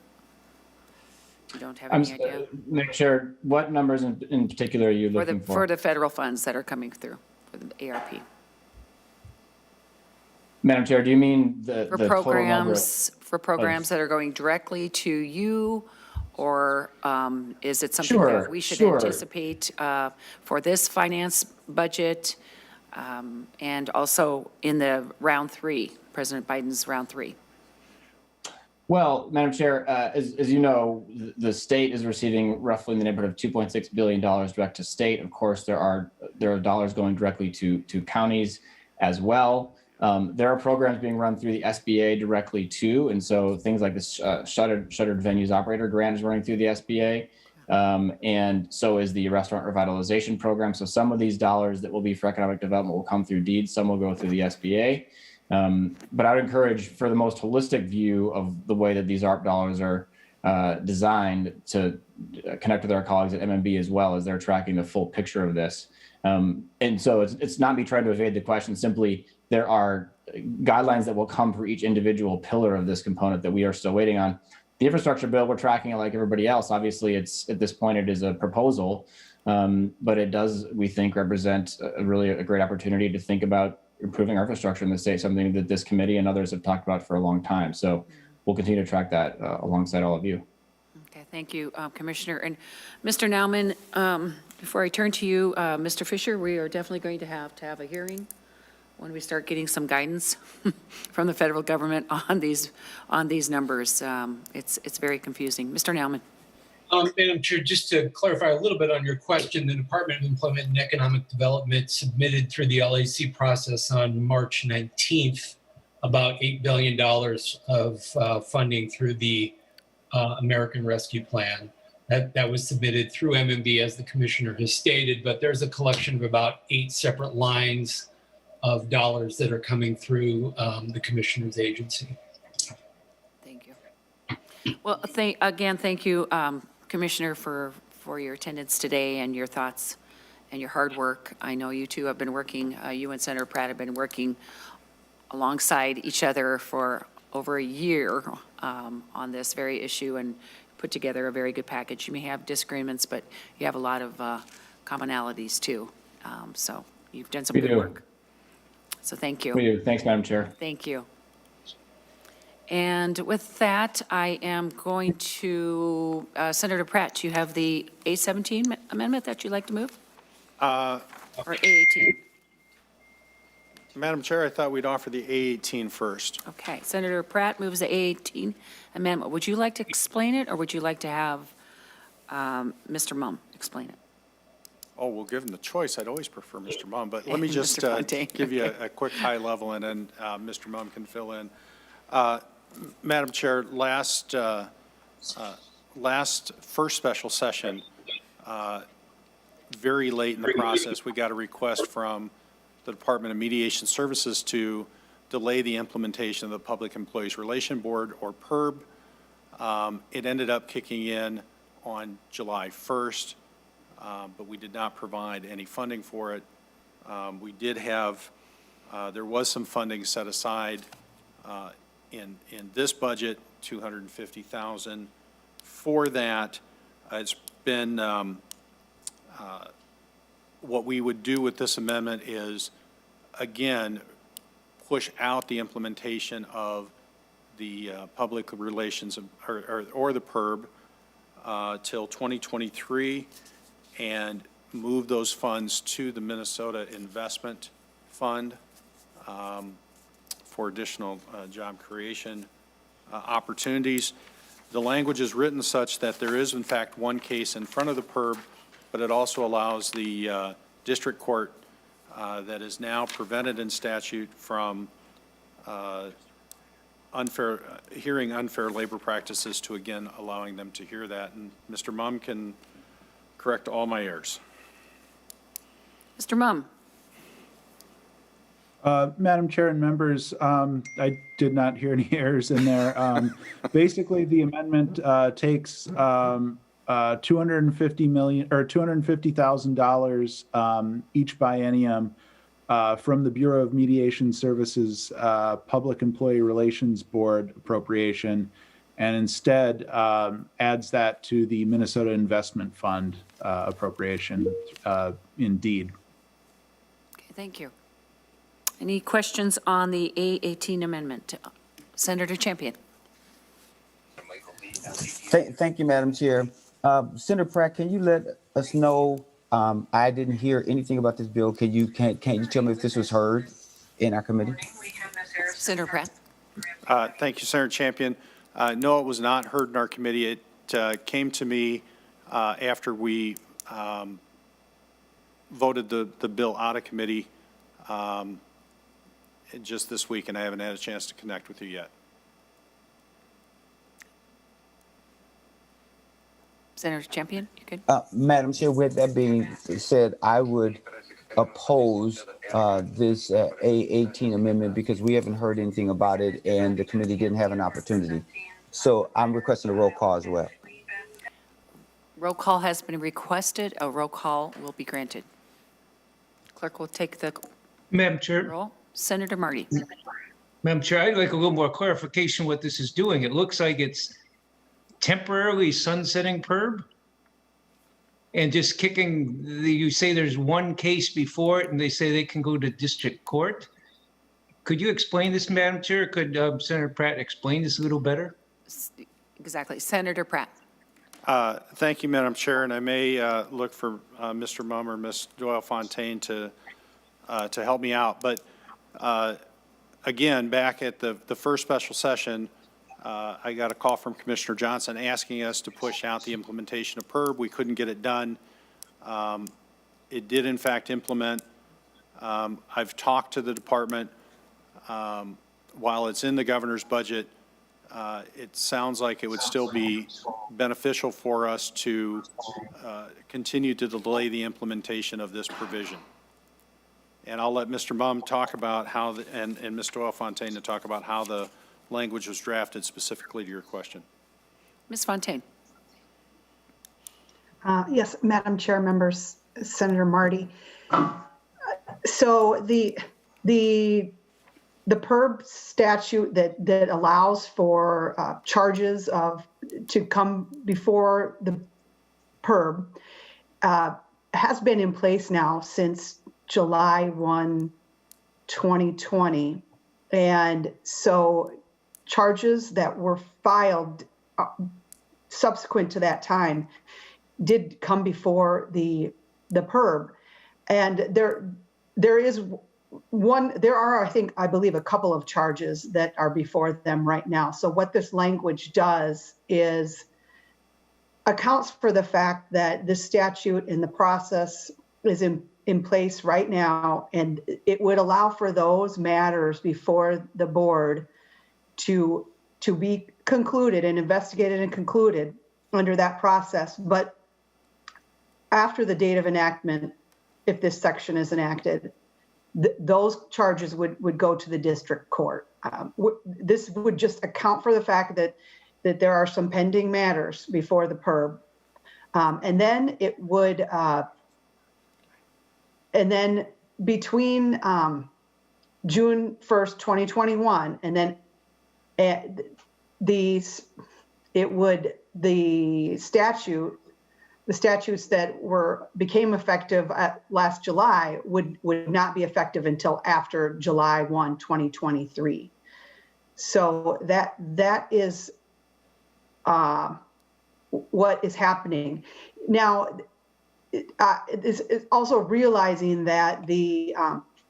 You don't have any idea? Madam Chair, what numbers in particular are you looking for? For the federal funds that are coming through for the ARP? Madam Chair, do you mean the For total number? programs that are going directly to you, or is it something Sure, that we should sure. anticipate for this finance budget, and also in the round three, President Biden's round three? Well, Madam Chair, as you know, the state is receiving roughly in the neighborhood of $2.6 billion direct to state. Of course, there are dollars going directly to counties as well. There are programs being run through the SBA directly too, and so things like this shuttered venues operator grant is running through the SBA, and so is the restaurant revitalization program. So some of these dollars that will be for economic development will come through deeds, some will go through the SBA. But I would encourage, for the most holistic view of the way that these ARP dollars are designed, to connect with our colleagues at MMB as well, as they're tracking the full picture of this. And so it's not me trying to evade the question, simply there are guidelines that will come for each individual pillar of this component that we are still waiting on. The infrastructure bill, we're tracking it like everybody else. Obviously, it's at this point, it is a proposal, but it does, we think, represent a great opportunity to think about improving our infrastructure in the state, something that this committee and others have talked about for a long time. So we'll continue to track that alongside all of you. Okay, thank you, Commissioner. And Mr. Nauman, before I turn to you, Mr. Fisher, we are definitely going to have a hearing when we start getting some guidance from the federal government on these numbers. It's very confusing. Mr. Nauman. Madam Chair, just to clarify a little bit on your question, the Department of Employment and Economic Development submitted through the LAC process on March 19th about $8 billion of funding through the American Rescue Plan. That was submitted through MMB, as the commissioner has stated, but there's a collection of about 8 separate lines of dollars that are coming through the commissioner's agency. Thank you. Well, thank you, Commissioner, for your attendance today and your thoughts and your hard work. I know you two have been working, you and Senator Pratt have been working alongside each other for over a year on this very issue and put together a very good package. You may have disagreements, but you have a lot of commonalities too. So you've done some good work. So thank you. We do. Thanks, Madam Chair. Thank you. And with that, I am going to, Senator Pratt, do you have the A17 amendment that you'd like to move? Or A18? Madam Chair, I thought we'd offer the A18 first. Okay, Senator Pratt moves the A18 amendment. Would you like to explain it, or would you like to have Mr. Mumm explain it? Oh, we'll give him the choice. I'd always prefer Mr. Mumm, but let me just Mr. Fontaine. give you a quick high level, and then Mr. Mumm can fill in. Madam Chair, last first special session, very late in the process, we got a request from the Department of Mediation Services to delay the implementation of the Public Employees Relation Board, or PERB. It ended up kicking in on July 1st, but we did not provide any funding for it. We did have, there was some funding set aside in this budget, $250,000 for that. It's been, what we would do with this amendment is, again, push out the implementation of the public relations or the PERB till 2023, and move those funds to the Minnesota Investment Fund for additional job creation opportunities. The language is written such that there is, in fact, one case in front of the PERB, but it also allows the district court that is now prevented in statute from hearing unfair labor practices to, again, allowing them to hear that. And Mr. Mumm can correct all my errors. Mr. Mumm. Madam Chair and members, I did not hear any errors in there. Basically, the amendment takes $250 million or $250,000 each biennium from the Bureau of Mediation Services Public Employee Relations Board appropriation, and instead adds that to the Minnesota Investment Fund appropriation in deed. Okay, thank you. Any questions on the A18 amendment? Senator Champion. Thank you, Madam Chair. Senator Pratt, can you let us know? I didn't hear anything about this bill. Can you tell me if this was heard in our committee? Senator Pratt. Thank you, Senator Champion. No, it was not heard in our committee. It came to me after we voted the bill out of committee just this week, and I haven't had a chance to connect with you yet. Senator Champion, you good? Madam Chair, with that being said, I would oppose this A18 amendment because we haven't heard anything about it and the committee didn't have an opportunity. So I'm requesting a roll call as well. Roll call has been requested. A roll call will be granted. Clerk will take the Madam Chair. roll. Senator Marty. Madam Chair, I'd like a little more clarification what this is doing. It looks like it's temporarily sunsetting PERB and just kicking, you say there's one case before it and they say they can go to district court. Could you explain this, Madam Chair? Could Senator Pratt explain this a little better? Exactly. Senator Pratt. Thank you, Madam Chair, and I may look for Mr. Mumm or Ms. Doyle-Fontaine to help me out. But again, back at the first special session, I got a call from Commissioner Johnson asking us to push out the implementation of PERB. We couldn't get it done. It did, in fact, implement. I've talked to the department. While it's in the governor's budget, it sounds like it would still be beneficial for us to continue to delay the implementation of this provision. And I'll let Mr. Mumm talk about how, and Ms. Doyle-Fontaine to talk about how the language was drafted specifically to your question. Ms. Fontaine. Yes, Madam Chair, members, Senator Marty. So the PERB statute that allows for charges to come before the PERB has been in place now since July 1, 2020. And so charges that were filed subsequent to that time did come before the PERB. And there are, I believe, a couple of charges that are before them right now. So what this language does is accounts for the fact that the statute and the process is in place right now, and it would allow for those matters before the board to be concluded and investigated and concluded under that process. But after the date of enactment, if this section is enacted, those charges would go to the district court. This would just account for the fact that there are some pending matters before the PERB. And then it would, and then between June 1st, 2021, and then the statutes that became effective last July would not be effective until after July 1, 2023. So that is what is happening now. It's also realizing that the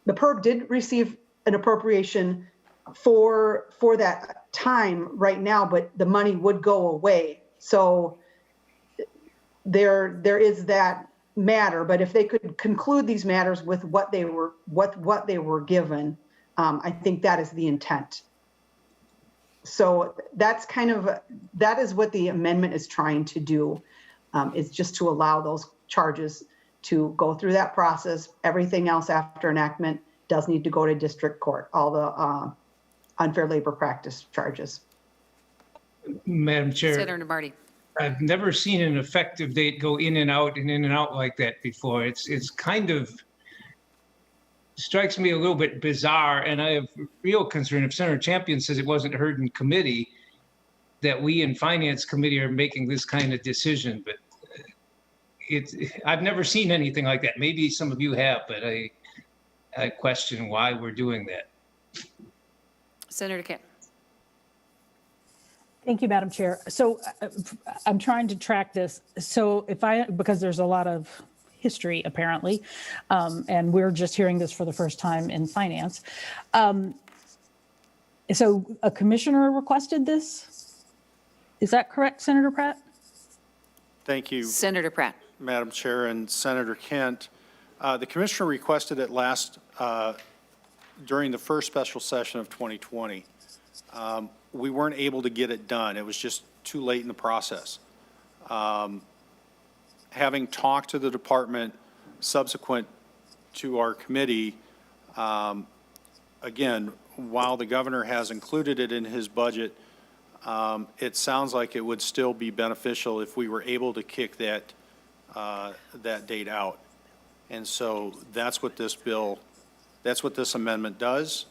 PERB did receive an appropriation for that time right now, but the money would go away. So there is that matter, but if they could conclude these matters with what they were given, I think that is the intent. So that's that is what the amendment is trying to do, is just to allow those charges to go through that process. Everything else after enactment does need to go to district court, all the unfair labor practice charges. Madam Chair, Senator Marty. I've never seen an effective date go in and out like that before. It's kind of strikes me a little bit bizarre, and I have real concern if Senator Champion says it wasn't heard in committee, that we in Finance Committee are making this kind of decision. But I've never seen anything like that. Maybe some of you have, but I question why we're doing that. Senator Kent. Thank you, Madam Chair. So I'm trying to track this. So because there's a lot of history apparently, and we're just hearing this for the first time in finance. So a commissioner requested this? Is that correct, Senator Pratt? Thank you, Senator Pratt. Madam Chair and Senator Kent. The commissioner requested it during the first special session of 2020. We weren't able to get it done. It was just too late in the process. Having talked to the department subsequent to our committee, again, while the governor has included it in his budget, it sounds like it would still be beneficial if we were able to kick that date out. And so that's what this amendment does.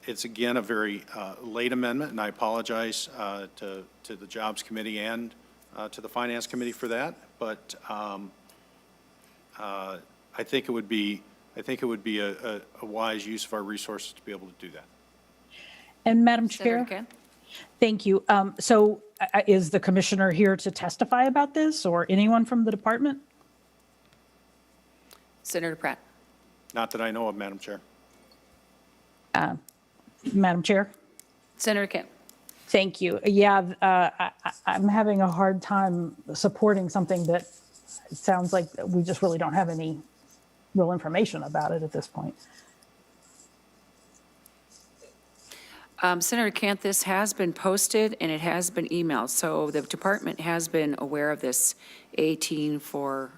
It's again a very late amendment, and I apologize to the Jobs Committee and to the Finance Committee for that. But I think it would be a wise use of our resources to be able to do that. And Madam Senator Chair, Kent. thank you. So is the commissioner here to testify about this, or anyone from the department? Senator Pratt. Not that I know of, Madam Chair. Madam Chair? Senator Kent. Thank you. Yeah, I'm having a hard time supporting something that it sounds like we just really don't have any real information about it at this point. Senator Kent, this has been posted and it has been emailed. So the department has been aware of this 18 for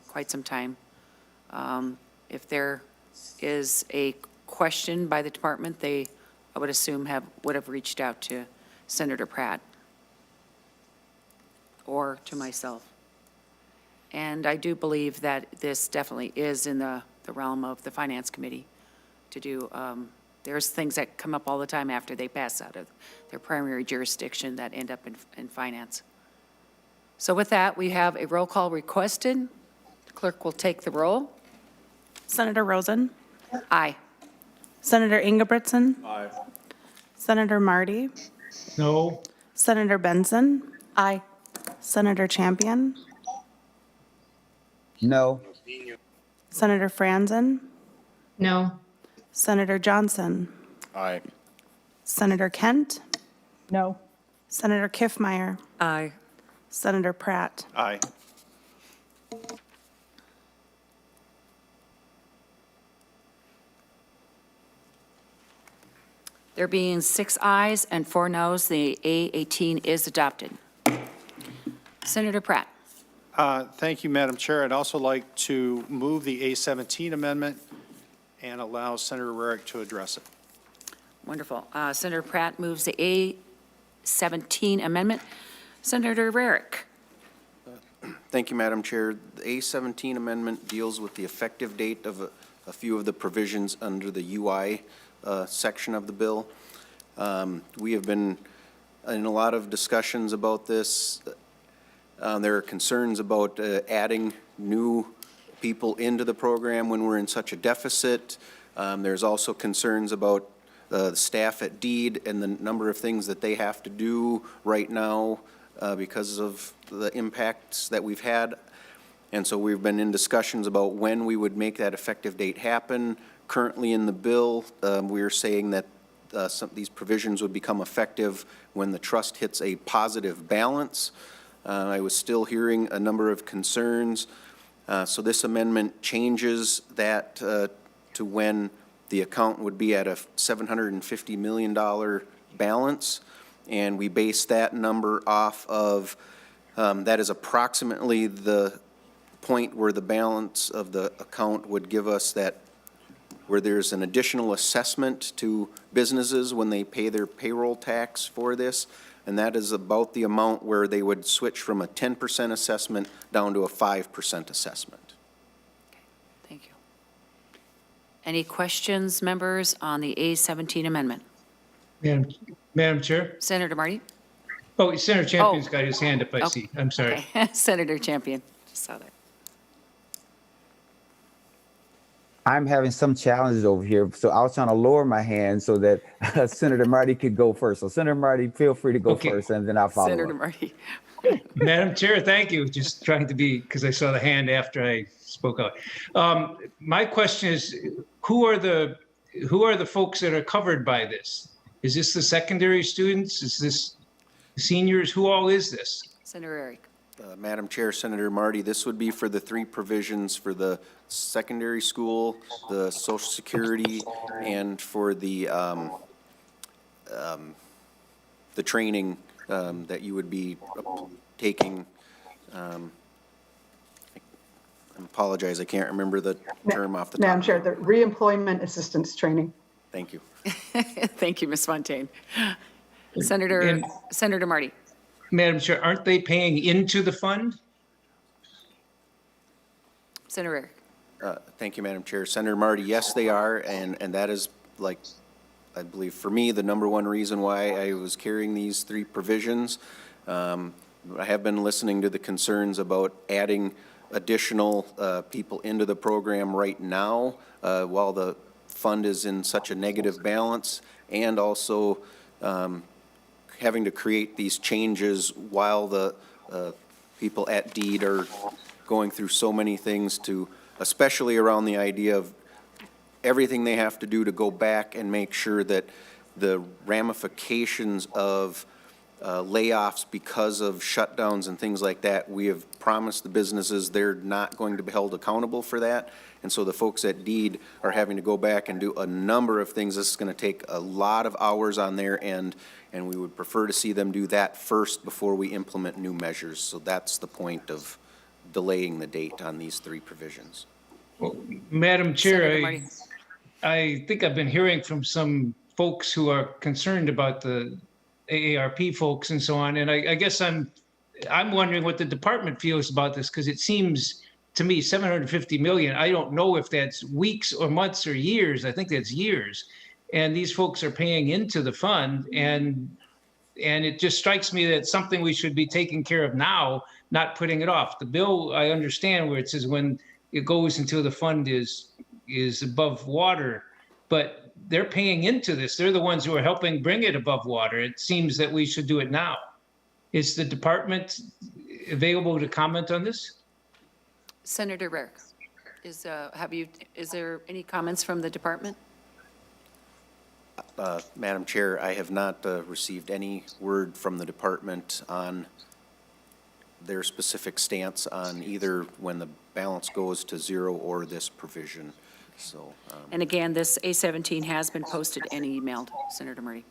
quite some time. If there is a question by the department, they, I would assume, would have reached out to Senator Pratt or to myself. And I do believe that this definitely is in the realm of the Finance Committee to do. There's things that come up all the time after they pass out of their primary jurisdiction that end up in finance. So with that, we have a roll call requested. The clerk will take the roll. Senator Rosen? Aye. Senator Ingebrigtsen? Aye. Senator Marty? No. Senator Benson? Aye. Senator Champion? No. Senator Franzen? No. Senator Johnson? Aye. Senator Kent? No. Senator Kiffmeyer? Aye. Senator Pratt? Aye. There being 6 ayes and 4 noes, the A18 is adopted. Senator Pratt. Thank you, Madam Chair. I'd also like to move the A17 amendment and allow Senator Rarick to address it. Wonderful. Senator Pratt moves the A17 amendment. Senator Rarick. Thank you, Madam Chair. The A17 amendment deals with the effective date of a few of the provisions under the UI section of the bill. We have been in a lot of discussions about this. There are concerns about adding new people into the program when we're in such a deficit. There's also concerns about the staff at DEED and the number of things that they have to do right now because of the impacts that we've had. And so we've been in discussions about when we would make that effective date happen. Currently in the bill, we're saying that some of these provisions would become effective when the trust hits a positive balance. I was still hearing a number of concerns. So this amendment changes that to when the account would be at a $750 million balance. And we base that number off of, that is approximately the point where the balance of the account would give us that, where there's an additional assessment to businesses when they pay their payroll tax for this. And that is about the amount where they would switch from a 10% assessment down to a 5% assessment. Thank you. Any questions, members, on the A17 amendment? Madam Chair? Senator Marty? Oh, Senator Champion's got his hand up, I Oh, see. I'm sorry. Okay. Senator Champion, just saw that. I'm having some challenges over here, so I was trying to lower my hand so that Senator Marty could go first. So Senator Marty, feel free to go Okay. first, and then I'll follow Senator up. Marty. Madam Chair, thank you. Just trying to be, because I saw the hand after I spoke out. My question is, who are the folks that are covered by this? Is this the secondary students? Is this seniors? Who all is this? Senator Eric. Madam Chair, Senator Marty, this would be for the three provisions for the secondary school, the Social Security, and for the training that you would be taking. I apologize, I can't remember the term off the top. Madam Chair, the reemployment assistance training. Thank you. Thank you, Ms. Fontaine. Senator Marty. Madam Chair, aren't they paying into the fund? Senator Eric. Thank you, Madam Chair. Senator Marty, yes, they are, and that is, like, I believe for me, the number one reason why I was carrying these three provisions. I have been listening to the concerns about adding additional people into the program right now while the fund is in such a negative balance, and also having to create these changes while the people at DEED are going through so many things to, especially around the idea of everything they have to do to go back and make sure that the ramifications of layoffs because of shutdowns and things like that, we have promised the businesses they're not going to be held accountable for that. And so the folks at DEED are having to go back and do a number of things. This is going to take a lot of hours on their end, and we would prefer to see them do that first before we implement new measures. So that's the point of delaying the date on these three provisions. Well, Madam Chair, Senator Marty. I think I've been hearing from some folks who are concerned about the AARP folks and so on, and I guess I'm wondering what the department feels about this, because it seems to me 750 million, I don't know if that's weeks or months or years. I think that's years. And these folks are paying into the fund, and it just strikes me that it's something we should be taking care of now, not putting it off. The bill, I understand where it says when it goes until the fund is above water, but they're paying into this. They're the ones who are helping bring it above water. It seems that we should do it now. Is the department available to comment on this? Senator Eric. Is there any comments from the department? Madam Chair, I have not received any word from the department on their specific stance on either when the balance goes to zero or this provision. So, And again, this A17 has been posted and emailed, Senator Marty.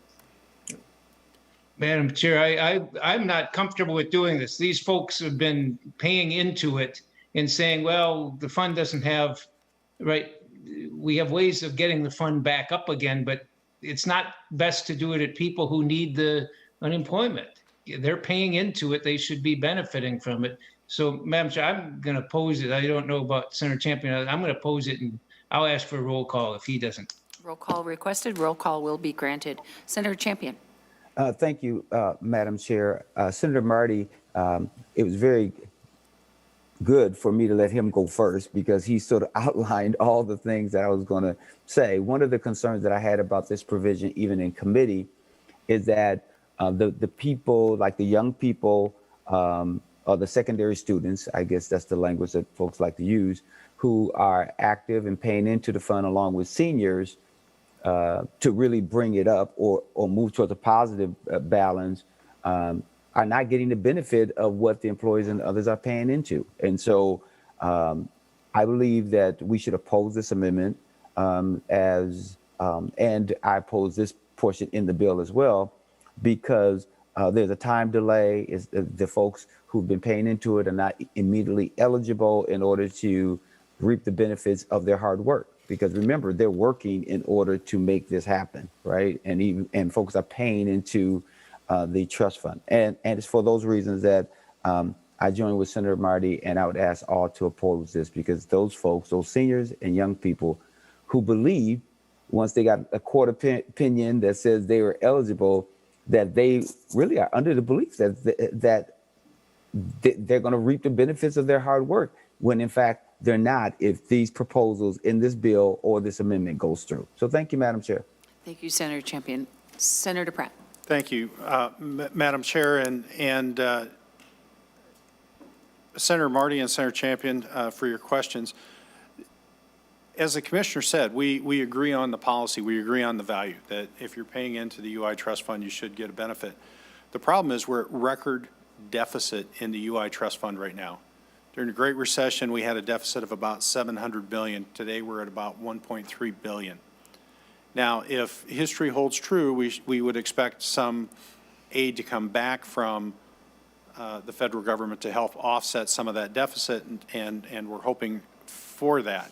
Madam Chair, I'm not comfortable with doing this. These folks have been paying into it and saying, well, the fund doesn't have, right, we have ways of getting the fund back up again, but it's not best to do it at people who need the unemployment. They're paying into it. They should be benefiting from it. So, Madam Chair, I'm going to pose it. I don't know about Senator Champion. I'm going to pose it, and I'll ask for a roll call if he doesn't. Roll call requested. Roll call will be granted. Senator Champion. Thank you, Madam Chair. Senator Marty, it was very good for me to let him go first because he sort of outlined all the things that I was going to say. One of the concerns that I had about this provision, even in committee, is that the people, like the young people or the secondary students, I guess that's the language that folks like to use, who are active and paying into the fund along with seniors to really bring it up or move towards a positive balance, are not getting the benefit of what the employees and others are paying into. And so I believe that we should oppose this amendment and I oppose this portion in the bill as well, because there's a time delay. Is the folks who've been paying into it are not immediately eligible in order to reap the benefits of their hard work. Because remember, they're working in order to make this happen, right? And folks are paying into the trust fund. And it's for those reasons that I join with Senator Marty, and I would ask all to oppose this, because those folks, those seniors and young people who believe once they got a court opinion that says they were eligible, that they really are under the belief that they're going to reap the benefits of their hard work, when in fact they're not, if these proposals in this bill or this amendment goes through. So thank you, Madam Chair. Thank you, Senator Champion. Senator Pratt. Thank you, Madam Chair, and Senator Marty and Senator Champion for your questions. As the Commissioner said, we agree on the policy, we agree on the value, that if you're paying into the UI Trust Fund, you should get a benefit. The problem is we're at record deficit in the UI Trust Fund right now. During the Great Recession, we had a deficit of about $700 billion. Today, we're at about $1.3 billion. Now, if history holds true, we would expect some aid to come back from the federal government to help offset some of that deficit, and we're hoping for that.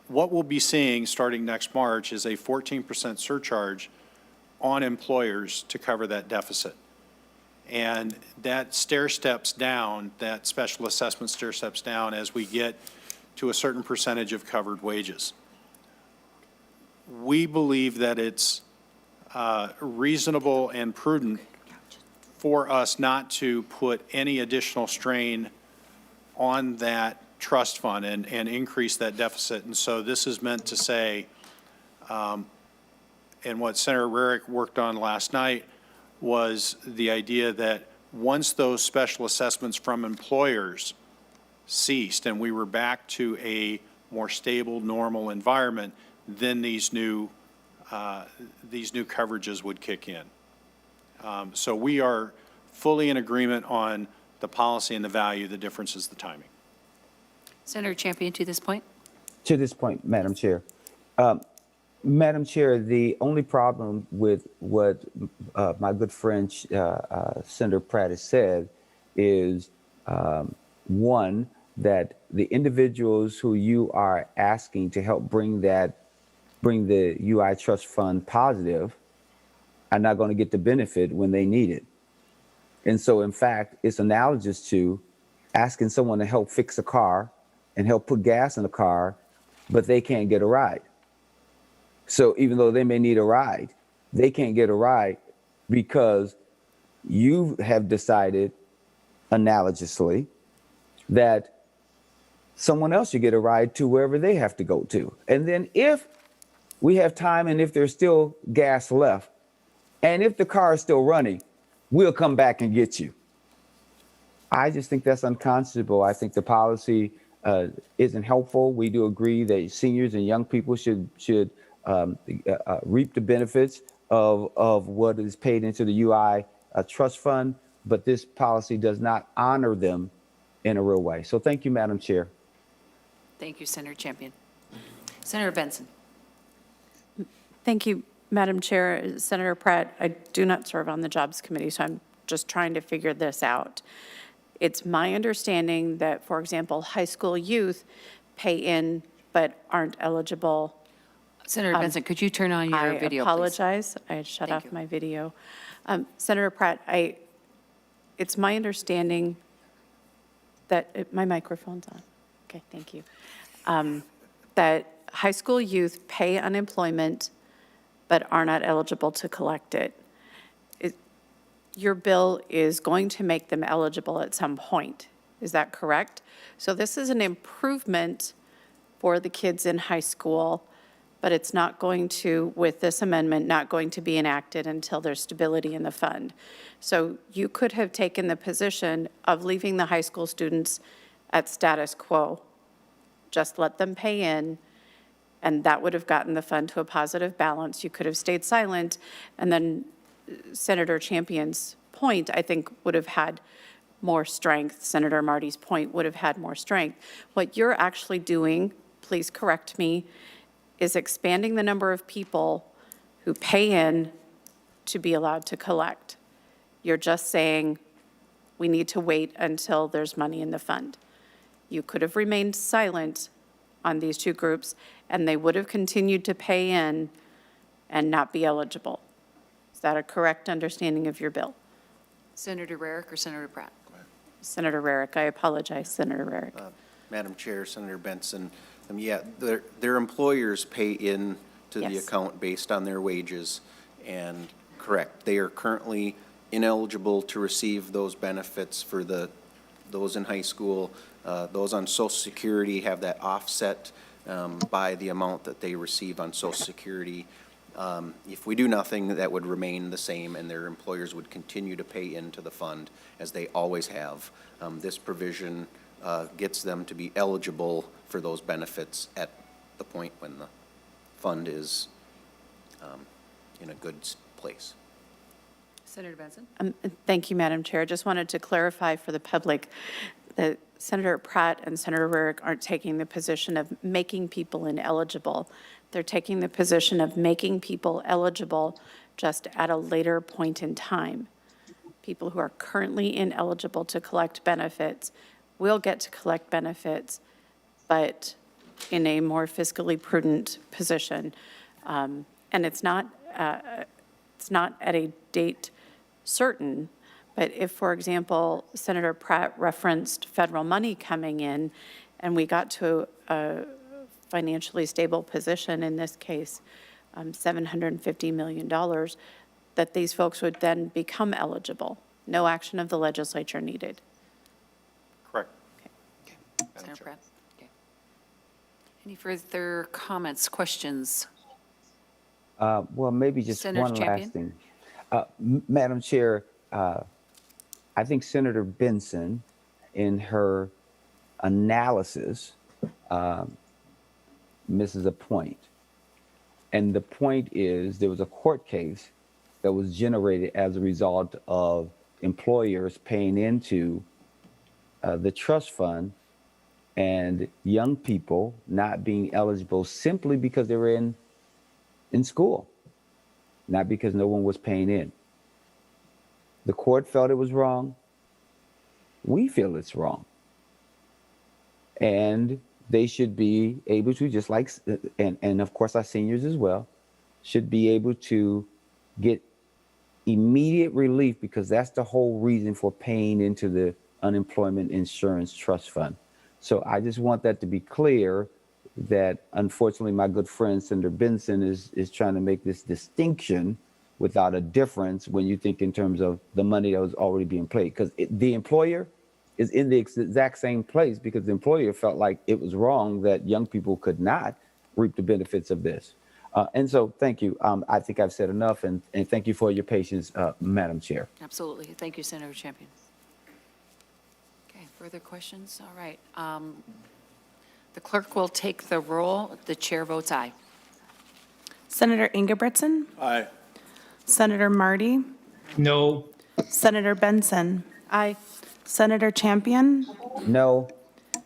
What we'll be seeing starting next March is a 14% surcharge on employers to cover that deficit. And that stair steps down, that special assessment stair steps down as we get to a certain percentage of covered wages. We believe that it's reasonable and prudent for us not to put any additional strain on that trust fund and increase that deficit. And so this is meant to say, and what Senator Rarick worked on last night was the idea that once those special assessments from employers ceased and we were back to a more stable, normal environment, then these new coverages would kick in. So we are fully in agreement on the policy and the value. The difference is the timing. Senator Champion, to this point. To this point, Madam Chair. Madam Chair, the only problem with what my good friend Senator Pratt has said is, one, that the individuals who you are asking to help bring the UI Trust Fund positive are not going to get the benefit when they need it. And so, in fact, it's analogous to asking someone to help fix a car and help put gas in the car, but they can't get a ride. So even though they may need a ride, they can't get a ride because you have decided analogously that someone else should get a ride to wherever they have to go to. And then if we have time and if there's still gas left, and if the car is still running, we'll come back and get you. I just think that's unconscionable. I think the policy isn't helpful. We do agree that seniors and young people should reap the benefits of what is paid into the UI Trust Fund, but this policy does not honor them in a real way. So thank you, Madam Chair. Thank you, Senator Champion. Senator Benson. Thank you, Madam Chair. Senator Pratt, I do not serve on the Jobs Committee, so I'm just trying to figure this out. It's my understanding that, for example, high school youth pay in but aren't eligible. Senator Benson, could you turn on your video, please? I apologize. I had shut off my video. Senator Pratt, it's my understanding that my microphone's on. Okay, thank you. That high school youth pay unemployment but are not eligible to collect it. Your bill is going to make them eligible at some point. Is that correct? So this is an improvement for the kids in high school, but it's not going to, with this amendment, not going to be enacted until there's stability in the fund. So you could have taken the position of leaving the high school students at status quo. Just let them pay in, and that would have gotten the fund to a positive balance. You could have stayed silent, and then Senator Champion's point, I think, would have had more strength. Senator Marty's point would have had more strength. What you're actually doing, please correct me, is expanding the number of people who pay in to be allowed to collect. You're just saying, we need to wait until there's money in the fund. You could have remained silent on these two groups, and they would have continued to pay in and not be eligible. Is that a correct understanding of your bill? Senator Rarick or Senator Pratt? Senator Rarick, I apologize, Senator Rarick. Madam Chair, Senator Benson, yeah, their employers pay in to the Yes. account based on their wages, and correct, they are currently ineligible to receive those benefits for those in high school. Those on Social Security have that offset by the amount that they receive on Social Security. If we do nothing, that would remain the same, and their employers would continue to pay into the fund as they always have. This provision gets them to be eligible for those benefits at the point when the fund is in a good place. Senator Benson? Thank you, Madam Chair. I just wanted to clarify for the public that Senator Pratt and Senator Rarick aren't taking the position of making people ineligible. They're taking the position of making people eligible just at a later point in time. People who are currently ineligible to collect benefits will get to collect benefits, but in a more fiscally prudent position. And it's not at a date certain, but if, for example, Senator Pratt referenced federal money coming in and we got to a financially stable position, in this case, $750 million, that these folks would then become eligible. No action of the legislature needed. Correct. Senator Pratt? Okay. Any further comments, questions? Well, maybe just Senator one Champion? last thing. Madam Chair, I think Senator Benson, in her analysis, misses a point. And the point is there was a court case that was generated as a result of employers paying into the trust fund and young people not being eligible simply because they were in school, not because no one was paying in. The court felt it was wrong. We feel it's wrong. And they should be able to, just like, and of course our seniors as well, should be able to get immediate relief, because that's the whole reason for paying into the unemployment insurance trust fund. So I just want that to be clear, that unfortunately my good friend Senator Benson is trying to make this distinction without a difference when you think in terms of the money that was already being paid, because the employer is in the exact same place, because the employer felt like it was wrong that young people could not reap the benefits of this. And so thank you. I think I've said enough, and thank you for your patience, Madam Chair. Absolutely. Thank you, Senator Champion. Okay, further questions? All right. The clerk will take the roll. The chair votes aye. Senator Ingebretson? Aye. Senator Marty? No. Senator Benson? Aye. Senator Champion? No.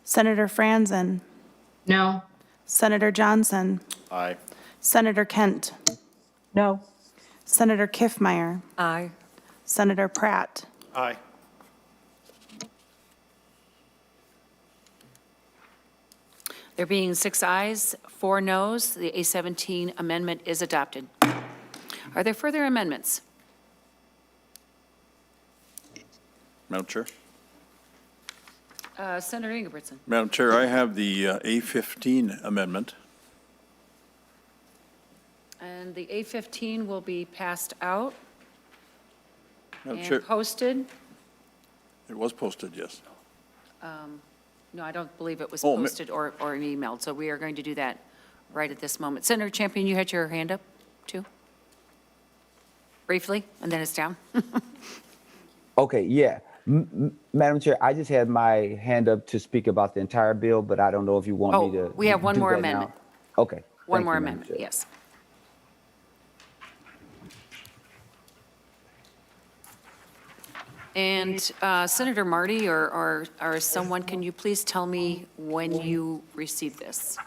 Senator Franzen? No. Senator Johnson? Aye. Senator Kent? No. Senator Kiffmeyer? Aye. Senator Pratt? Aye. There being 6 ayes, 4 noes, the A17 amendment is adopted. Are there further amendments? Madam Chair? Senator Ingebrigtsen. Madam Chair, I have the A15 amendment. And the A15 will be passed out Madam Chair, and posted. it was posted, yes. No, I don't believe it was Oh, posted or emailed, so we are going to do that right at this moment. Senator Champion, you had your hand up, too? Briefly, and then it's down. Okay, yeah. Madam Chair, I just had my hand up to speak about the entire bill, but I don't know if you want me to. We have one do more that now. amendment. Okay. One Thank more you, Madam amendment, Chair. yes. And Senator Marty or someone, can you please tell me when you received this?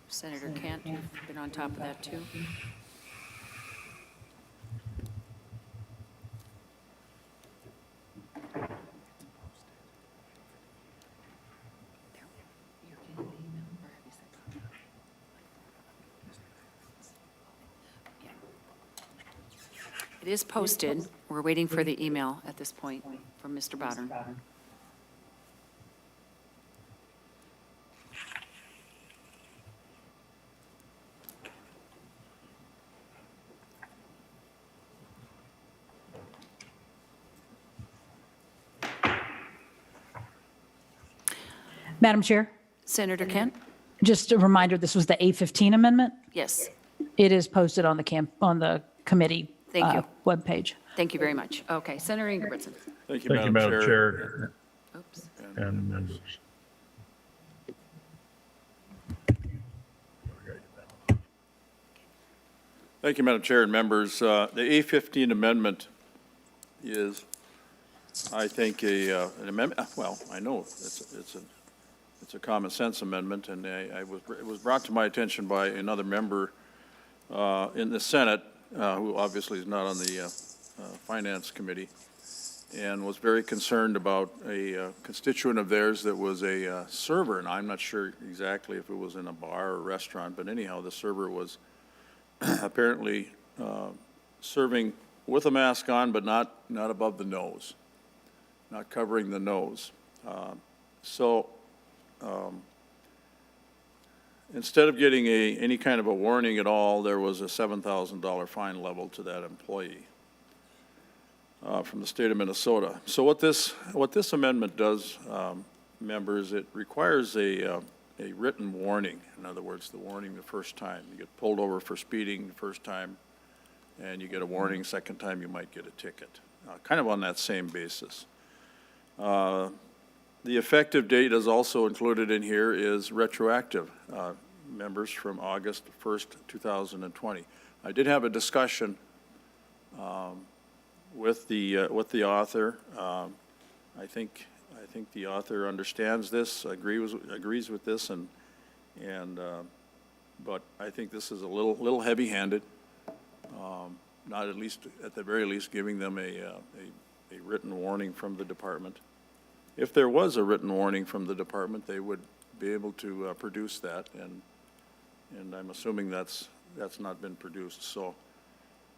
Senator Kent, you've been on top of that too. It is posted. We're waiting for the email at this point from Mr. Bodden. Madam Chair, Senator Kent? just a reminder, this was the A15 amendment. Yes. It is posted on the committee Thank you. webpage. Thank you very much. Okay, Senator Ingebrigtsen. Thank you, Thank you, Madam Madam Chair Oops. and members. Thank you, Madam Chair and members. The A15 amendment is, I think, an amendment, well, I know it's a common sense amendment, and it was brought to my attention by another member in the Senate, who obviously is not on the Finance Committee, and was very concerned about a constituent of theirs that was a server, and I'm not sure exactly if it was in a bar or restaurant, but anyhow, the server was apparently serving with a mask on, but not above the nose, not covering the nose. Instead of getting any kind of a warning at all, there was a $7,000 fine leveled to that employee from the state of Minnesota. So what this amendment does, members, it requires a written warning. In other words, the warning the first time. You get pulled over for speeding the first time, and you get a warning. Second time, you might get a ticket. Kind of on that same basis. The effective date is also included in here is retroactive, members, from August 1st, 2020. I did have a discussion with the author. I think the author understands this, agrees with this, but I think this is a little heavy-handed. Not at the very least, giving them a written warning from the department. If there was a written warning from the department, they would be able to produce that, and I'm assuming that's not been produced. So,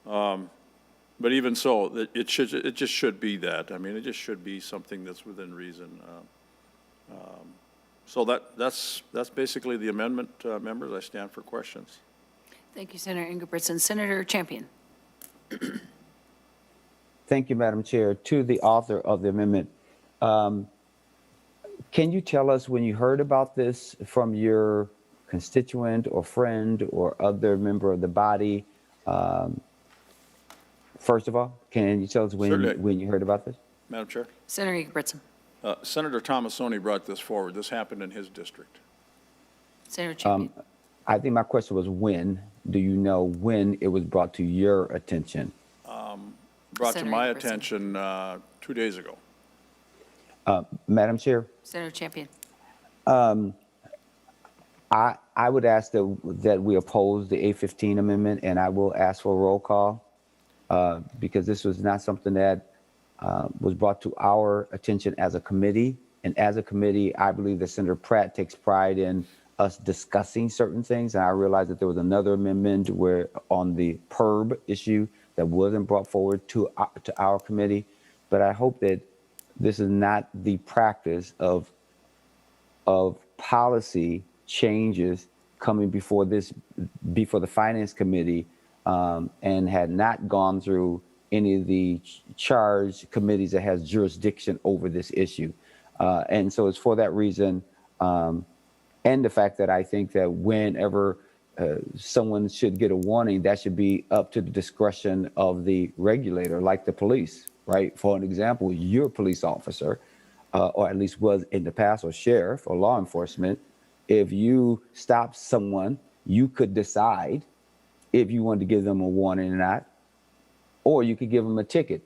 but even so, it just should be that. I mean, it just should be something that's within reason. So that's basically the amendment, members. I stand for questions. Thank you, Senator Ingebrigtsen. Senator Champion. Thank you, Madam Chair. To the author of the amendment, can you tell us when you heard about this from your constituent or friend or other member of the body? First of all, can you tell us when you heard about this? Madam Chair? Senator Ingebrigtsen. Senator Tomassoni brought this forward. This happened in his district. Senator Champion. I think my question was when. Do you know when it was brought to your attention? Brought Senator to my Ingebrigtsen. attention 2 days ago. Madam Chair, Senator Champion. I would ask that we oppose the A15 amendment, and I will ask for a roll call because this was not something that was brought to our attention as a committee. And as a committee, I believe that Senator Pratt takes pride in us discussing certain things. And I realized that there was another amendment where on the PERB issue that wasn't brought forward to our committee. But I hope that this is not the practice of policy changes coming before the Finance Committee and had not gone through any of the charged committees that has jurisdiction over this issue. And so it's for that reason, and the fact that I think that whenever someone should get a warning, that should be up to the discretion of the regulator, like the police, right? For an example, you're a police officer, or at least was in the past, or sheriff or law enforcement. If you stop someone, you could decide if you wanted to give them a warning or not, or you could give them a ticket.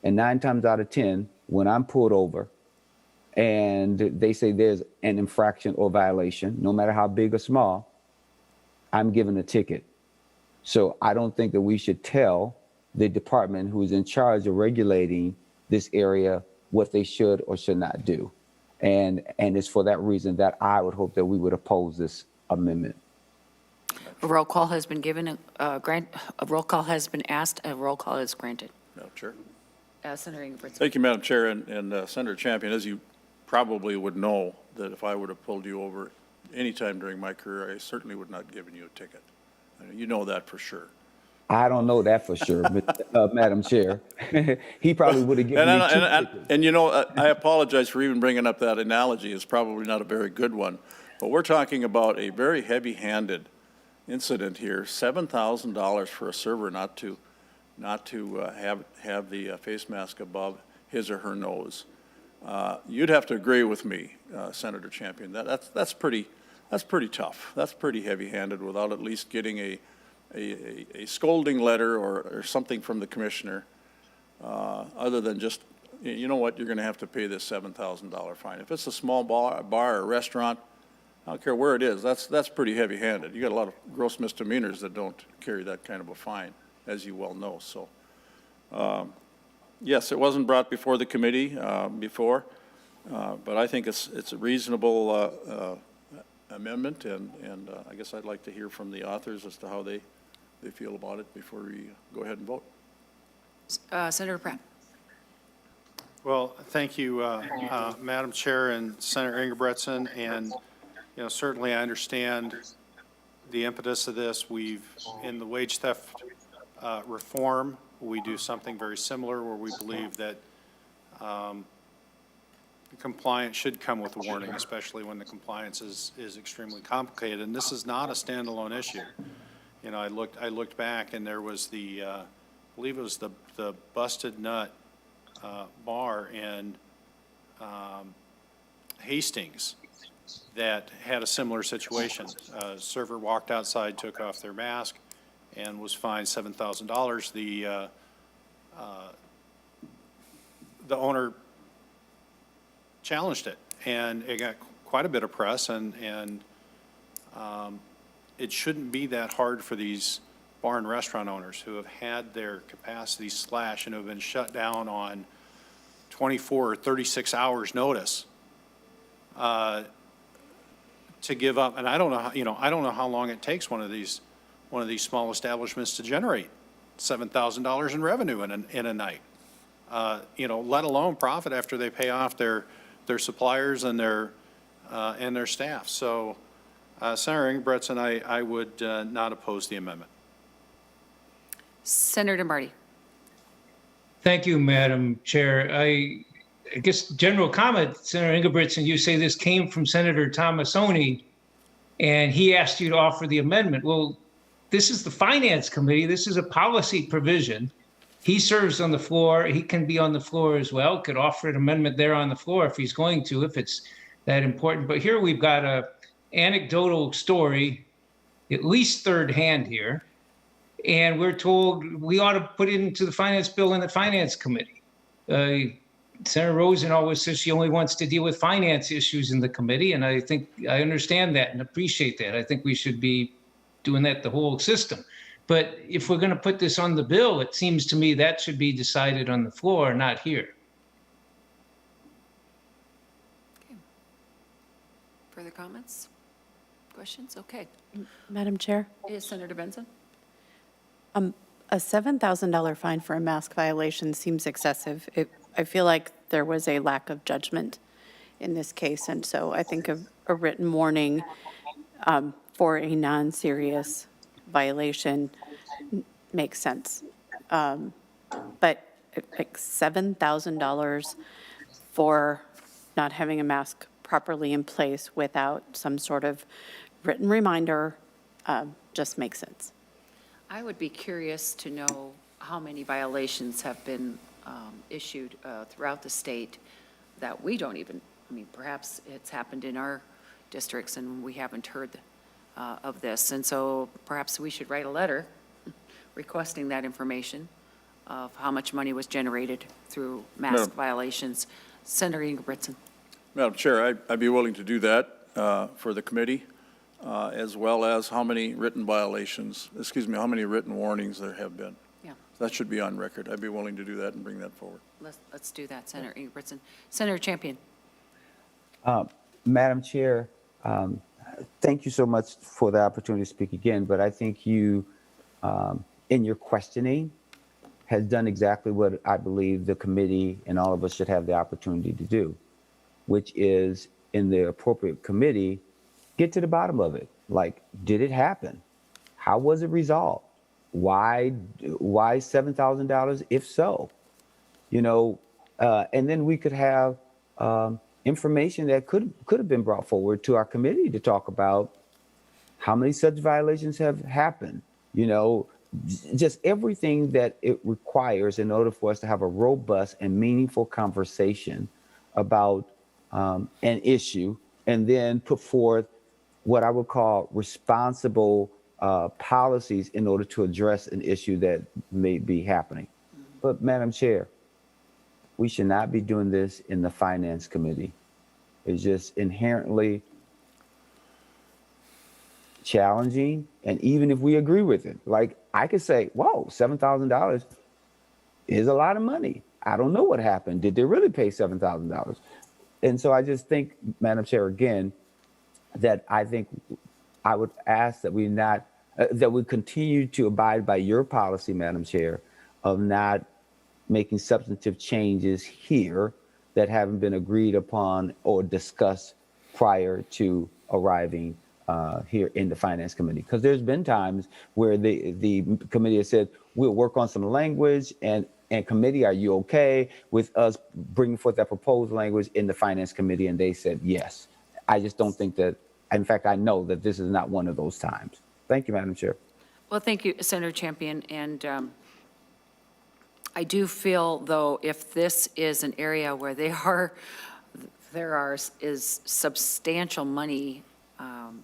And 9 times out of 10, when I'm pulled over and they say there's an infraction or violation, no matter how big or small, I'm given a ticket. So I don't think that we should tell the department who is in charge of regulating this area what they should or should not do. And it's for that reason that I would hope that we would oppose this amendment. A roll call has been given, a roll call has been asked, a roll call is granted. Madam Chair. Senator Ingebrigtsen. Thank you, Madam Chair, and Senator Champion, as you probably would know, that if I would have pulled you over any time during my career, I certainly would not have given you a ticket. You know that for sure. I don't know that for sure, but, Madam Chair. He probably would have given me 2 tickets. And you know, I apologize for even bringing up that analogy. It's probably not a very good one. But we're talking about a very heavy-handed incident here, $7,000 for a server not to have the face mask above his or her nose. You'd have to agree with me, Senator Champion. That's pretty tough. That's pretty heavy-handed without at least getting a scolding letter or something from the commissioner, other than just, you know what, you're going to have to pay this $7,000 fine. If it's a small bar or restaurant, I don't care where it is, that's pretty heavy-handed. You got a lot of gross misdemeanors that don't carry that kind of a fine, as you well know. So, yes, it wasn't brought before the committee before, but I think it's a reasonable amendment, and I guess I'd like to hear from the authors as to how they feel about it before we go ahead and vote. Senator Pratt. Well, thank you, Madam Chair and Senator Ingebrigtsen. And, you know, certainly I understand the impetus of this. In the wage theft reform, we do something very similar where we believe that compliance should come with a warning, especially when the compliance is extremely complicated. And this is not a standalone issue. You know, I looked back, and there was I believe it was the Busted Nut bar in Hastings that had a similar situation. A server walked outside, took off their mask, and was fined $7,000. The owner challenged it, and it got quite a bit of press, and it shouldn't be that hard for these bar and restaurant owners who have had their capacity slashed and who have been shut down on 24 or 36 hours notice to give up. And I don't know how, I don't know how long it takes one of these small establishments to generate $7,000 in revenue in a night, let alone profit after they pay off their suppliers and their staff. So, Senator Ingebrigtsen, I would not oppose the amendment. Senator Marty. Thank you, Madam Chair. I guess general comment, Senator Ingebrigtsen, you say this came from Senator Tomassoni, and he asked you to offer the amendment. Well, this is the Finance Committee. This is a policy provision. He serves on the floor. He can be on the floor as well, could offer an amendment there on the floor if he's going to, if it's that important. But here we've got a anecdotal story, at least third hand here, and we're told we ought to put it into the finance bill in the Finance Committee. Senator Rosen always says she only wants to deal with finance issues in the committee, and I think I understand that and appreciate that. I think we should be doing that the whole system. But if we're going to put this on the bill, it seems to me that should be decided on the floor, not here. Okay. Further comments? Questions? Okay. Madam Chair, Yes, Senator Benson. a $7,000 fine for a mask violation seems excessive. I feel like there was a lack of judgment in this case, and so I think a written warning for a non-serious violation makes sense. But like $7,000 for not having a mask properly in place without some sort of written reminder just makes sense. I would be curious to know how many violations have been issued throughout the state that we don't even, perhaps it's happened in our districts and we haven't heard of this. And so perhaps we should write a letter requesting that information of how much money was generated through mask violations. Senator Ingebrigtsen. Madam Chair, I'd be willing to do that for the committee, as well as how many written violations, how many written warnings there have been. Yeah. That should be on record. I'd be willing to do that and bring that forward. Let's do that, Senator Ingebrigtsen. Senator Champion. Madam Chair, thank you so much for the opportunity to speak again, but I think you, in your questioning, has done exactly what I believe the committee and all of us should have the opportunity to do, which is, in the appropriate committee, get to the bottom of it. Like, did it happen? How was it resolved? Why $7,000? If so, and then we could have information that could have been brought forward to our committee to talk about how many such violations have happened. Just everything that it requires in order for us to have a robust and meaningful conversation about an issue, and then put forth what I would call responsible policies in order to address an issue that may be happening. But Madam Chair, we should not be doing this in the Finance Committee. It's just inherently challenging. And even if we agree with it, like I could say, whoa, $7,000 is a lot of money. I don't know what happened. Did they really pay $7,000? And so I just think, Madam Chair, again, that I think I would ask that we not, that we continue to abide by your policy, Madam Chair, of not making substantive changes here that haven't been agreed upon or discussed prior to arriving here in the Finance Committee. Because there's been times where the committee has said, we'll work on some language, and committee, are you okay with us bringing forth that proposed language in the Finance Committee? And they said yes. I just don't think that, in fact, I know that this is not one of those times. Thank you, Madam Chair. Well, thank you, Senator Champion. And I do feel, though, if this is an area where there is substantial money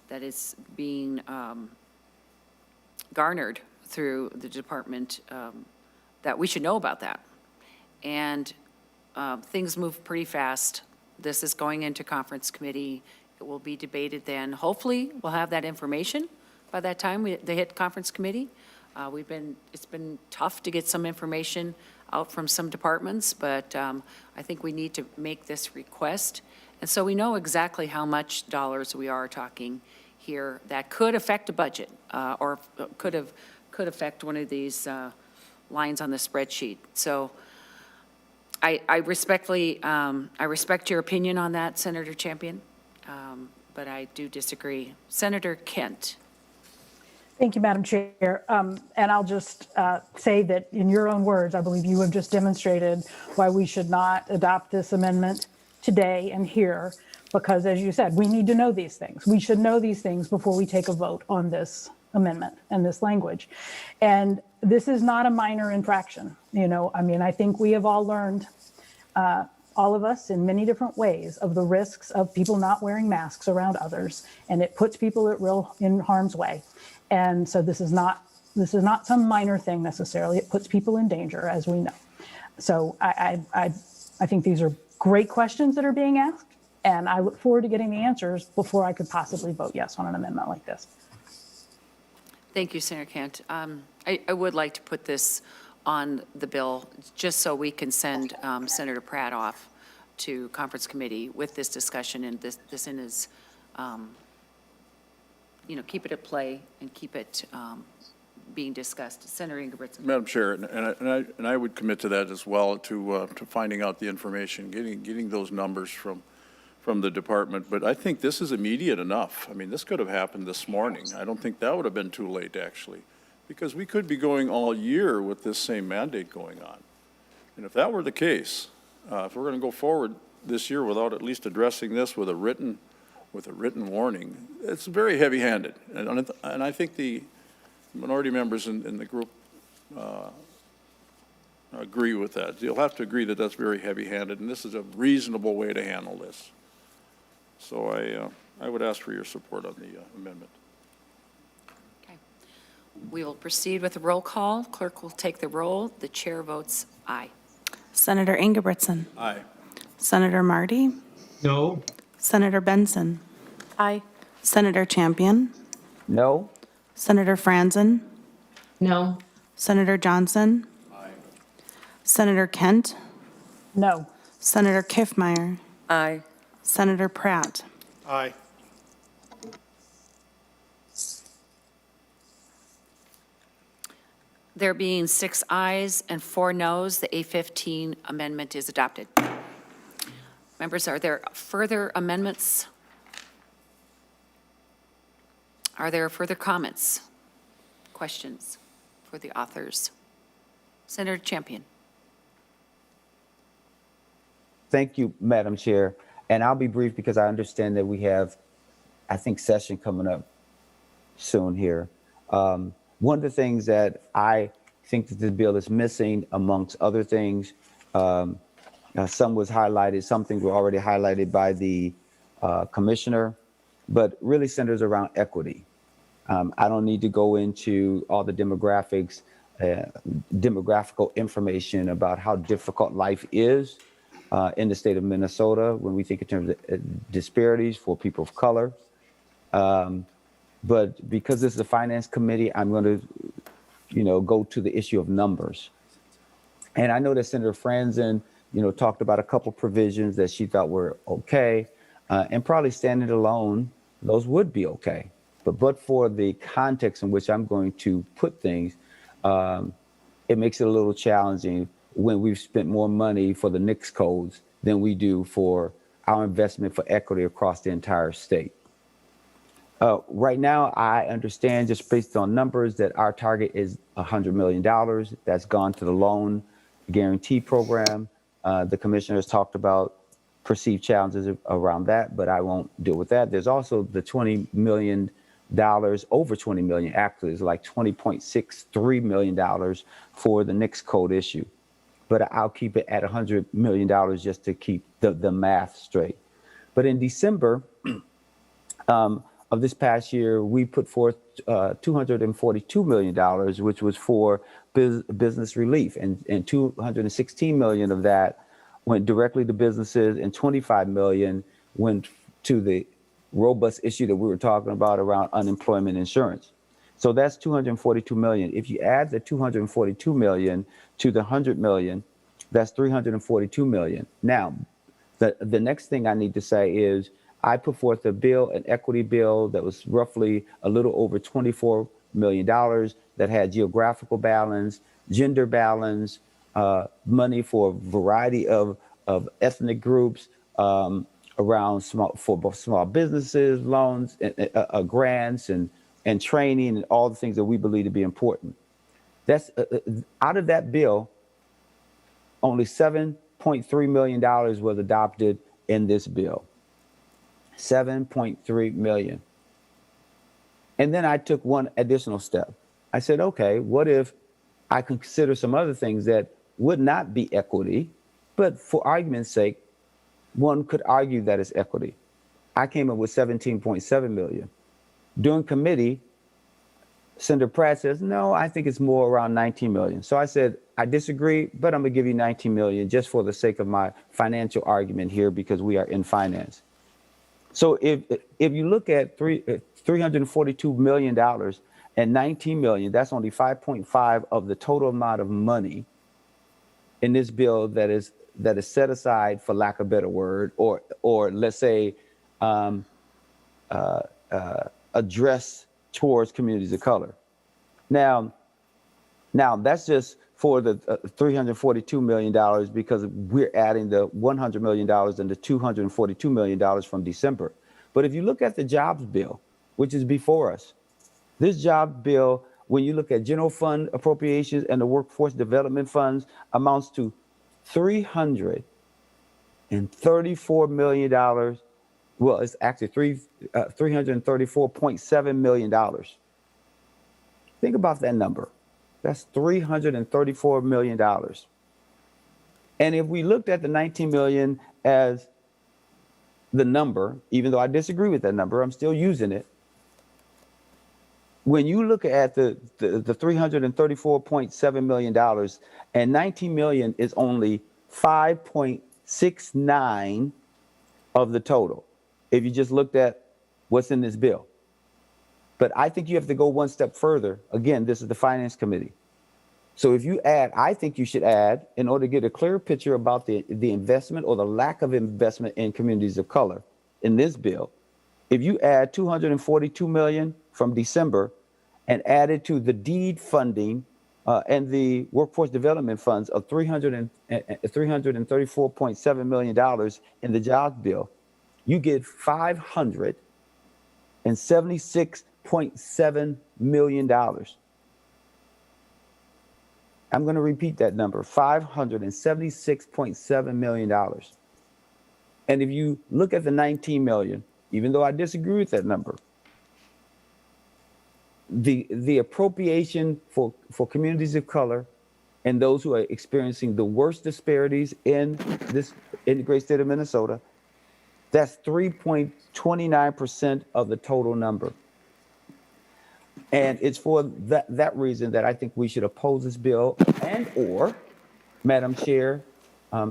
that is being garnered through the department, that we should know about that. And things move pretty fast. This is going into conference committee. It will be debated then. Hopefully, we'll have that information by that time they hit conference committee. It's been tough to get some information out from some departments, but I think we need to make this request. And so we know exactly how much dollars we are talking here that could affect a budget or could affect one of these lines on the spreadsheet. So I respectfully, I respect your opinion on that, Senator Champion, but I do disagree. Senator Kent. Thank you, Madam Chair. And I'll just say that in your own words, I believe you have just demonstrated why we should not adopt this amendment today and here, because as you said, we need to know these things. We should know these things before we take a vote on this amendment and this language. And this is not a minor infraction. I think we have all learned, all of us in many different ways, of the risks of people not wearing masks around others, and it puts people in harm's way. And so this is not some minor thing necessarily. It puts people in danger, as we know. So I think these are great questions that are being asked, and I look forward to getting the answers before I could possibly vote yes on an amendment like this. Thank you, Senator Kent. I would like to put this on the bill just so we can send Senator Pratt off to conference committee with this discussion and this in his, keep it at play and keep it being discussed. Senator Ingebrigtsen. Madam Chair, and I would commit to that as well, to finding out the information, getting those numbers from the department. But I think this is immediate enough. I mean, this could have happened this morning. I don't think that would have been too late, actually, because we could be going all year with this same mandate going on. And if that were the case, if we're going to go forward this year without at least addressing this with a written warning, it's very heavy-handed. And I think the minority members in the group agree with that. You'll have to agree that that's very heavy-handed, and this is a reasonable way to handle this. So I would ask for your support on the amendment. Okay. We will proceed with a roll call. Clerk will take the roll. The chair votes aye. Senator Ingebrigtsen. Aye. Senator Marty. No? Senator Benson. Aye. Senator Champion. No? Senator Franzen. No. Senator Johnson. Senator Kent. No. Senator Kiffmeyer. Aye. Senator Pratt. Aye. There being 6 ayes and 4 noes, the A15 amendment is adopted. Members, are there further amendments? Are there further comments, questions for the authors? Senator Champion. Thank you, Madam Chair. And I'll be brief because I understand that we have, I think, session coming up soon here. One of the things that I think that the bill is missing, amongst other things, some was highlighted, some things were already highlighted by the commissioner, but really centers around equity. I don't need to go into all the demographics, demographical information about how difficult life is in the state of Minnesota when we think in terms of disparities for people of color. But because this is a finance committee, I'm going to, go to the issue of numbers. And I know that Senator Franzen, talked about a couple provisions that she thought were okay, and probably standing alone, those would be okay. But for the context in which I'm going to put things, it makes it a little challenging when we've spent more money for the NICS codes than we do for our investment for equity across the entire state. Right now, I understand just based on numbers that our target is $100 million. That's gone to the loan guarantee program. The commissioner has talked about perceived challenges around that, but I won't deal with that. There's also the $20 million, over $20 million, actually, it's like $20.63 million for the NICS code issue. But I'll keep it at $100 million just to keep the math straight. But in December, of this past year, we put forth $242 million, which was for business relief, and $216 million of that went directly to businesses, and $25 million went to the robust issue that we were talking about around unemployment insurance. So that's $242 million. If you add the $242 million to the $100 million, that's $342 million. Now, the next thing I need to say is, I put forth a bill, an equity bill that was roughly a little over $24 million that had geographical balance, gender balance, money for a variety of ethnic groups, around small businesses, loans, grants, and training, and all the things that we believe to be important. That's out of that bill, only $7.3 million was adopted in this bill. 7.3 million. And then I took one additional step. I said, okay, what if I consider some other things that would not be equity, but for argument's sake, one could argue that it's equity. I came up with 17.7 million. During committee, Senator Pratt says, no, I think it's more around 19 million. So I said, I disagree, but I'm gonna give you 19 million just for the sake of my financial argument here because we are in finance. So if you look at $342 million and 19 million, that's only 5.5 of the total amount of money in this bill that is set aside, for lack of a better word, or let's say addressed towards communities of color. Now that's just for the $342 million because we're adding the $100 million and the $242 million from December. But if you look at the jobs bill, which is before us, this job bill, when you look at general fund appropriations and the workforce development funds, amounts to $334 million. Well, it's actually $334.7 million. Think about that number. That's $334 million. And if we looked at the 19 million as the number, even though I disagree with that number, I'm still using it. when you look at the $334.7 million, and 19 million is only 5.69 of the total, if you just looked at what's in this bill. But I think you have to go one step further. Again, this is the Finance Committee. So if you add, I think you should add, in order to get a clear picture about the investment or the lack of investment in communities of color in this bill, if you add 242 million from December and add it to the deed funding and the workforce development funds of $334.7 million in the jobs bill, you get $576.7 million. I'm going to repeat that number, $576.7 million. And if you look at the 19 million, even though I disagree with that number, the appropriation for communities of color and those who are experiencing the worst disparities in the great state of Minnesota, that's 3.29% of the total number. And it's for that reason that I think we should oppose this bill, and or, Madam Chair,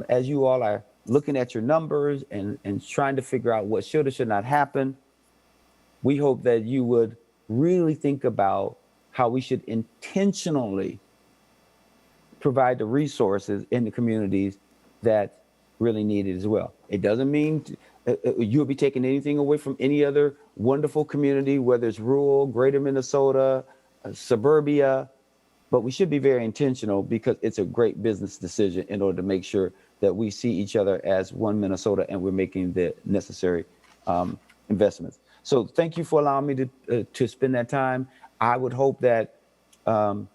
as you all are looking at your numbers and trying to figure out what should or should not happen, we hope that you would really think about how we should intentionally provide the resources in the communities that really need it as well. It doesn't mean you'll be taking anything away from any other wonderful community, whether it's rural, greater Minnesota, suburbia, but we should be very intentional because it's a great business decision in order to make sure that we see each other as one Minnesota and we're making the necessary investments. So thank you for allowing me to spend that time. I would hope that that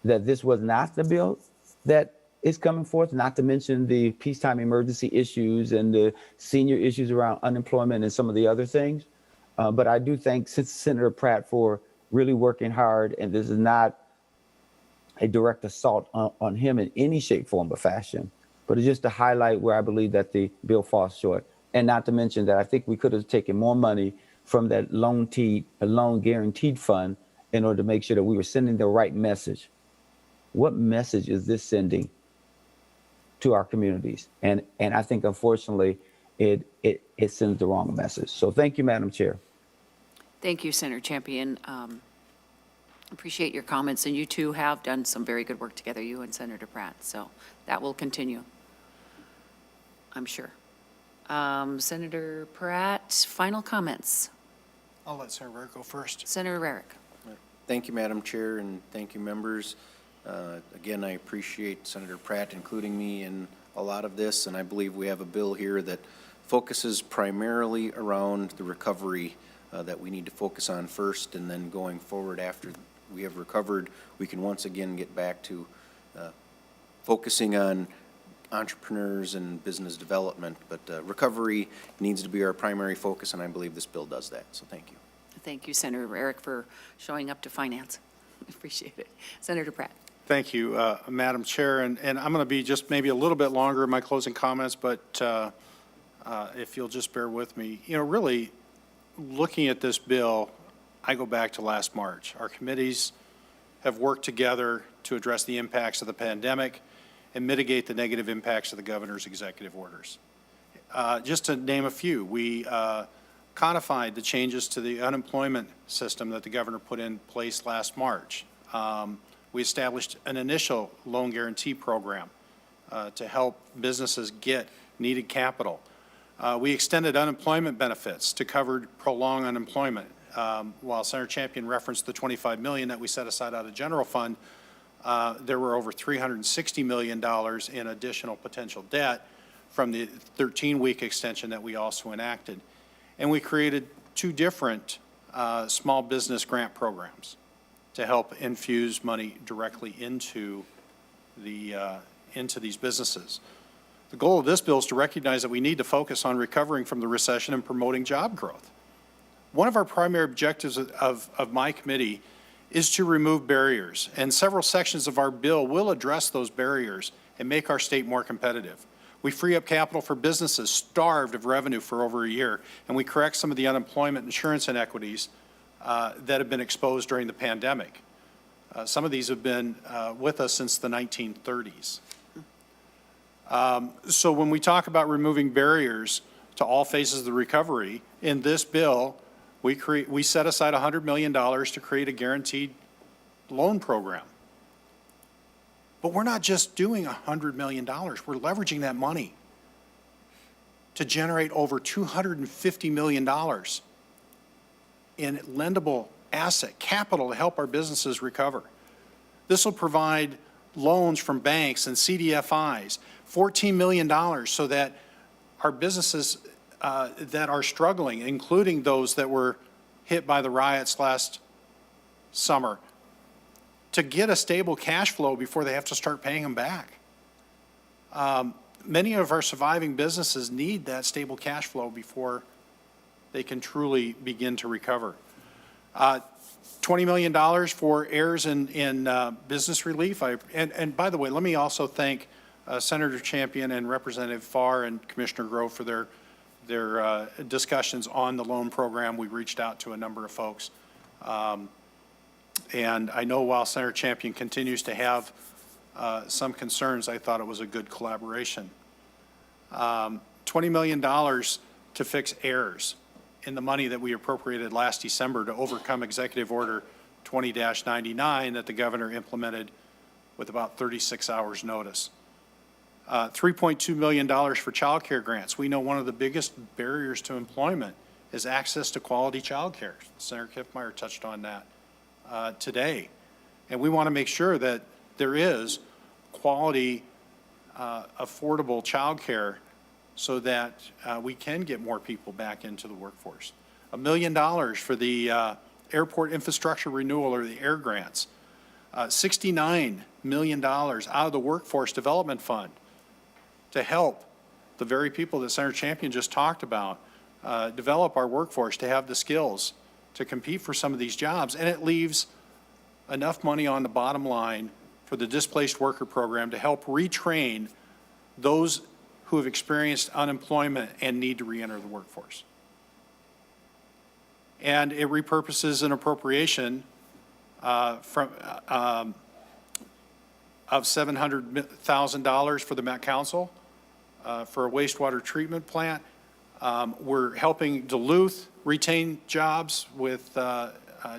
this was not the bill that is coming forth, not to mention the peacetime emergency issues and the senior issues around unemployment and some of the other things. But I do thank Senator Pratt for really working hard, and this is not a direct assault on him in any shape, form, or fashion, but it's just to highlight where I believe that the bill falls short. And not to mention that I think we could have taken more money from that loan guaranteed fund in order to make sure that we were sending the right message. What message is this sending to our communities? And I think, unfortunately, it sends the wrong message. So thank you, Madam Chair. Thank you, Senator Champion. Appreciate your comments, and you two have done some very good work together, you and Senator Pratt, so that will continue, I'm sure. Senator Pratt, final comments. I'll let Senator Rarick go first. Senator Rarick. Thank you, Madam Chair, and thank you, members. Again, I appreciate Senator Pratt including me in a lot of this, and I believe we have a bill here that focuses primarily around the recovery that we need to focus on first, and then going forward after we have recovered, we can once again get back to focusing on entrepreneurs and business development. But recovery needs to be our primary focus, and I believe this bill does that. So thank you. Thank you, Senator Rarick, for showing up to finance. Appreciate it. Senator Pratt. Thank you, Madam Chair. And I'm going to be just maybe a little bit longer in my closing comments, but if you'll just bear with me. You know, really, looking at this bill, I go back to last March. Our committees have worked together to address the impacts of the pandemic and mitigate the negative impacts of the governor's executive orders. Just to name a few, we codified the changes to the unemployment system that the governor put in place last March. We established an initial loan guarantee program to help businesses get needed capital. We extended unemployment benefits to cover prolonged unemployment. While Senator Champion referenced the $25 million that we set aside out of general fund, there were over $360 million in additional potential debt from the 13-week extension that we also enacted. And we created two different small business grant programs to help infuse money directly into these businesses. The goal of this bill is to recognize that we need to focus on recovering from the recession and promoting job growth. One of our primary objectives of my committee is to remove barriers, and several sections of our bill will address those barriers and make our state more competitive. We free up capital for businesses starved of revenue for over a year, and we correct some of the unemployment insurance inequities that have been exposed during the pandemic. Some of these have been with us since the 1930s. So when we talk about removing barriers to all phases of the recovery, in this bill, we set aside $100 million to create a guaranteed loan program. But we're not just doing $100 million. We're leveraging that money to generate over $250 million in lendable asset capital to help our businesses recover. This will provide loans from banks and CDFIs, $14 million, so that our businesses that are struggling, including those that were hit by the riots last summer, to get a stable cash flow before they have to start paying them back. Many of our surviving businesses need that stable cash flow before they can truly begin to recover. $20 million for heirs in business relief. And by the way, let me also thank Senator Champion and Representative Farr and Commissioner Grove for their discussions on the loan program. We reached out to a number of folks. And I know while Senator Champion continues to have some concerns, I thought it was a good collaboration. $20 million to fix errors in the money that we appropriated last December to overcome Executive Order 20-99 that the governor implemented with about 36 hours notice. $3.2 million for child care grants. We know one of the biggest barriers to employment is access to quality child care. Senator Kiffmeyer touched on that today. And we want to make sure that there is quality, affordable child care so that we can get more people back into the workforce. $1 million for the airport infrastructure renewal, or the air grants. $69 million out of the Workforce Development Fund to help the very people that Senator Champion just talked about develop our workforce to have the skills to compete for some of these jobs. And it leaves enough money on the bottom line for the Displaced Worker Program to help retrain those who have experienced unemployment and need to reenter the workforce. And it repurposes an appropriation of $700,000 for the Met Council for a wastewater treatment plant. We're helping Duluth retain jobs with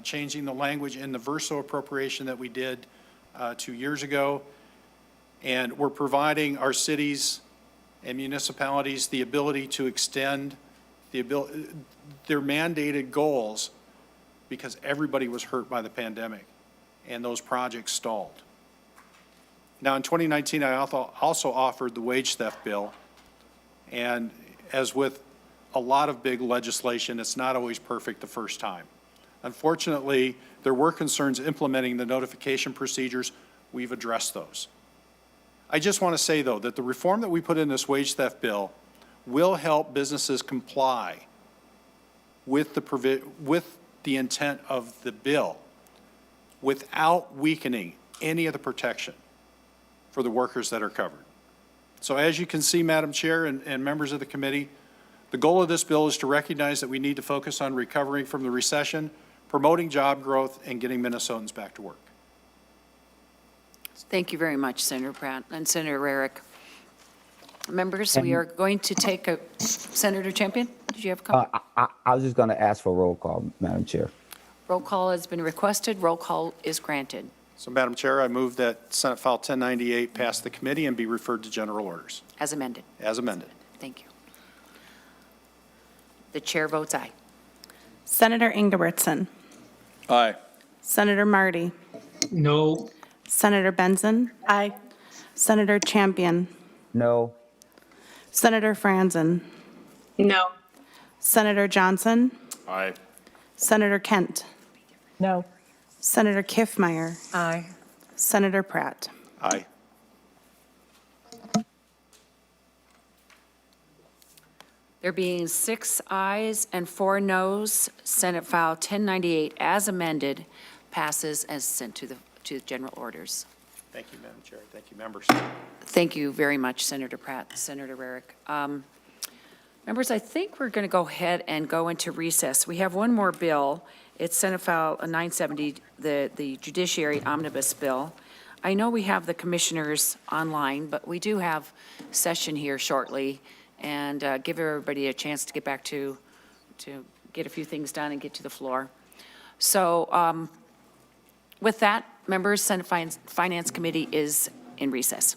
changing the language in the Verso appropriation that we did 2 years ago. And we're providing our cities and municipalities the ability to extend their mandated goals, because everybody was hurt by the pandemic and those projects stalled. Now, in 2019, I also offered the wage theft bill. And as with a lot of big legislation, it's not always perfect the first time. Unfortunately, there were concerns implementing the notification procedures. We've addressed those. I just want to say, though, that the reform that we put in this wage theft bill will help businesses comply with the intent of the bill without weakening any of the protection for the workers that are covered. So as you can see, Madam Chair and members of the committee, the goal of this bill is to recognize that we need to focus on recovering from the recession, promoting job growth, and getting Minnesotans back to work. Thank you very much, Senator Pratt and Senator Rarick. Members, we are going to take a, Senator Champion, did you have a comment? I was just going to ask for a roll call, Madam Chair. Roll call has been requested. Roll call is granted. So, Madam Chair, I move that Senate File 1098 pass the committee and be referred to general orders. As amended. As amended. Thank you. The chair votes aye. Senator Ingebrigtsen. Aye. Senator Marty. No. Senator Benson. Aye. Senator Champion. No. Senator Franzen. No. Senator Johnson. Aye. Senator Kent. No. Senator Kiffmeyer. Aye. Senator Pratt. Aye. There being 6 ayes and 4 noes, Senate File 1098 as amended passes as sent to the general orders. Thank you, Madam Chair. Thank you, members. Thank you very much, Senator Pratt, Senator Rarick. Members, I think we're going to go ahead and go into recess. We have one more bill. It's Senate File 970, the Judiciary Omnibus Bill. I know we have the commissioners online, but we do have session here shortly, and give everybody a chance to get back to get a few things done and get to the floor. So with that, members, Senate Finance Committee is in recess.